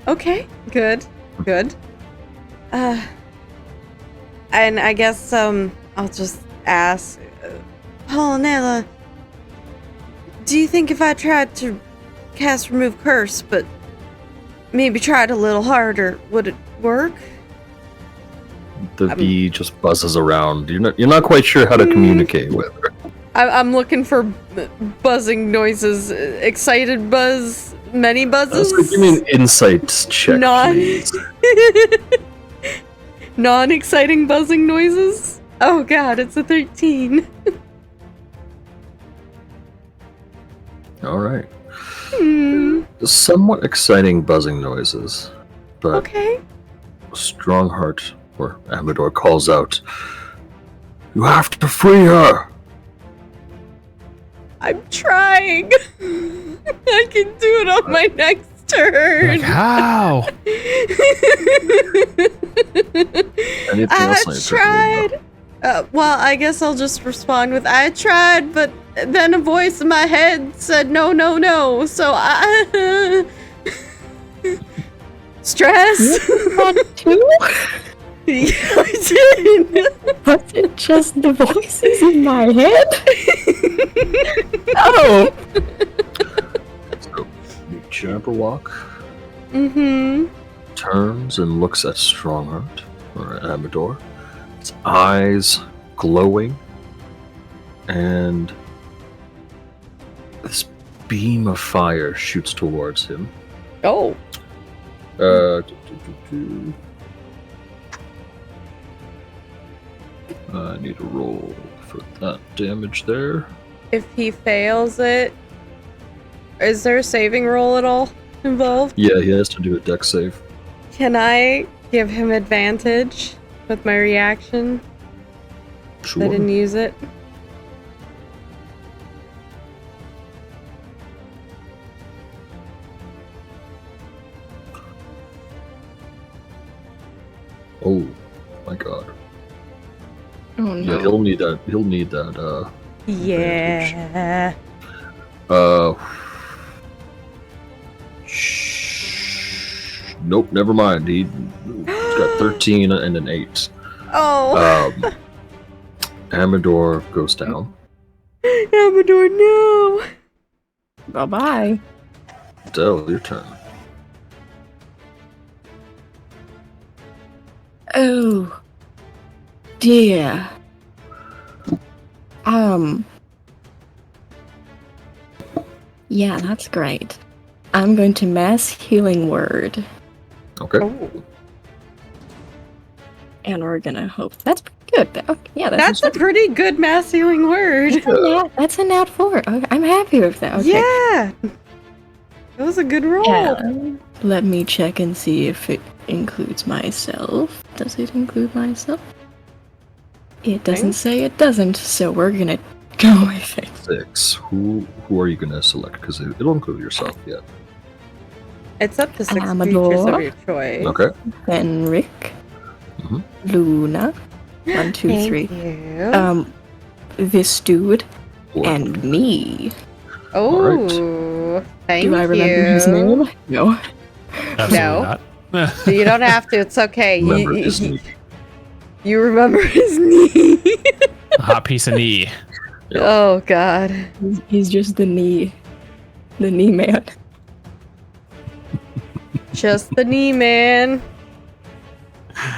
Okay, good. And I guess, I'll just ask, Pawnella, do you think if I tried to cast Remove Curse, but maybe tried a little harder, would it work? The bee just buzzes around. You're not quite sure how to communicate with her. I'm looking for buzzing noises, excited buzz, many buzzes. So give me an insight check, please. Non-exciting buzzing noises? Oh god, it's a 13. All right. Hmm, Somewhat exciting buzzing noises, but okay. Strongheart, or Amador, calls out, "You have to free her!" I'm trying. I can do it on my next turn. Like, how? Anything else on I've your turn, Luna? tried. Well, I guess I'll just respond with, I tried, but then a voice in my head said no, no, no. So I... Stress? That too? Yeah, I did. Was it just the voices in my head? Oh! So, you Jabberwock Mm-hmm. turns and looks at Strongheart, or at Amador. Its eyes glowing, and this beam of fire shoots towards him. Oh. I need a roll for that damage there. If he fails it, is there a saving roll at all involved? Yeah, he has to do a dex save. Can I give him advantage with my reaction? Sure. I didn't use it. Oh my god. Oh no. Yeah, he'll need that. He'll need that. Yeah. Nope. Never mind. He's got 13 and an 8. Oh. Amador goes down. Amador, no. Bye-bye. Del, your turn. Oh. Dear. Yeah, that's great. I'm going to mass healing word. Okay. Oh. And we're gonna hope. That's pretty good. Yeah, That's a pretty good mass healing word. that's a nat 4. Okay, I'm happy with that. Okay. Yeah. That was a good roll. Yeah. Let me check and see if it includes myself. Does it include myself? It doesn't say it doesn't, so we're gonna go with it. 6. Who are you gonna select? Because it'll include yourself. Yeah. It's up to 6 Amador. creatures of your choice. Okay. Henrik. Mhm. Luna. 1, 2, Thank 3. you. This dude Or- and me. Oh, thank you. Do I remember his name? No. Absolutely No. not. You don't have to. It's okay. Remember his knee. You remember his knee. A hot piece of knee. Yep. Oh, God. He's just the knee man. Just the knee man.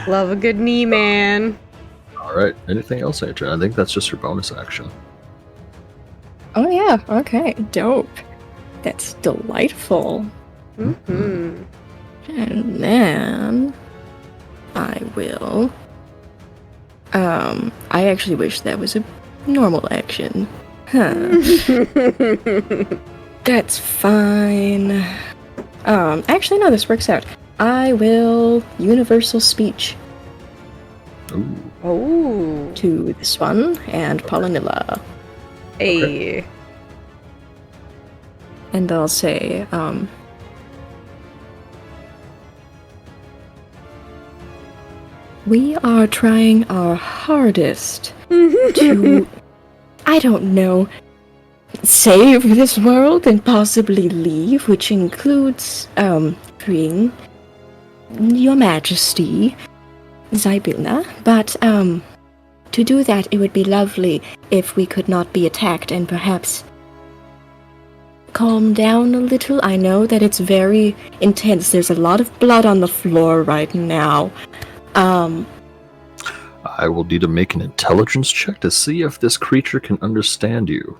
Love a good knee man. All right. Anything else, Adrian? I think that's just your bonus action. Oh yeah, okay, dope. That's delightful. Mm-hmm. And then I will. I actually wish that was a normal action. Huh. That's fine. Actually no, this works out. I will universal speech Ooh. Oh. to this one and Polynilla. Hey. And I'll say, we are trying our hardest to, I don't know, save this world and possibly leave, which includes, freeing Your Majesty, Zybilna, but, to do that, it would be lovely if we could not be attacked and perhaps calm down a little. I know that it's very intense. There's a lot of blood on the floor right now. I will need to make an intelligence check to see if this creature can understand you.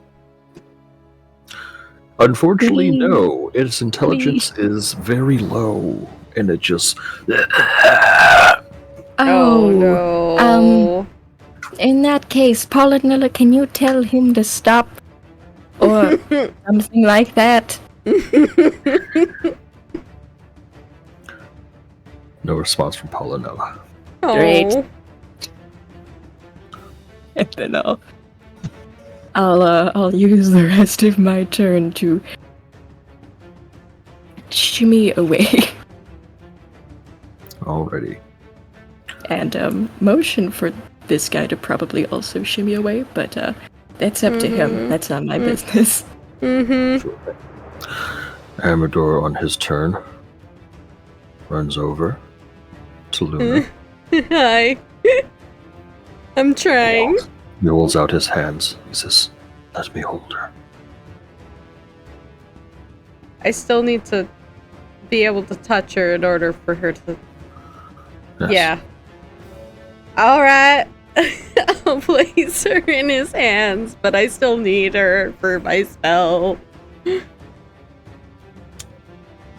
Unfortunately, Please. no. Its intelligence is very low, and it just. Oh, no. In that case, Polynilla, can you tell him to stop? Or something like that? No response from Polynilla. Great. Oh. And then I'll use the rest of my turn to shimmy away Alrighty. and motion for this guy to probably also shimmy away, but that's up to him. That's not my business. Mm-hmm. Amador, on his turn, runs over to Luna. Hi. I'm trying. He holds out his hands. He says, "Let me hold her." I still need to be able to touch her in order for her to... Yes. Yeah. Alright. I'll place her in his hands, but I still need her for my spell.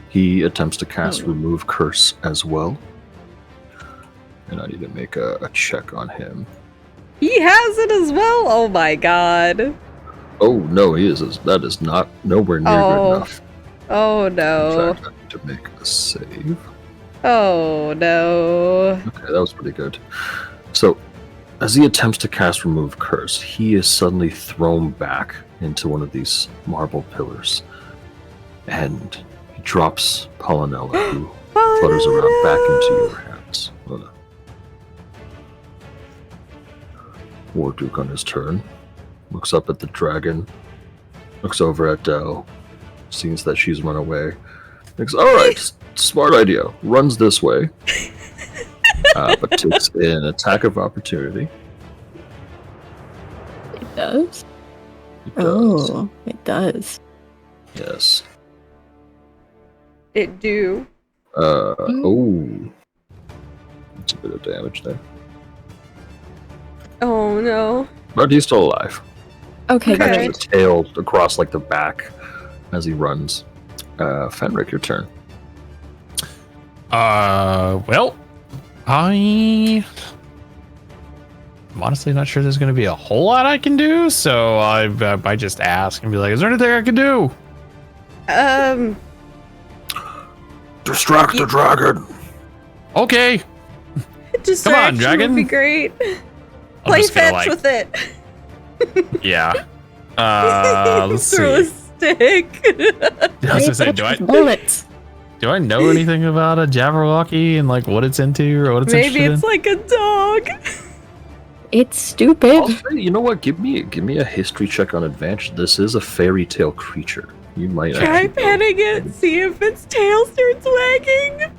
He attempts to cast Remove Curse as well. And I need to make a check on him. He has it as well? Oh my god. Oh, no, he is. That is not nowhere near good enough. Oh no. In fact, I need to make a save. Oh no. Okay, that was pretty good. So, as he attempts to cast Remove Curse, he is suddenly thrown back into one of these marble pillars. And he drops Pollinella, who flutters around back into your hands. Warduke on his turn looks up at the dragon, looks over at Dell, sees that she's run away, thinks, alright, smart idea, runs this way, but takes an attack of opportunity. It does? It does. Oh, it does. Yes. It do. Oh. That's a bit of damage there. Oh no. But he's still alive. Okay, Okay. great. The tail across like the back as he runs. Fenric, your turn. Well, I'm honestly not sure there's going to be a whole lot I can do, so I might just ask and be like, is there anything I can do? Distract the dragon. Okay. Distraction dragon. would be great. I'm Play just gonna, fetch with it. Yeah. Let's Throw a see. stick. I was gonna say, Bullets. do I know anything about a Jabberwocky and like what it's into or what it's Maybe interested it's like a dog. It's stupid. I'll say, you know what? Give me a history check on advantage. This is a fairy tale creature. You might Try actually petting it, see if its tail starts wagging.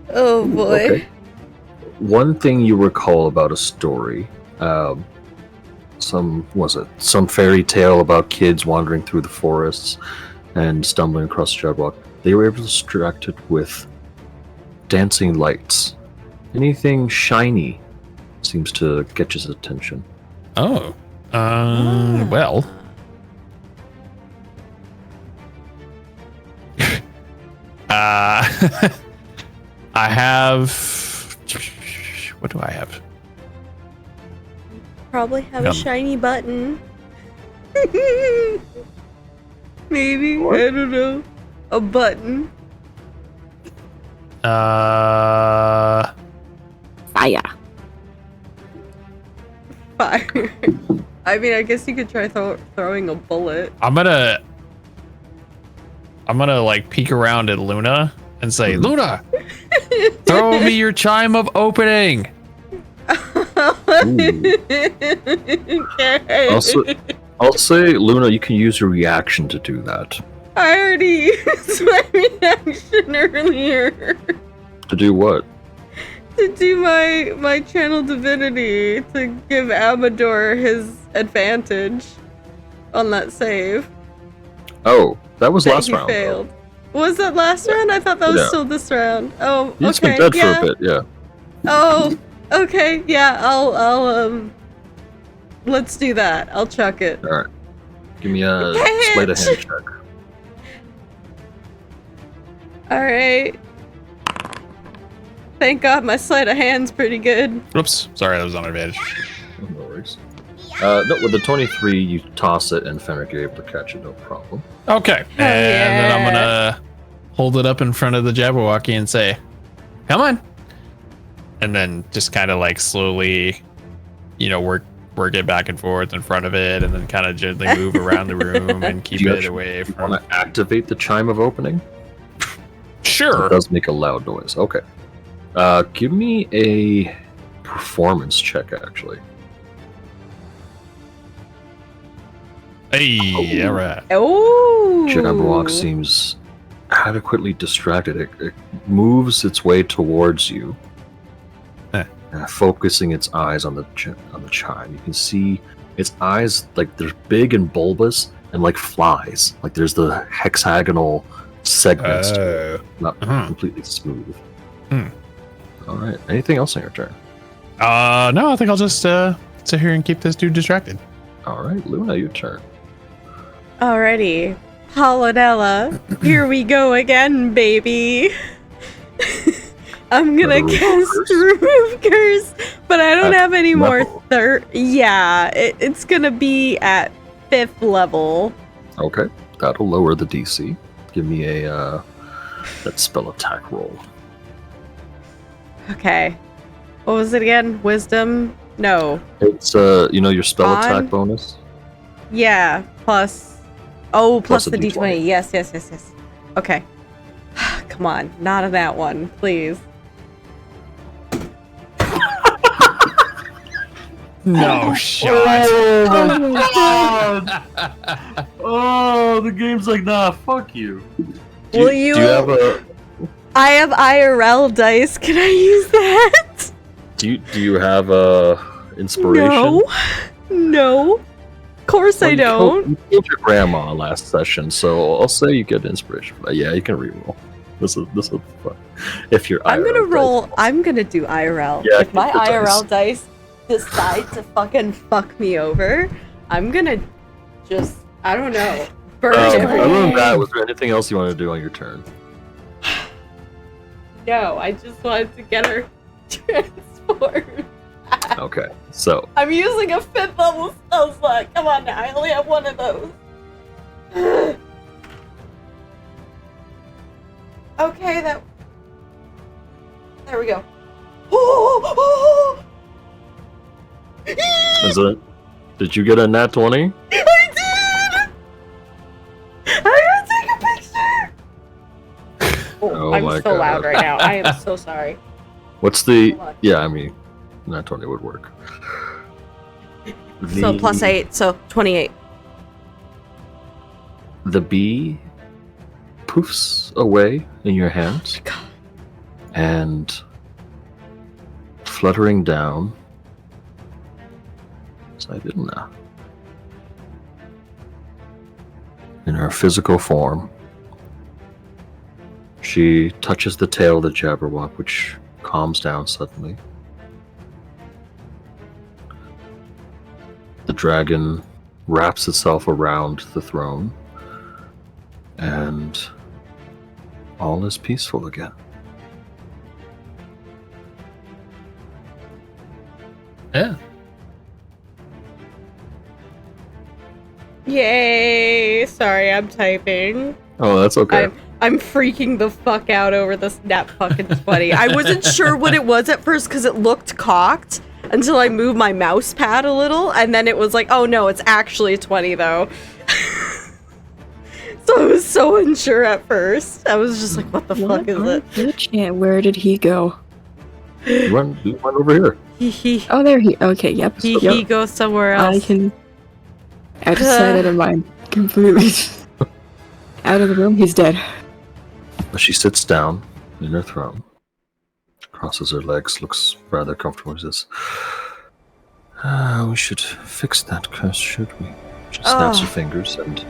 Oh boy. Okay. One thing you recall about a story, some fairy tale about kids wandering through the forests and stumbling across the Jabberwock. They were able to distract it with dancing lights. Anything shiny seems to catch his attention. Oh. Well. I have. What do I have? Probably have a shiny button. Maybe. What? I don't know. A button. Uh. Fire. Fire. I mean, I guess you could try throwing a bullet. I'm gonna like peek around at Luna and say, Luna, throw me your chime of opening. Okay. I'll say, Luna, you can use your reaction to do that. I already used my reaction earlier To do what? to do my channel divinity to give Amador his advantage on that save. Oh, that was That last he round. failed. Was that last round? I thought that was Yeah. still this round. Oh, He's okay. been dead Yeah. for a bit, yeah. Oh, okay. Yeah, I'll let's do that. I'll chuck it. Alright. Give me a Catch! sleight of hand check. All right. Thank God my sleight of hand's pretty good. Whoops. Sorry, that was on advantage. No worries. No, with the 23, you toss it and Fenric, you're able to catch it, no problem. Okay. And then I'm gonna hold it up in front of the Jabberwocky and say, come on. And then just kind of like slowly, work it back and forth in front of it and then kind of gently move around the room and keep Do you it actually away want from... to activate the chime of opening? Sure. It does make a loud noise. Okay. Give me a performance check, actually. Hey, all right. Oh. Jabberwock seems adequately distracted. It moves its way towards you, focusing its eyes on the chime. You can see its eyes, like they're big and bulbous and like flies. Like there's the hexagonal segments to it, not completely smooth. All right. Anything else on your turn? No, I think I'll just sit here and keep this dude distracted. All right, Luna, your turn. Alrighty. Paladella, here we go again, baby. I'm gonna cast Remove Curse, but I don't have any more Yeah, it's gonna be at 5th level. Okay, that'll lower the DC. Give me a that spell attack roll. Okay. What was it again? Wisdom? No. It's your spell On? attack bonus. Yeah, plus plus a the D20. D20. Yes. Okay. Come on, not on that one, please. No shot. Oh my god! Oh, the game's like, nah, fuck you. Will you? Do you have a? I have IRL dice. Can I use that? Do you have a inspiration? No. Of course I don't. You killed your grandma last session, so I'll say you get inspiration. But yeah, you can reroll. This will be fun. If you're I'm gonna IRL roll. dice. I'm gonna do IRL. Yeah, if my keep the IRL dice decide to fucking fuck me over, I'm gonna just, I don't know, burn Other everything. than that, was there anything else you want to do on your turn? No, I just wanted to get her transformed. Okay, so I'm using a 5th level spell slot. Come on now, I only have one of those. Okay, there we go. is it? Did you get a nat 20? I did! I gotta take a picture! Oh I'm my so God. loud right now. I am so sorry. What's the? Hold on. Yeah, I mean, nat 20 would work. So plus 8, so 28. The bee poofs away in your hand, and fluttering down. Sidilna. In her physical form, she touches the tail of the Jabberwock, which calms down suddenly. The dragon wraps itself around the throne, and all is peaceful again. Yeah. Yay! Sorry, I'm typing. Oh, that's okay. I'm freaking the fuck out over this nat fucking 20. I wasn't sure what it was at first because it looked cocked until I moved my mouse pad a little, and then it was like, oh no, it's actually 20 though. So I was so unsure at first. I was just like, what the fuck is it? Chant, where did he go? Run over here. He Oh, there he. Okay, yep. he goes somewhere else. I just said it in mind completely. Out of the room, he's dead. She sits down in her throne, crosses her legs, looks rather comfortable. She says, we should fix that curse, should we? She snaps her fingers, and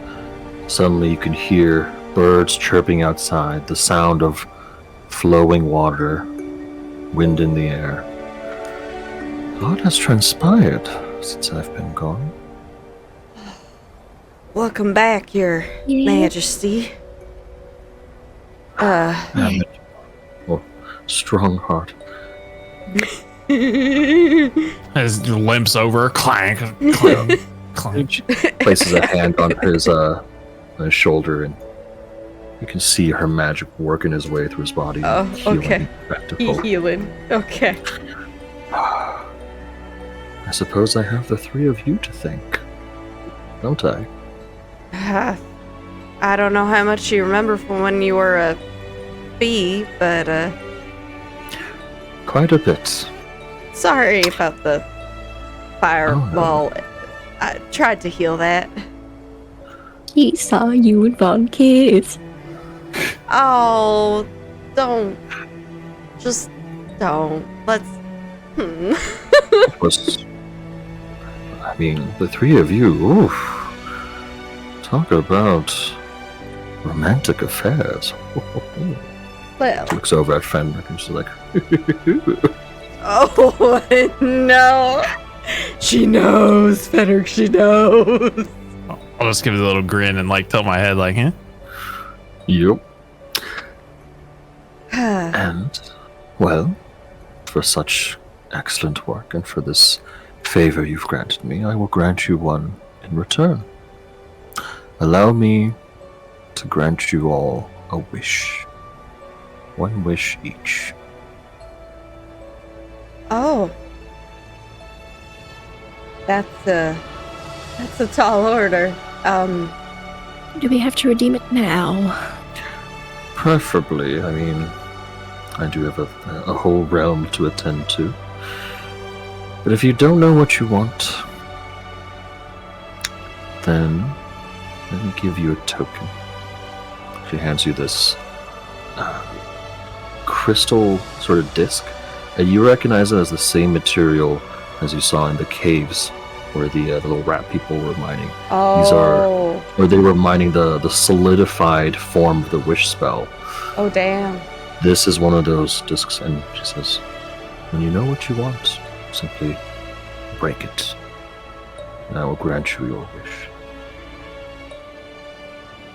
suddenly you can hear birds chirping outside, the sound of flowing water, wind in the air. A lot has transpired since I've been gone. Welcome back, Your Majesty. Damn it. Oh, strong heart. As limps over, clank, clank, clank. She places a hand on his shoulder, and you can see her magic working his way through his body. Oh, healing okay. back to He full. healing. Okay. I suppose I have the three of you to thank, don't I? I don't know how much you remember from when you were a be, but Quite a bit. sorry about the fireball. no. I tried to heal that. He saw you and Von kiss. Oh, don't. Just don't. Let's. It was. I mean, the three of you. Oof. Talk about romantic affairs. Well. Looks over at Fenric and she's like, Oh, no. She knows, Fenric, she knows. I'll just give it a little grin and like tilt my head like, huh? Yep. And, well, for such excellent work and for this favor you've granted me, I will grant you one in return. Allow me to grant you all a wish. One wish each. Oh. That's a tall order. Do we have to redeem it now? Preferably, I mean, I do have a whole realm to attend to. But if you don't know what you want, then let me give you a token. She hands you this crystal sort of disc. And you recognize it as the same material as you saw in the caves where the little rat people were mining. Oh. These are, or they were mining the solidified form of the wish spell. Oh, damn. This is one of those discs, and she says, when you know what you want, simply break it, and I will grant you your wish.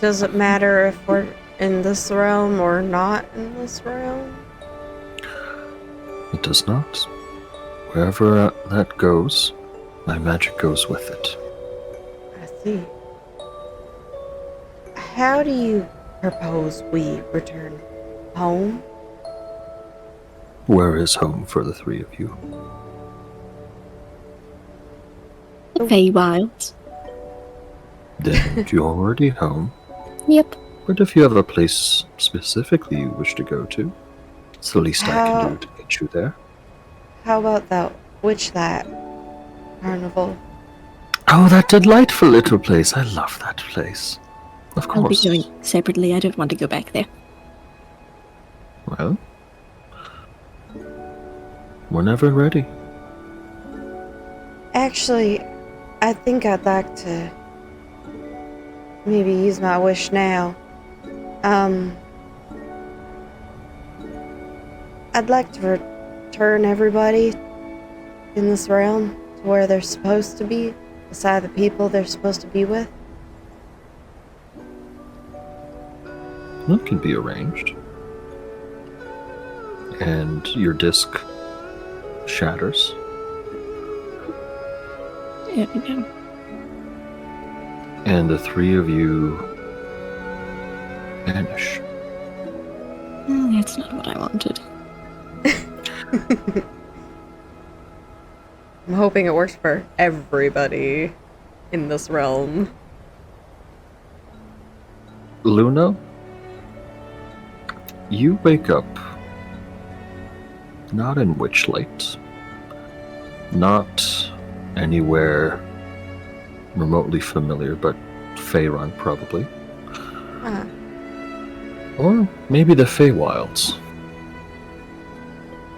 Does it matter if we're in this realm or not in this realm? It does not. Wherever that goes, my magic goes with it. I see. How do you propose we return home? Where is home for the three of you? The Feywilds. Then you're already home. Yep. But if you have a place specifically you wish to go to, it's the least I can do to get you there. How about that Witchlight carnival? Oh, that delightful little place. I love that place. Of I'll be course. going separately. I don't want to go back there. Well, whenever ready. Actually, I think I'd like to maybe use my wish now. I'd like to return everybody in this realm to where they're supposed to be, beside the people they're supposed to be with. That can be arranged. And your disc shatters. There we go. And the three of you vanish. Oh, that's not what I wanted. I'm hoping it works for everybody in this realm. Luna, you wake up not in Witchlight, not anywhere remotely familiar, but Faerun probably. Huh. Or maybe the Feywilds.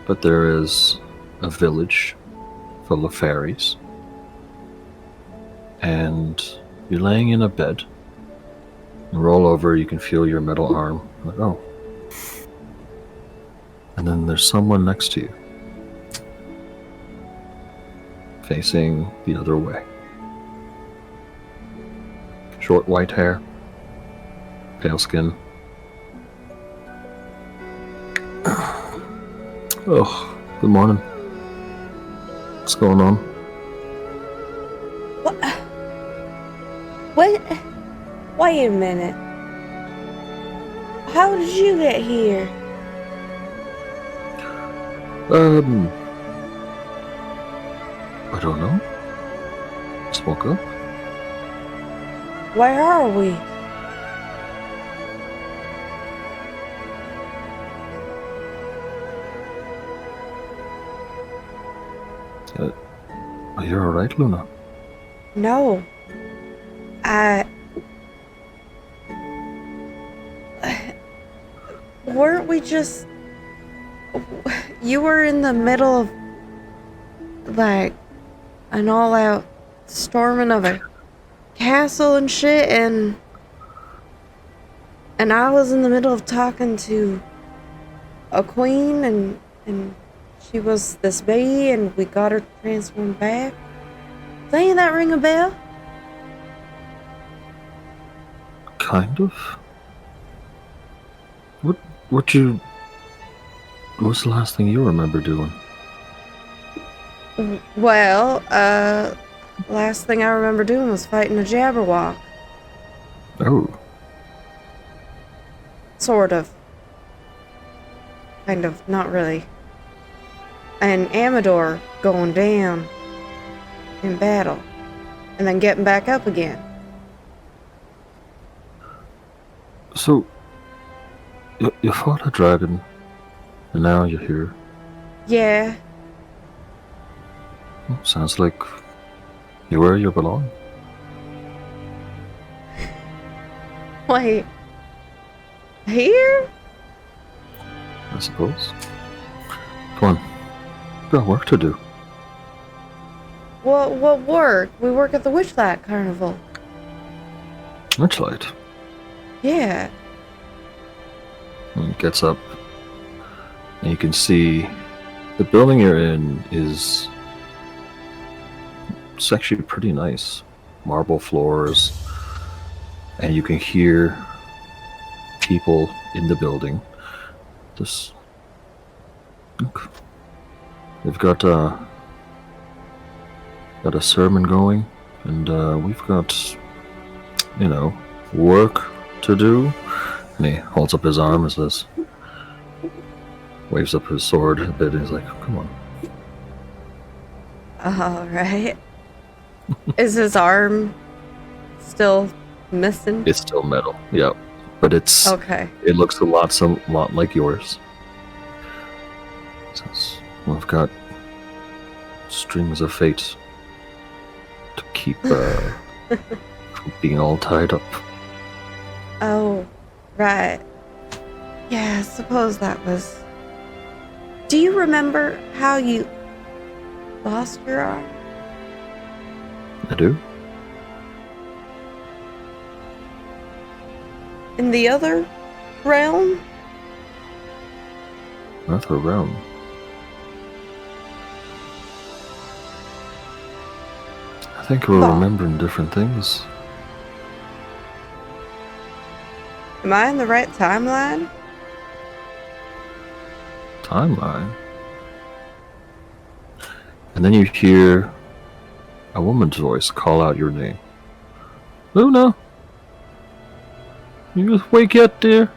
But there is a village full of fairies. And you're laying in a bed. You roll over, you can feel your metal arm. Like, oh. And then there's someone next to you. Facing the other way. Short white hair. Pale skin. Oh, good morning. What's going on? What? Wait a minute. How did you get here? I don't know. Just woke up. Where are we? you're alright, Luna? No. Weren't we just... You were in the middle of, like, an all-out storming of a castle and shit, and I was in the middle of talking to a queen, and she was this bee, and we got her transformed back. Doesn't that ring a bell? Kind of. What was the last thing you remember doing? Well, last thing I remember doing was fighting a Jabberwock. Oh, Sort of. Kind of, not really. And Amador going down in battle, and then getting back up again. so you fought a dragon, and now you're here. Yeah, Sounds like you're where you belong. wait. Here? I suppose. Come on, got work to do. What work? We work at the Witchlight Carnival. Witchlight. Yeah. And he gets up, and you can see the building you're in is... It's actually pretty nice. Marble floors, and you can hear people in the building. Just look. They've got a sermon going, and we've got, work to do. And he holds up his arm and says, waves up his sword a bit, and he's like, "Come on." All right. Is his arm still missing? It's still metal, yeah, but it's Okay. It looks a lot like yours. Says, "We've got strings of fate to keep from being all tied up." Oh, right. Yeah, I suppose that was... Do you remember how you lost your arm? I do. In the other realm? Another realm. I think we're Oh. remembering different things. Am I in the right timeline? Timeline. And then you hear a woman's voice call out your name. "Luna! You wake yet, dear?"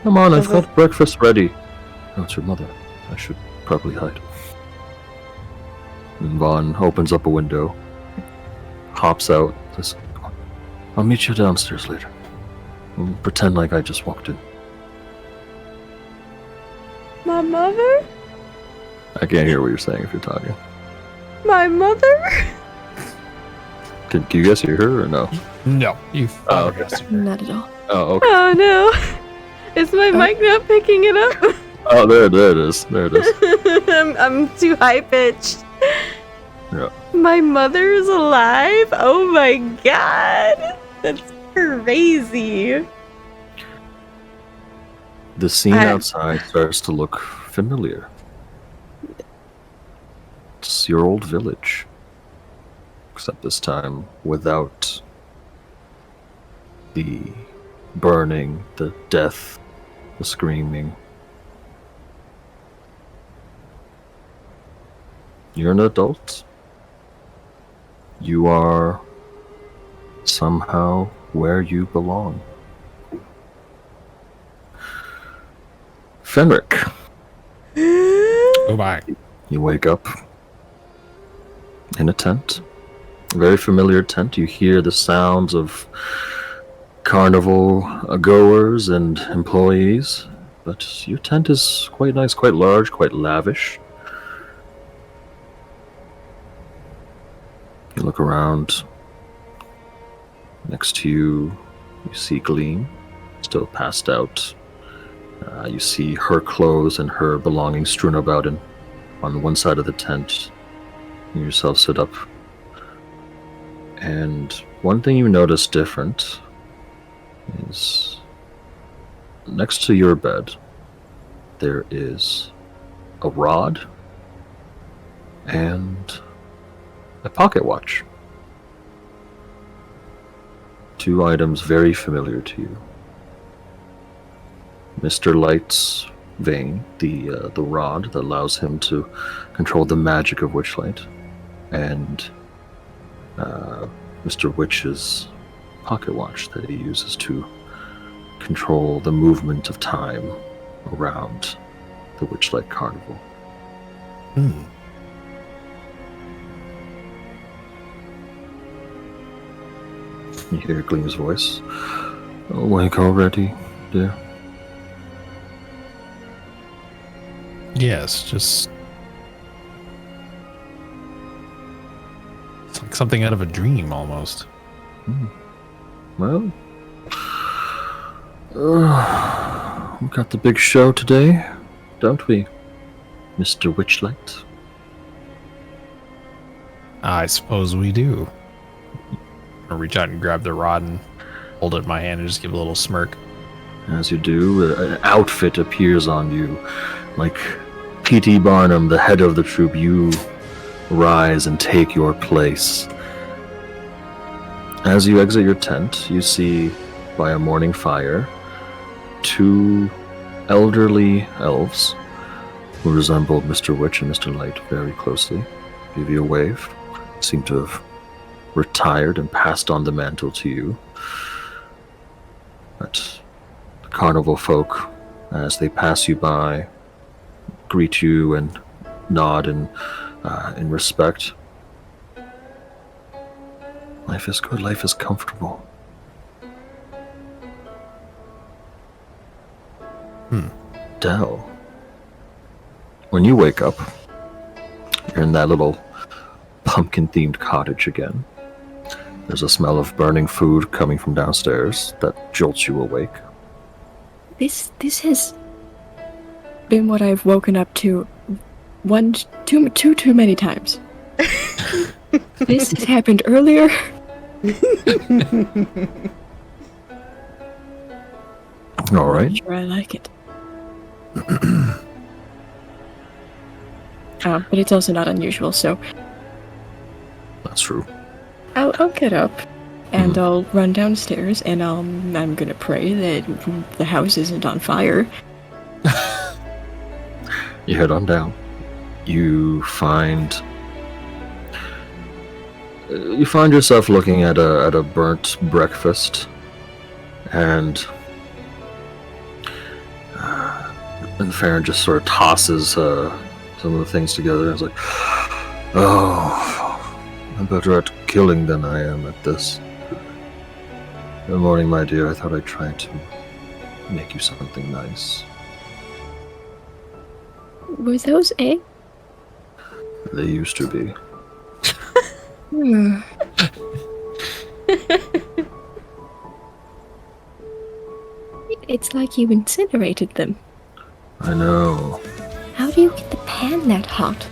"Come on, I've got breakfast ready." "Oh, it's your mother. I should probably hide." And Vaughn opens up a window, hops out, says, "Come on, I'll meet you downstairs later. We'll pretend like I just walked in." My mother? I can't hear what you're saying if you're talking. My mother? Can you guys hear her or no? No, you. Oh, okay. Not at all. Oh, okay. Oh no. Is my mic not picking it up? Oh, there it is. There it is. I'm too high pitched. Yeah. My mother is alive? Oh my god. That's crazy. The scene outside starts to look familiar. It's your old village. Except this time without the burning, the death, the screaming. You're an adult. You are somehow where you belong. Fenric, Oh my. you wake up in a tent. A very familiar tent. You hear the sounds of carnival goers and employees. but your tent is quite nice, quite large, quite lavish. You look around. Next to you, you see Gleam, still passed out. You see her clothes and her belongings strewn about on one side of the tent. You yourself sit up. And one thing you notice different is next to your bed, there is a rod and a pocket watch. Two items very familiar to you. Mr. Light's vein, the rod that allows him to control the magic of Witchlight, and Mr. Witch's pocket watch that he uses to control the movement of time around the Witchlight Carnival. You hear Gleam's voice. Awake already, dear? Yes, just it's like something out of a dream almost. Well, we got the big show today, don't we, Mr. Witchlight? I suppose we do. I reach out and grab the rod and hold it in my hand and just give a little smirk. As you do, an outfit appears on you. Like P.T. Barnum, the head of the troop, you rise and take your place. As you exit your tent, you see, by a morning fire, two elderly elves who resemble Mr. Witch and Mr. Light very closely. Give you a wave. Seem to have retired and passed on the mantle to you. But the carnival folk, as they pass you by, greet you and nod in respect. Life is good, life is comfortable. Dell, when you wake up, you're in that little pumpkin-themed cottage again. There's a smell of burning food coming from downstairs that jolts you awake. This has been what I've woken up to too many times. This has happened earlier. All right. I'm sure I like it. But it's also not unusual, so That's true. I'll get up and I'll run downstairs and I'm gonna pray that the house isn't on fire. You head on down. You find yourself looking at a burnt breakfast, and Farron just sort of tosses some of the things together and is like, "Oh, I'm better at killing than I am at this. Good morning, my dear. I thought I'd try to make you something nice." Were those eggs? They used to be. It's like you incinerated them. I know. How do you get the pan that hot?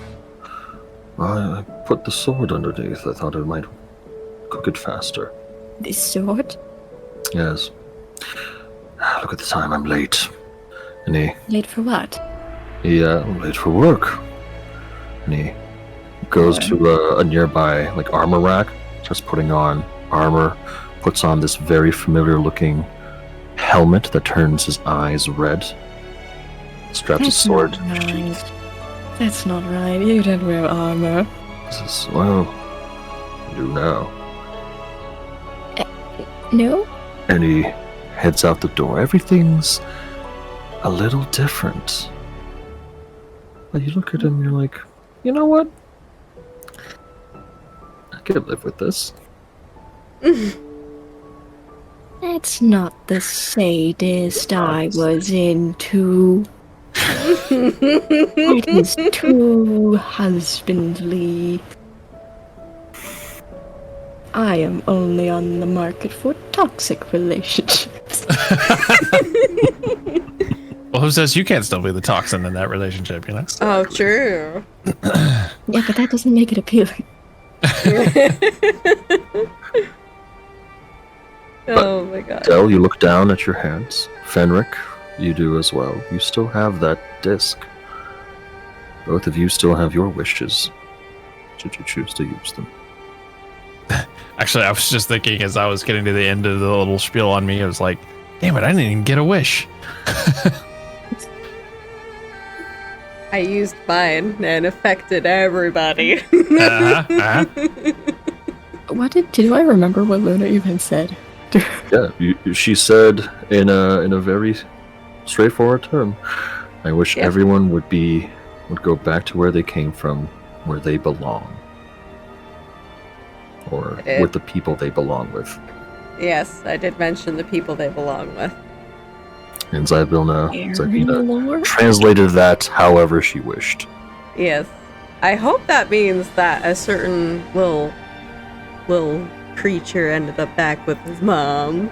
I put the sword underneath. I thought it might cook it faster. This sword? Yes. Look at the time. I'm late. And he Late for what? I'm late for work. And he goes to a nearby armor rack, starts putting on armor, puts on this very familiar looking helmet that turns his eyes red, straps his sword to his cheek. That's not right. You don't wear armor. Says, "Well, I do now." No? And he heads out the door. Everything's a little different. But you look at him, you're like, you know what? I could live with this. That's not the sadist I was into. It is too husbandly. I am only on the market for toxic relationships. Well, who says you can't still be the toxin in that relationship, you know? Oh, true. Yeah, but that doesn't make it appealing. Oh my god. Dell, you look down at your hands. Fenric, you do as well. You still have that disc. Both of you still have your wishes, should you choose to use them. Actually, I was just thinking as I was getting to the end of the little spiel on me, I was like, damn it, I didn't even get a wish. I used mine and affected everybody. Do I remember what Luna even said? Yeah, she said in a very straightforward term, I wish Yeah. everyone would go back to where they came from, where they belong. Or I did. with the people they belong with. Yes, I did mention the people they belong with. And Zybina Lord? translated that however she wished. Yes. I hope that means that a certain little creature ended up back with his mom.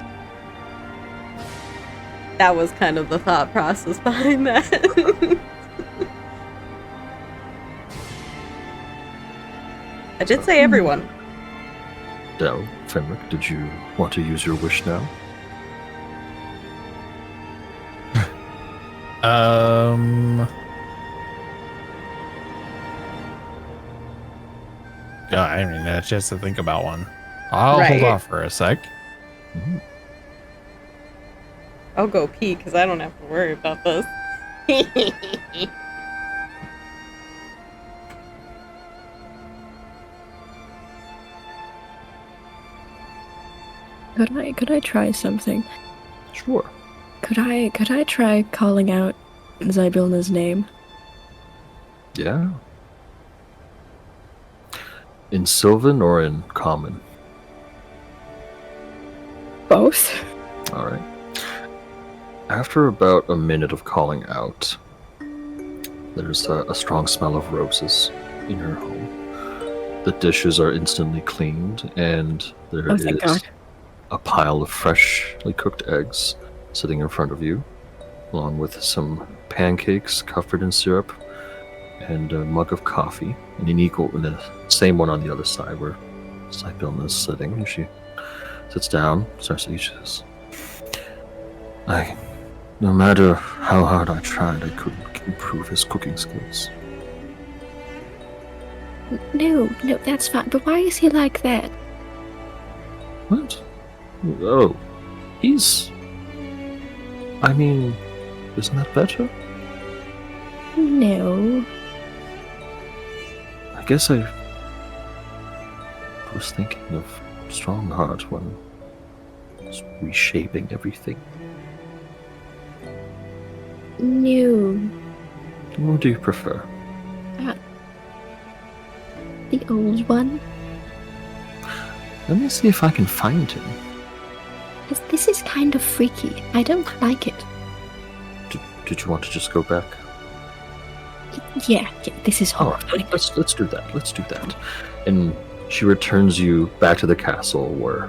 That was kind of the thought process behind that. I did say everyone. Dell, Fenric, did you want to use your wish now? Yeah, I haven't even had a chance to think about one. I'll hold Right. off for a sec. Mhm. I'll go pee because I don't have to worry about this. Could I try something? Sure. Could I try calling out Zybilna's name? Yeah. In Sylvan or in Common? Both? Alright. After about a minute of calling out, there's a strong smell of roses in her home. The dishes are instantly cleaned, and there Oh, is thank God. a pile of freshly cooked eggs sitting in front of you, along with some pancakes covered in syrup, and a mug of coffee, and the same one on the other side where Zybina is sitting. And she sits down, starts to eat. She says, no matter how hard I tried, I couldn't improve his cooking skills. No, that's fine. But why is he like that? What? Oh, I mean, isn't that better? No. I guess I was thinking of Strongheart when I was reshaping everything. No. What do you prefer? The old one? Let me see if I can find him. This is kind of freaky. I don't like it. Did you want to just go back? Yeah, this is All right, horrifying. let's do that. Let's do that. And she returns you back to the castle, where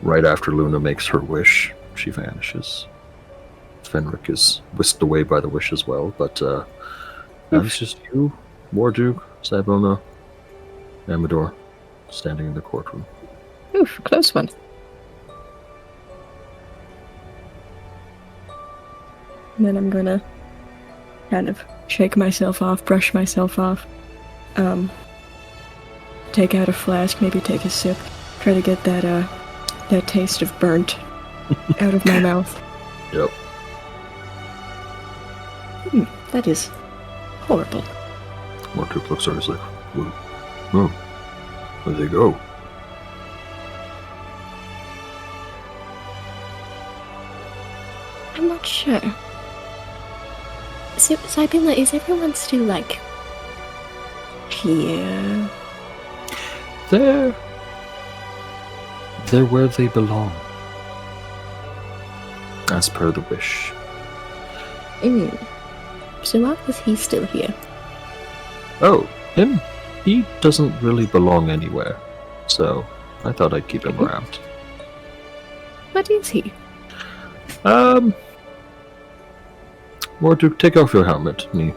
right after Luna makes her wish, she vanishes. Fenric is whisked away by the wish as well, but now it's just you, Morduke, Zybona, Amador, standing in the courtroom. Oof, close one. And then I'm gonna kind of shake myself off, brush myself off, take out a flask, maybe take a sip, try to get that taste of burnt out of my mouth. Yep. That is horrible. Morduke looks at her, he's like, where'd they go? I'm not sure. So, Zybilla, is everyone still like here? They're where they belong. As per the wish. So why is he still here? Oh, him? He doesn't really belong anywhere. So, I thought I'd keep him around. What is he? Morduk, take off your helmet. And he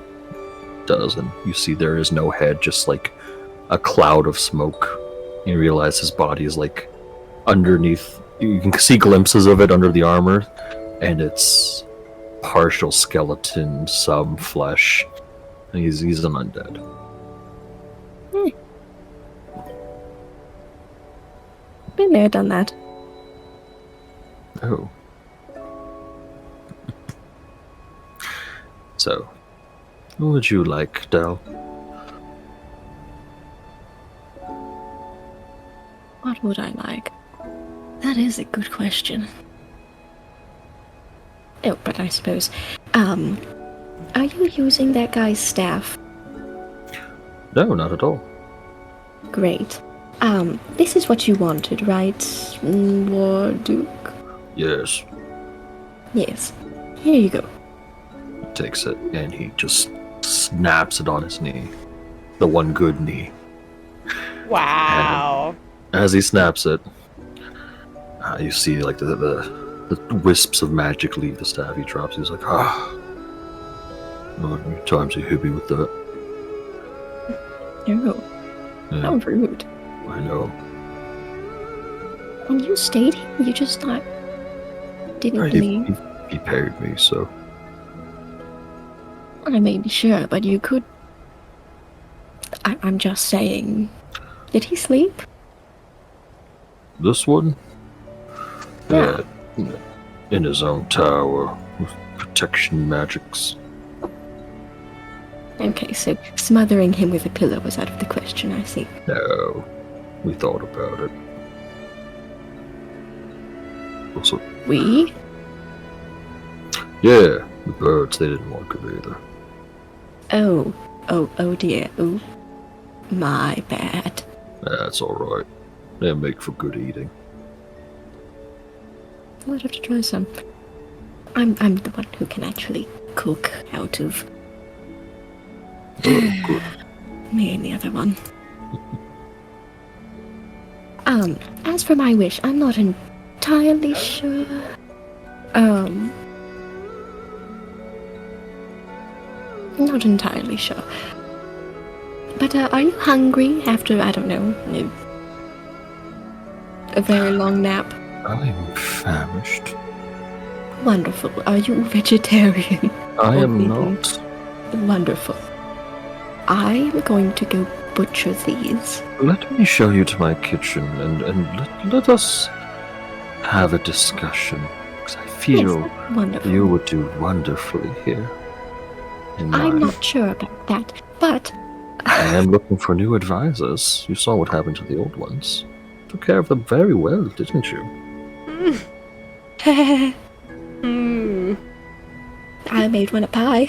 does, and you see there is no head, just like a cloud of smoke. You realize his body is like underneath. You can see glimpses of it under the armor, and it's partial skeleton, some flesh. And he's an undead. Been there, done that. Oh. So, what would you like, Del? What would I like? That is a good question. Oh, but I suppose, are you using that guy's staff? No, not at all. Great. This is what you wanted, right, Warduke? Yes. Yes. Here you go. He takes it, and he just snaps it on his knee. The one good knee. Wow. And as he snaps it, you see like the wisps of magic leave the staff. He drops. He's like, ah. How many times you hit me with that? No. Yeah, How rude. I know. And you stayed here? You just not... didn't Right, leave? he paid me, so. I may be sure, but you could... I'm just saying... Did he sleep? This one? Yeah. In his own tower, with protection magics. Okay, so smothering him with a pillow was out of the question, I see. No, we thought about it. Also, We? yeah, the birds, they didn't want it either. Oh dear. Oh, my bad. That's alright. They make for good eating. I'll have to try some. I'm the one who can actually cook out of Good. me and the other one. As for my wish, I'm not entirely sure. Not entirely sure. But are you hungry after, I don't know, a very long nap? I'm famished. Wonderful. Are you vegetarian? I or am vegan? not. Wonderful. I am going to go butcher these. Let me show you to my kitchen and let us have a discussion. Because I feel Yes, wonderful. you would do wonderfully here. In I'm mine. not sure about that, but I am looking for new advisors. You saw what happened to the old ones. Took care of them very well, didn't you? I made one a pie.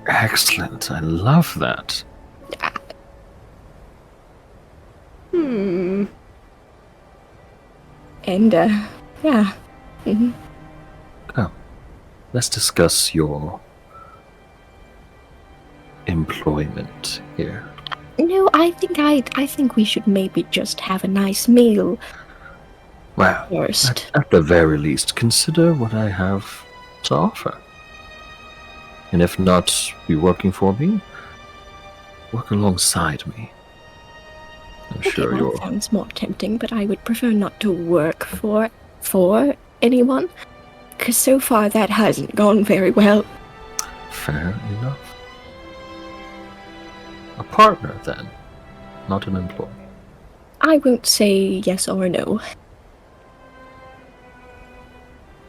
Excellent. I love that. And yeah. Mhm. Come, let's discuss your employment here. No, I think we should maybe just have a nice meal Well, first. at the very least, consider what I have to offer. And if not be working for me, work alongside me. I'm Okay, sure that you're sounds more tempting, but I would prefer not to work for anyone, because so far that hasn't gone very well. fair enough. A partner, then, not an employee. I won't say yes or no.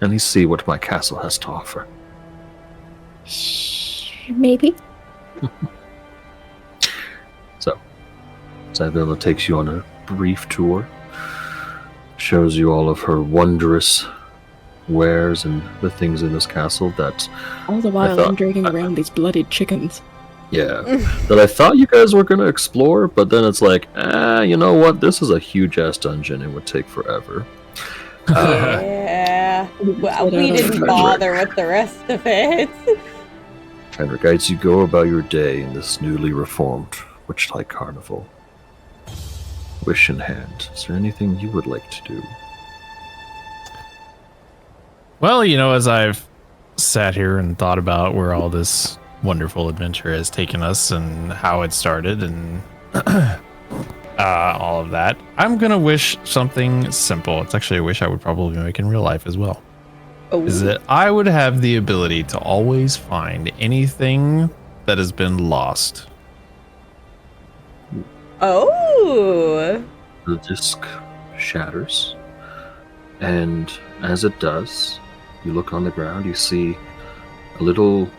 At least see what my castle has to offer. Maybe. So, Isabella takes you on a brief tour, shows you all of her wondrous wares and the things in this castle that, All the while thought- I'm dragging around these blooded chickens. yeah, that I thought you guys were going to explore, but then it's like, you know what, this is a huge-ass dungeon, it would take forever. Yeah. Yeah. Well, we didn't bother with the rest of it. Fenric, as you go about your day in this newly reformed Witchlight Carnival, wish in hand, is there anything you would like to do? Well, you know, as I've sat here and thought about where all this wonderful adventure has taken us and how it started and all of that, I'm gonna wish something simple. It's actually a wish I would probably make in real life as well. Oh. Is that I would have the ability to always find anything that has been lost. Oh. The disc shatters, and as it does, you look on the ground, you see a little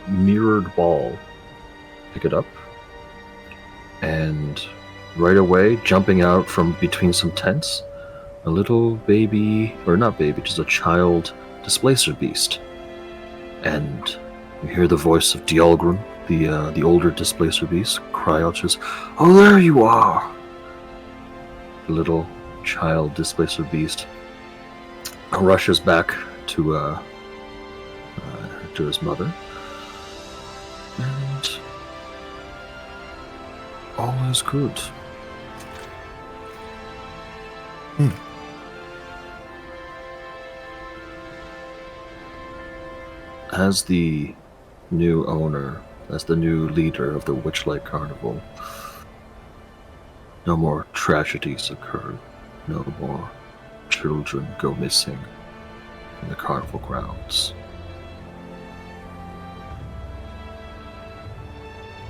mirrored ball. Pick it up, and right away, jumping out from between some tents, a little baby, or not baby, just a child displacer beast. And you hear the voice of Dialgrim, the older displacer beast, cry out, just, "Oh, there you are!" The little child displacer beast rushes back to his mother, and all is good. As the new owner, as the new leader of the Witchlight Carnival, no more tragedies occur, no more children go missing in the carnival grounds.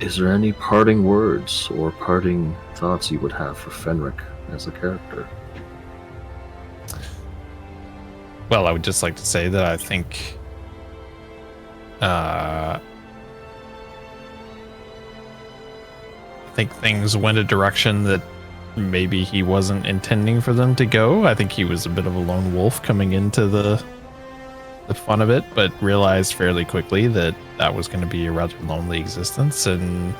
Is there any parting words or parting thoughts you would have for Fenric as a character? Well, I would just like to say that I think things went a direction that maybe he wasn't intending for them to go. I think he was a bit of a lone wolf coming into the fun of it, but realized fairly quickly that that was going to be a rather lonely existence, and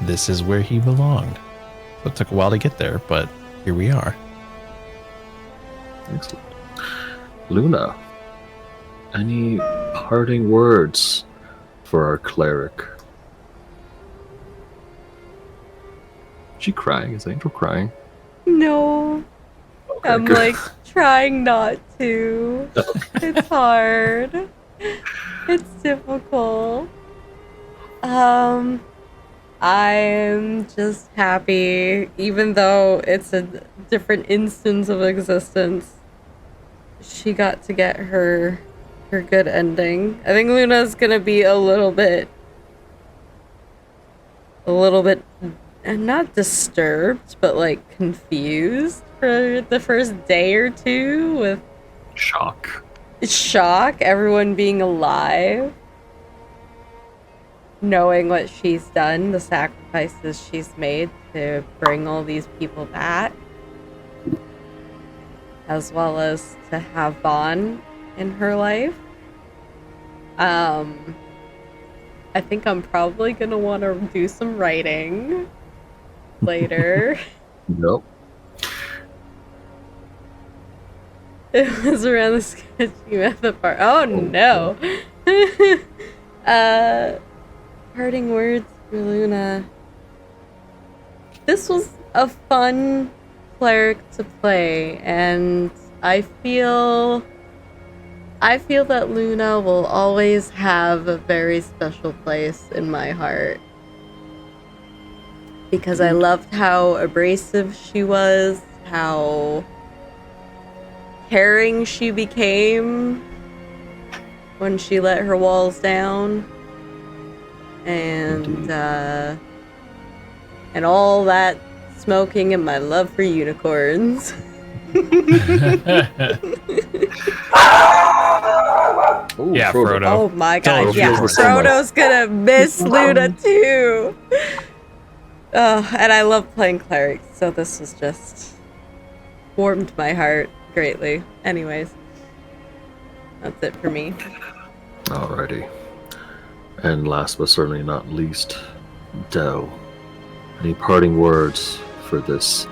this is where he belonged. So it took a while to get there, but here we are. Excellent. Luna, any parting words for our cleric? Is she crying? Is Angel crying? No. Okay, I'm good. like trying not to. It's hard. It's difficult. I'm just happy, even though it's a different instance of existence. She got to get her good ending. I think Luna's gonna be a little bit not disturbed, but like confused for the first day or two with Shock. everyone being alive, knowing what she's done, the sacrifices she's made to bring all these people back, as well as to have Vaughn in her life. I think I'm probably gonna want to do some writing later. Nope. It was around the sketchy method part. Oh no. Parting words for Luna. This was a fun cleric to play, and I feel that Luna will always have a very special place in my heart. Because I loved how abrasive she was, how caring she became when she let her walls down, and all that smoking and my love for unicorns. Ooh, Yeah, Frodo. Oh my god, Totally yeah, feels the same way. Frodo's gonna miss Luna too. And I love playing clerics, so this was just warmed my heart greatly. Anyways, that's it for me. Alrighty. And last but certainly not least, Del. Any parting words for this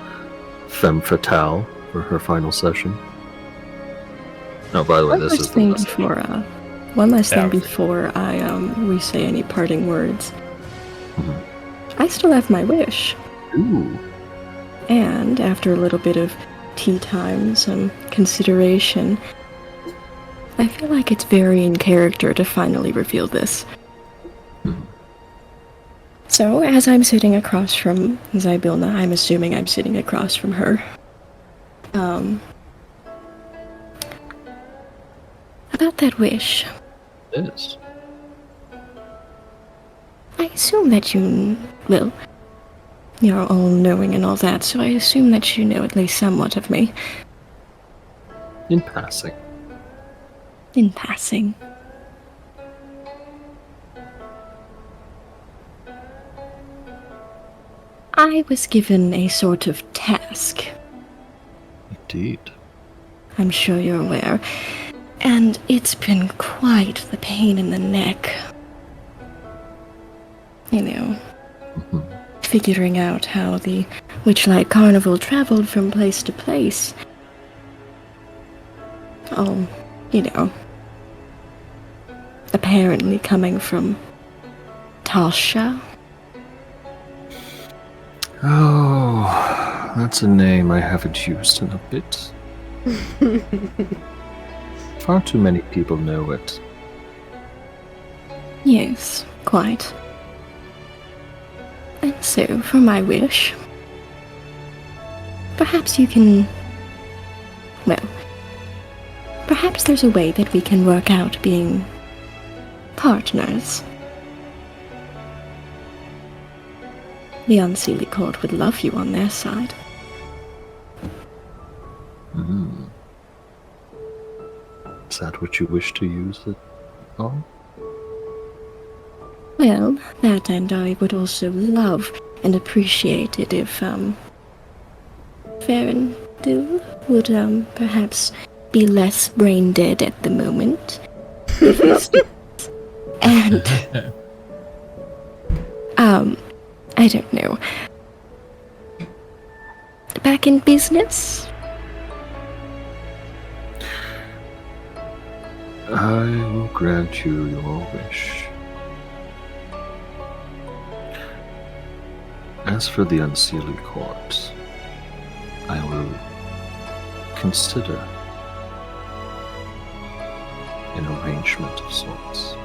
femme fatale for her final session? Oh, by the way, One this last is the thing last before, one last Yeah. thing before we say any parting words. Mhm. I still have my wish, Ooh. and after a little bit of tea time, some consideration, I feel like it's very in character to finally reveal this. Mhm. So, as I'm sitting across from Zybilna, I'm assuming I'm sitting across from her. About that wish, It is. I assume that well, you're all-knowing and all that, so I assume that you know at least somewhat of me. In passing. In passing. I was given a sort of task, Indeed. I'm sure you're aware, and it's been quite the pain in the neck. You know, Mhm. figuring out how the Witchlight Carnival traveled from place to place. Oh, you know, apparently coming from Tasha. Oh, that's a name I haven't used in a bit. Far too many people know it. Yes, quite. And so, for my wish, perhaps you can. Well, perhaps there's a way that we can work out being partners. The Unseelie Court would love you on their side. Mm. Is that what you wish to use it on? Well, that, and I would also love and appreciate it if, Farendil would, perhaps be less brain dead at the moment. If he's and, I don't know. Back in business? I will grant you your wish. As for the Unseelie Court, I will consider an arrangement of sorts.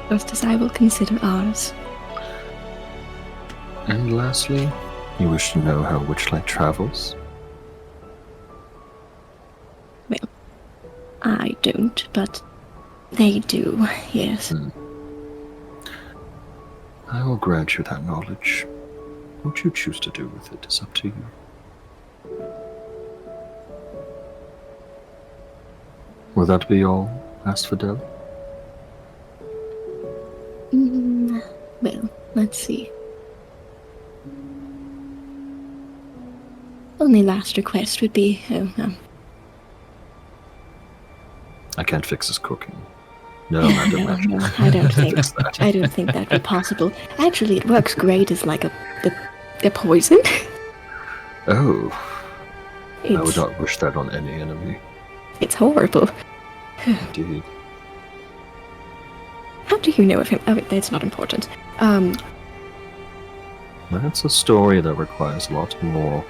Just as I will consider ours. And lastly, you wish to know how Witchlight travels? I don't, but they do, yes. I will grant you that knowledge. What you choose to do with it is up to you. Will that be all, Asphodel? Well, let's see. Only last request would be, I can't fix his cooking. No, Madam. no, I don't think. Fix that. I don't think that'd be possible. Actually, it works great as like a poison. Oh, I would It's not wish that on any enemy. it's horrible. Indeed. How do you know of him? Oh, that's not important. That's a story that requires a lot more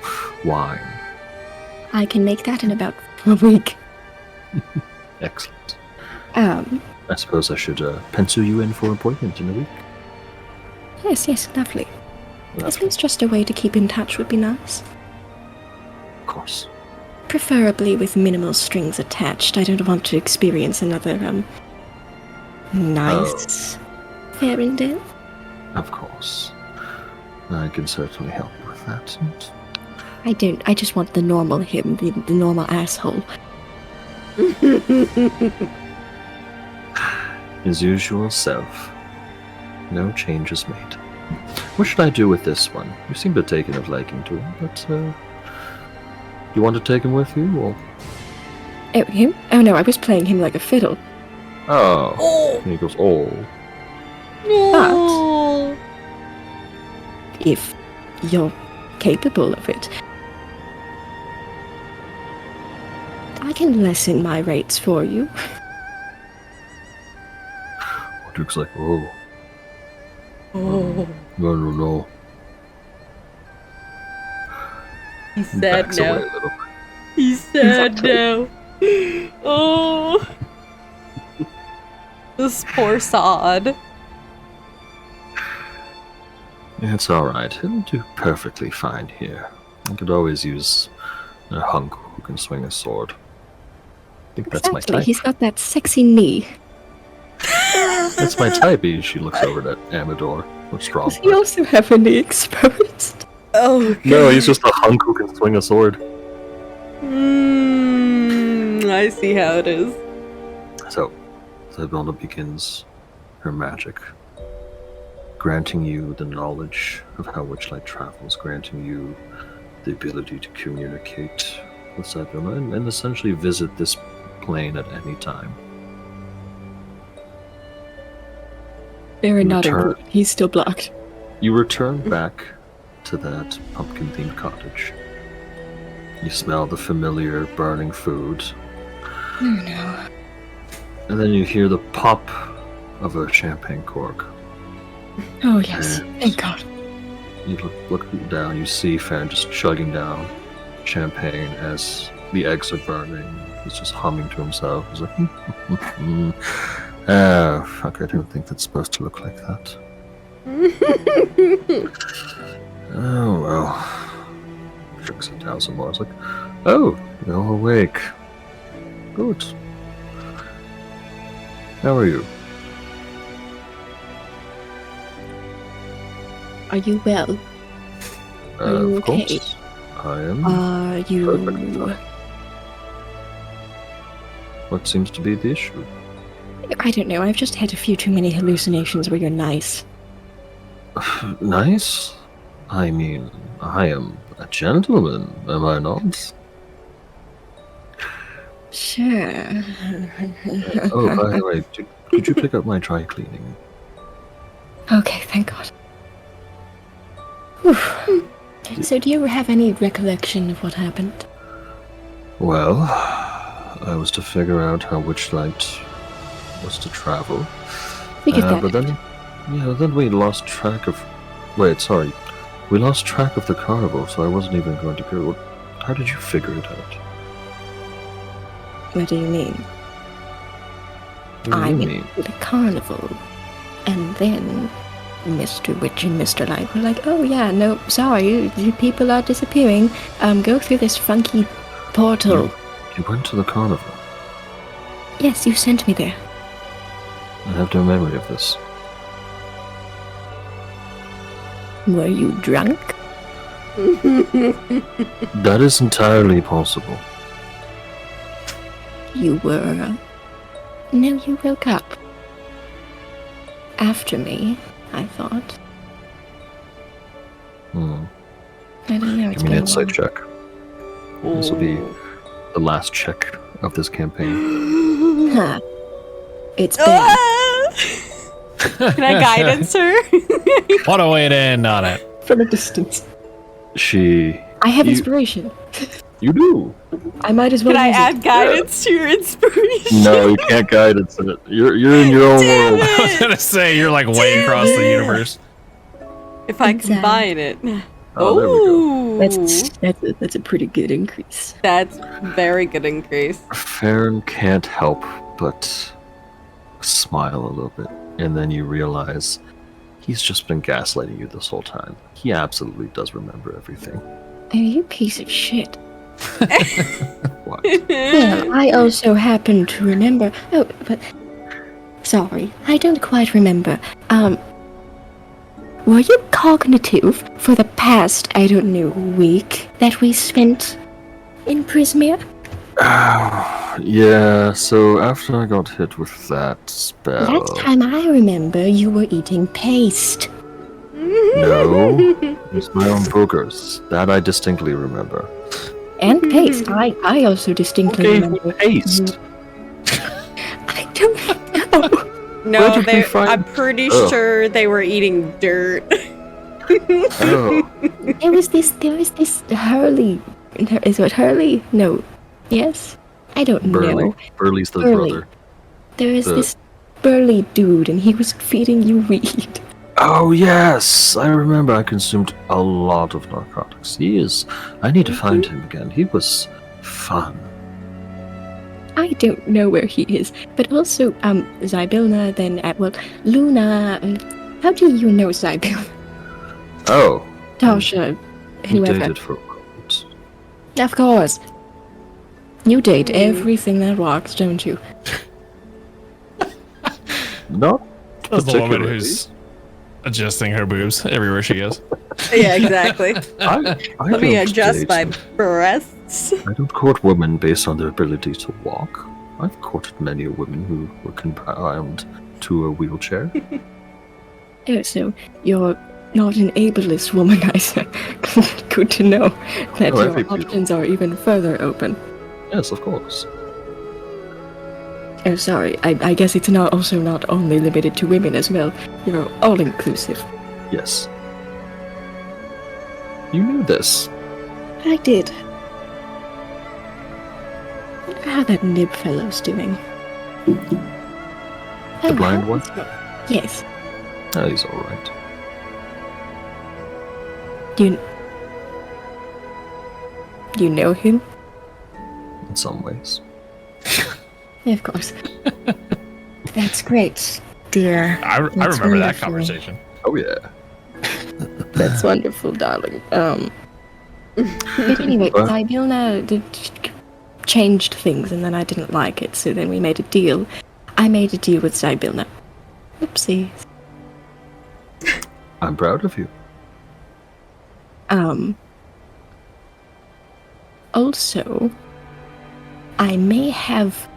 wine. I can make that in about a week. Excellent. I suppose I should pencil you in for an appointment in a week. Yes, lovely. I Well, suppose just a way to keep in touch would be nice. of course. Preferably with minimal strings attached. I don't want to experience another, nice Farendale. Of course. I can certainly help you with that. I don't. I just want the normal him, the normal asshole. His usual self. No changes made. What should I do with this one? You seem to have taken a liking to him, but you want to take him with you, or? Oh, him? Oh no, I was playing him like a fiddle. Oh. Oh, And he goes, oh. no. If you're capable of it. I can lessen my rates for you. Duke's like, oh, Oh, no. he He said backs away no. a little bit. He said no. Oh. This poor sod. It's alright. It'll do perfectly fine here. I could always use a hunk who can swing a sword. I think that's my Exactly, type. he's got that sexy knee. That's my type. She looks over at Amador. What's wrong? Does he also have a knee exposed? Oh, No, he's just a hunk who can swing a sword. I see how it is. So, Zabelda begins her magic, granting you the knowledge of how Witchlight travels, granting you the ability to communicate with Zabelda and essentially visit this plane at any time. Very not Return. important. He's still blocked. You return back to that pumpkin-themed cottage. You smell the familiar burning food, Oh no. and then you hear the pop of a champagne cork. Oh yes, And thank God. you look down, you see Farron just chugging down champagne as the eggs are burning. He's just humming to himself. He's like, fuck, I don't think that's supposed to look like that. Oh, well. Shooks it down some more. It's like, oh, you're all awake. Good. How are you? Are you well? Are you Of okay? course. I am. Are you... Perfectly fine. What seems to be the issue? I don't know, I've just had a few too many hallucinations where you're nice. Nice? I mean, I am a gentleman, am I not? Sure. Oh, by the way, could you pick up my dry cleaning? Okay, thank God. Whew. So do you have any recollection of what happened? Well, I was to figure out how Witchlight was to travel. Figured that. But then, then we lost track of... Wait, sorry. We lost track of the carnival, so I wasn't even going to go. How did you figure it out? What do you mean? What do I you went mean? to the carnival, and then Mr. Witch and Mr. Light were like, oh yeah, no, sorry, you people are disappearing. Go through this funky portal. You went to the carnival. Yes, you sent me there. I have no memory of this. Were you drunk? That is entirely possible. You were... No, you woke up. After me, I thought. Hmm. I don't know, it's Give me been an a insight while. check. This will be the last check of this campaign. Huh. It's bad. Ah! Can I guidance her? What a way to end on it. From a distance. I have You- inspiration. You do. I might as well Can I use add it. guidance to your inspiration? No, you can't guidance it. You're in your own Damn world. I was gonna say you're like way Damn across the it. universe. If I It's, combine it. Oh, there we go. Ooh, That's a pretty good increase. that's very good increase. Farron can't help but smile a little bit, and then you realize he's just been gaslighting you this whole time. He absolutely does remember everything. Oh, you piece of shit. What? Well, I also happen to remember. Oh, but sorry, I don't quite remember. Were you cognitive for the past, I don't know, week that we spent in Prismere? Yeah, so after I got hit with that spell... Last time I remember, you were eating paste. No, it was my own boogers. That I distinctly remember. And paste. I also distinctly remember. Paste. I don't know. No, Where did we find- I'm pretty Oh. sure they were eating dirt. Oh, There was this Hurley. Is it Hurley? No. Yes? I don't know. Burley's the Burley. brother. There is this burly dude, and he was feeding you weed. Oh yes, I remember. I consumed a lot of narcotics. I need to find him again. He was fun. I don't know where he is, but also, Zybilna, then, Luna, how do you know Zybilna? Oh, Tasha, we whoever. dated for a moment. Of course. You date everything that walks, don't you? Not That's the woman particularly. who's adjusting her boobs everywhere she goes. Yeah, exactly. I Let me don't adjust date- my breasts. I don't court women based on their ability to walk. I've courted many women who were confined to a wheelchair. Oh, so you're not an ableist womanizer. Good to know that No, your every people. options are even further open. Yes, of course. Oh, sorry. I guess it's not only limited to women as well. You're all inclusive. Yes. You knew this. I did. Wonder how that nib fellow's doing. The blind one? Yes. Oh, he's alright. Do you know him? In some ways. Of course. That's great, dear. I That's remember that wonderful. conversation. Oh yeah. That's wonderful, darling. But anyway, What? Zybilna changed things, and then I didn't like it, so then we made a deal. I made a deal with Zybilna. Oopsie. I'm proud of you. Also, I may have...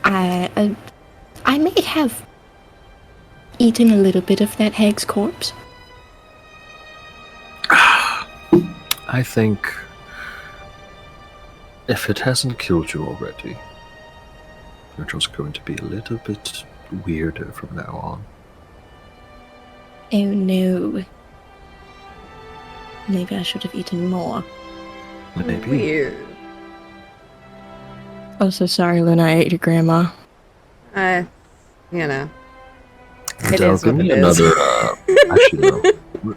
I may have eaten a little bit of that hag's corpse. I think if it hasn't killed you already, you're just going to be a little bit weirder from now on. Oh no. Maybe I should have eaten more. Maybe. Weird. Also, sorry, Luna, I ate your grandma. You know. It Now, is give what me it is. another. Actually, no.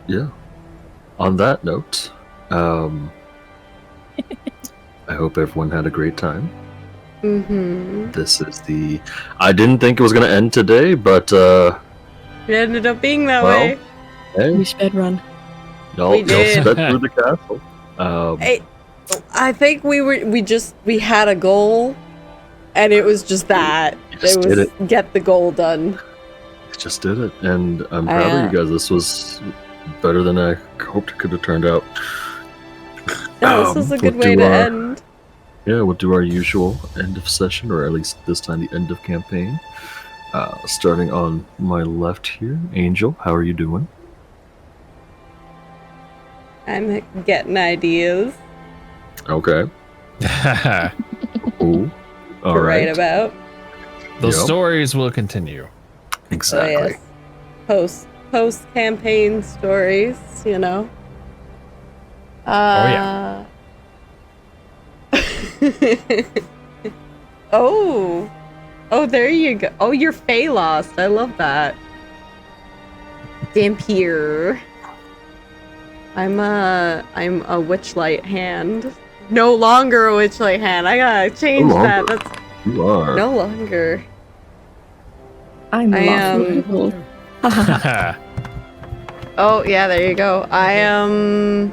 Yeah. On that note, I hope everyone had a great time. Mm-hmm. This is the. I didn't think it was going to end today, but It ended up being that Well, way. hey, We sped run. y'all We did. sped through the castle. I think we had a goal, and it was just that. You just It did was it. get the goal done. Just did it, and I'm proud of you guys. This was better than I hoped it could have turned out. Yeah, this was a good we'll way do to our- end. Yeah, we'll do our usual end of session, or at least this time the end of campaign. Starting on my left here, Angel, how are you doing? I'm getting ideas Okay. Cool. All to right. write about. The Yep. stories will continue. Exactly. Oh, yes. Post campaign stories, you know. yeah. Oh, there you go. Oh, you're Fey lost. I love that. Dampier. I'm a Witchlight hand. No longer a Witchlight hand. I gotta change No that. longer. That's You are. no longer. I'm I am- lawful evil. Oh, yeah, there you go. I am...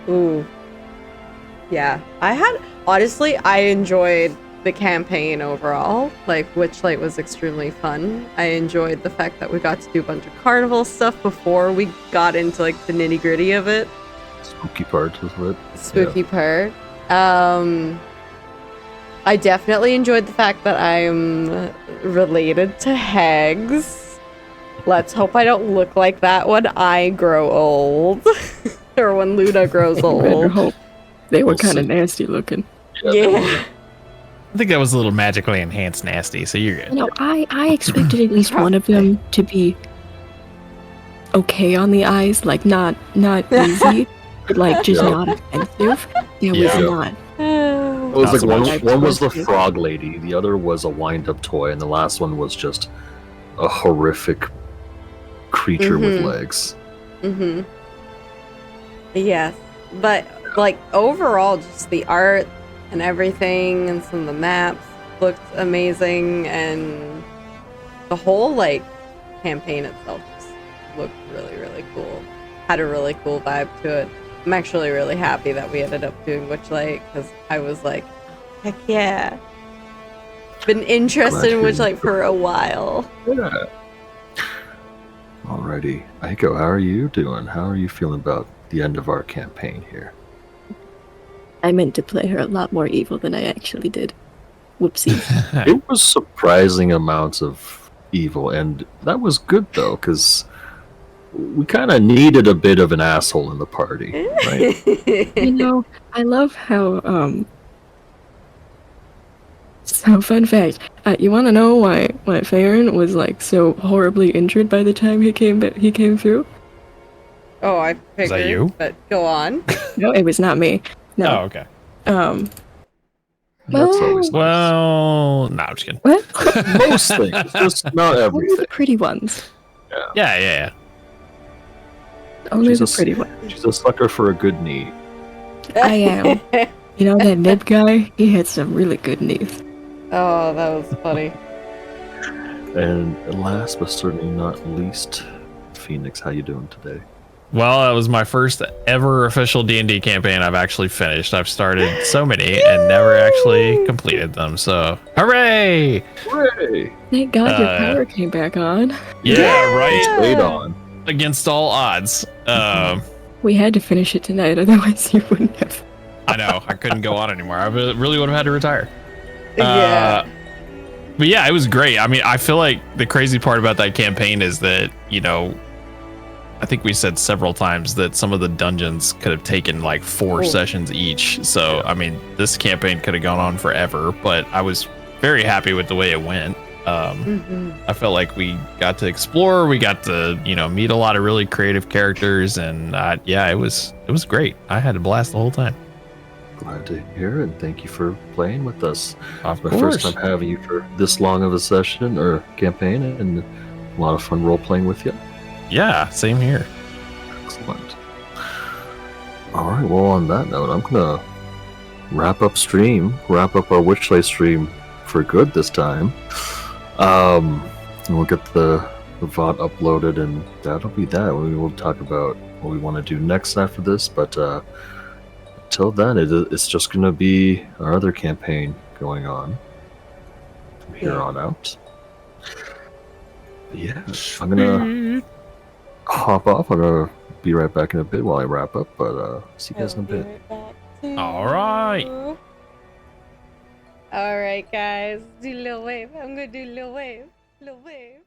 Ooh. Yeah. Honestly, I enjoyed the campaign overall. Like, Witchlight was extremely fun. I enjoyed the fact that we got to do a bunch of carnival stuff before we got into, like, the nitty-gritty of it. Spooky part is it? Spooky part. I definitely enjoyed the fact that I'm related to hags. Let's hope I don't look like that when I grow old. Or when Luna grows Better old. hope. They were We'll kind of see. nasty looking. Yeah. I think that was a little magically enhanced nasty, so you're good. You know, I expected at least one of them to be okay on the eyes, like not easy. like just Yeah. not offensive. There was Yeah. not. It was Not like so one, much. one was the Twisted. frog lady, the other was a wind-up toy, and the last one was just a horrific creature with Mhm. legs. Mm-hmm. Yes, but like overall, just the art and everything, and some of the maps looked amazing, and the whole like campaign itself just looked really, really cool. Had a really cool vibe to it. I'm actually really happy that we ended up doing Witchlight because I was like, heck yeah. Been interested in Glad you- Witchlight for a while. Yeah. Alrighty, Aiko, how are you doing? How are you feeling about the end of our campaign here? I meant to play her a lot more evil than I actually did. Whoopsies. It was surprising amounts of evil, and that was good though, because we kind of needed a bit of an asshole in the party, right? You know, I love how so fun fact. You want to know why Farron was like so horribly injured by the time he came through? Oh, I figured. that you? But go on. No, it was not me. Oh, No. okay. That's always nice. Well, no, I'm just kidding. What? Most things, just not Only everything. the pretty ones. Yeah. Only She's the a- pretty ones. She's a sucker for a good knee. I am. You know that Nib guy? He had some really good knees. Oh, that was funny. And last but certainly not least, Phoenix, how you doing today? Well, that was my first ever official D&D campaign I've actually finished. I've started so many and never actually completed them. So, hooray! Hooray! Thank God your Uh, power came back on. Yeah, right. Stayed on. Against all odds. We had to finish it tonight, otherwise you wouldn't have. I know. I couldn't go on anymore. I really would have had to retire. Yeah. But yeah, it was great. I mean, I feel like the crazy part about that campaign is that, you know, I think we said several times that some of the dungeons could have taken like 4 sessions each. So, I mean, this campaign could have gone on forever, but I was very happy with the way it went. I felt like we got to explore, we got to, you know, meet a lot of really creative characters, and yeah, it was great. I had a blast the whole time. Glad to hear it, and thank you for playing with us. Of My course. first time having you for this long of a session or campaign, and a lot of fun role playing with you. Yeah, same here. Excellent. All right, well, on that note, I'm gonna wrap up our Witchlight stream for good this time. And we'll get the VOD uploaded, and that'll be that. We will talk about what we want to do next after this, but until then, it's just gonna be our other campaign going on from here on out. But yeah, I'm gonna hop off. I'm gonna be right back in a bit while I wrap up, but see you guys in a bit. All right. All right, guys. Do a little wave. I'm gonna do a little wave. Little wave.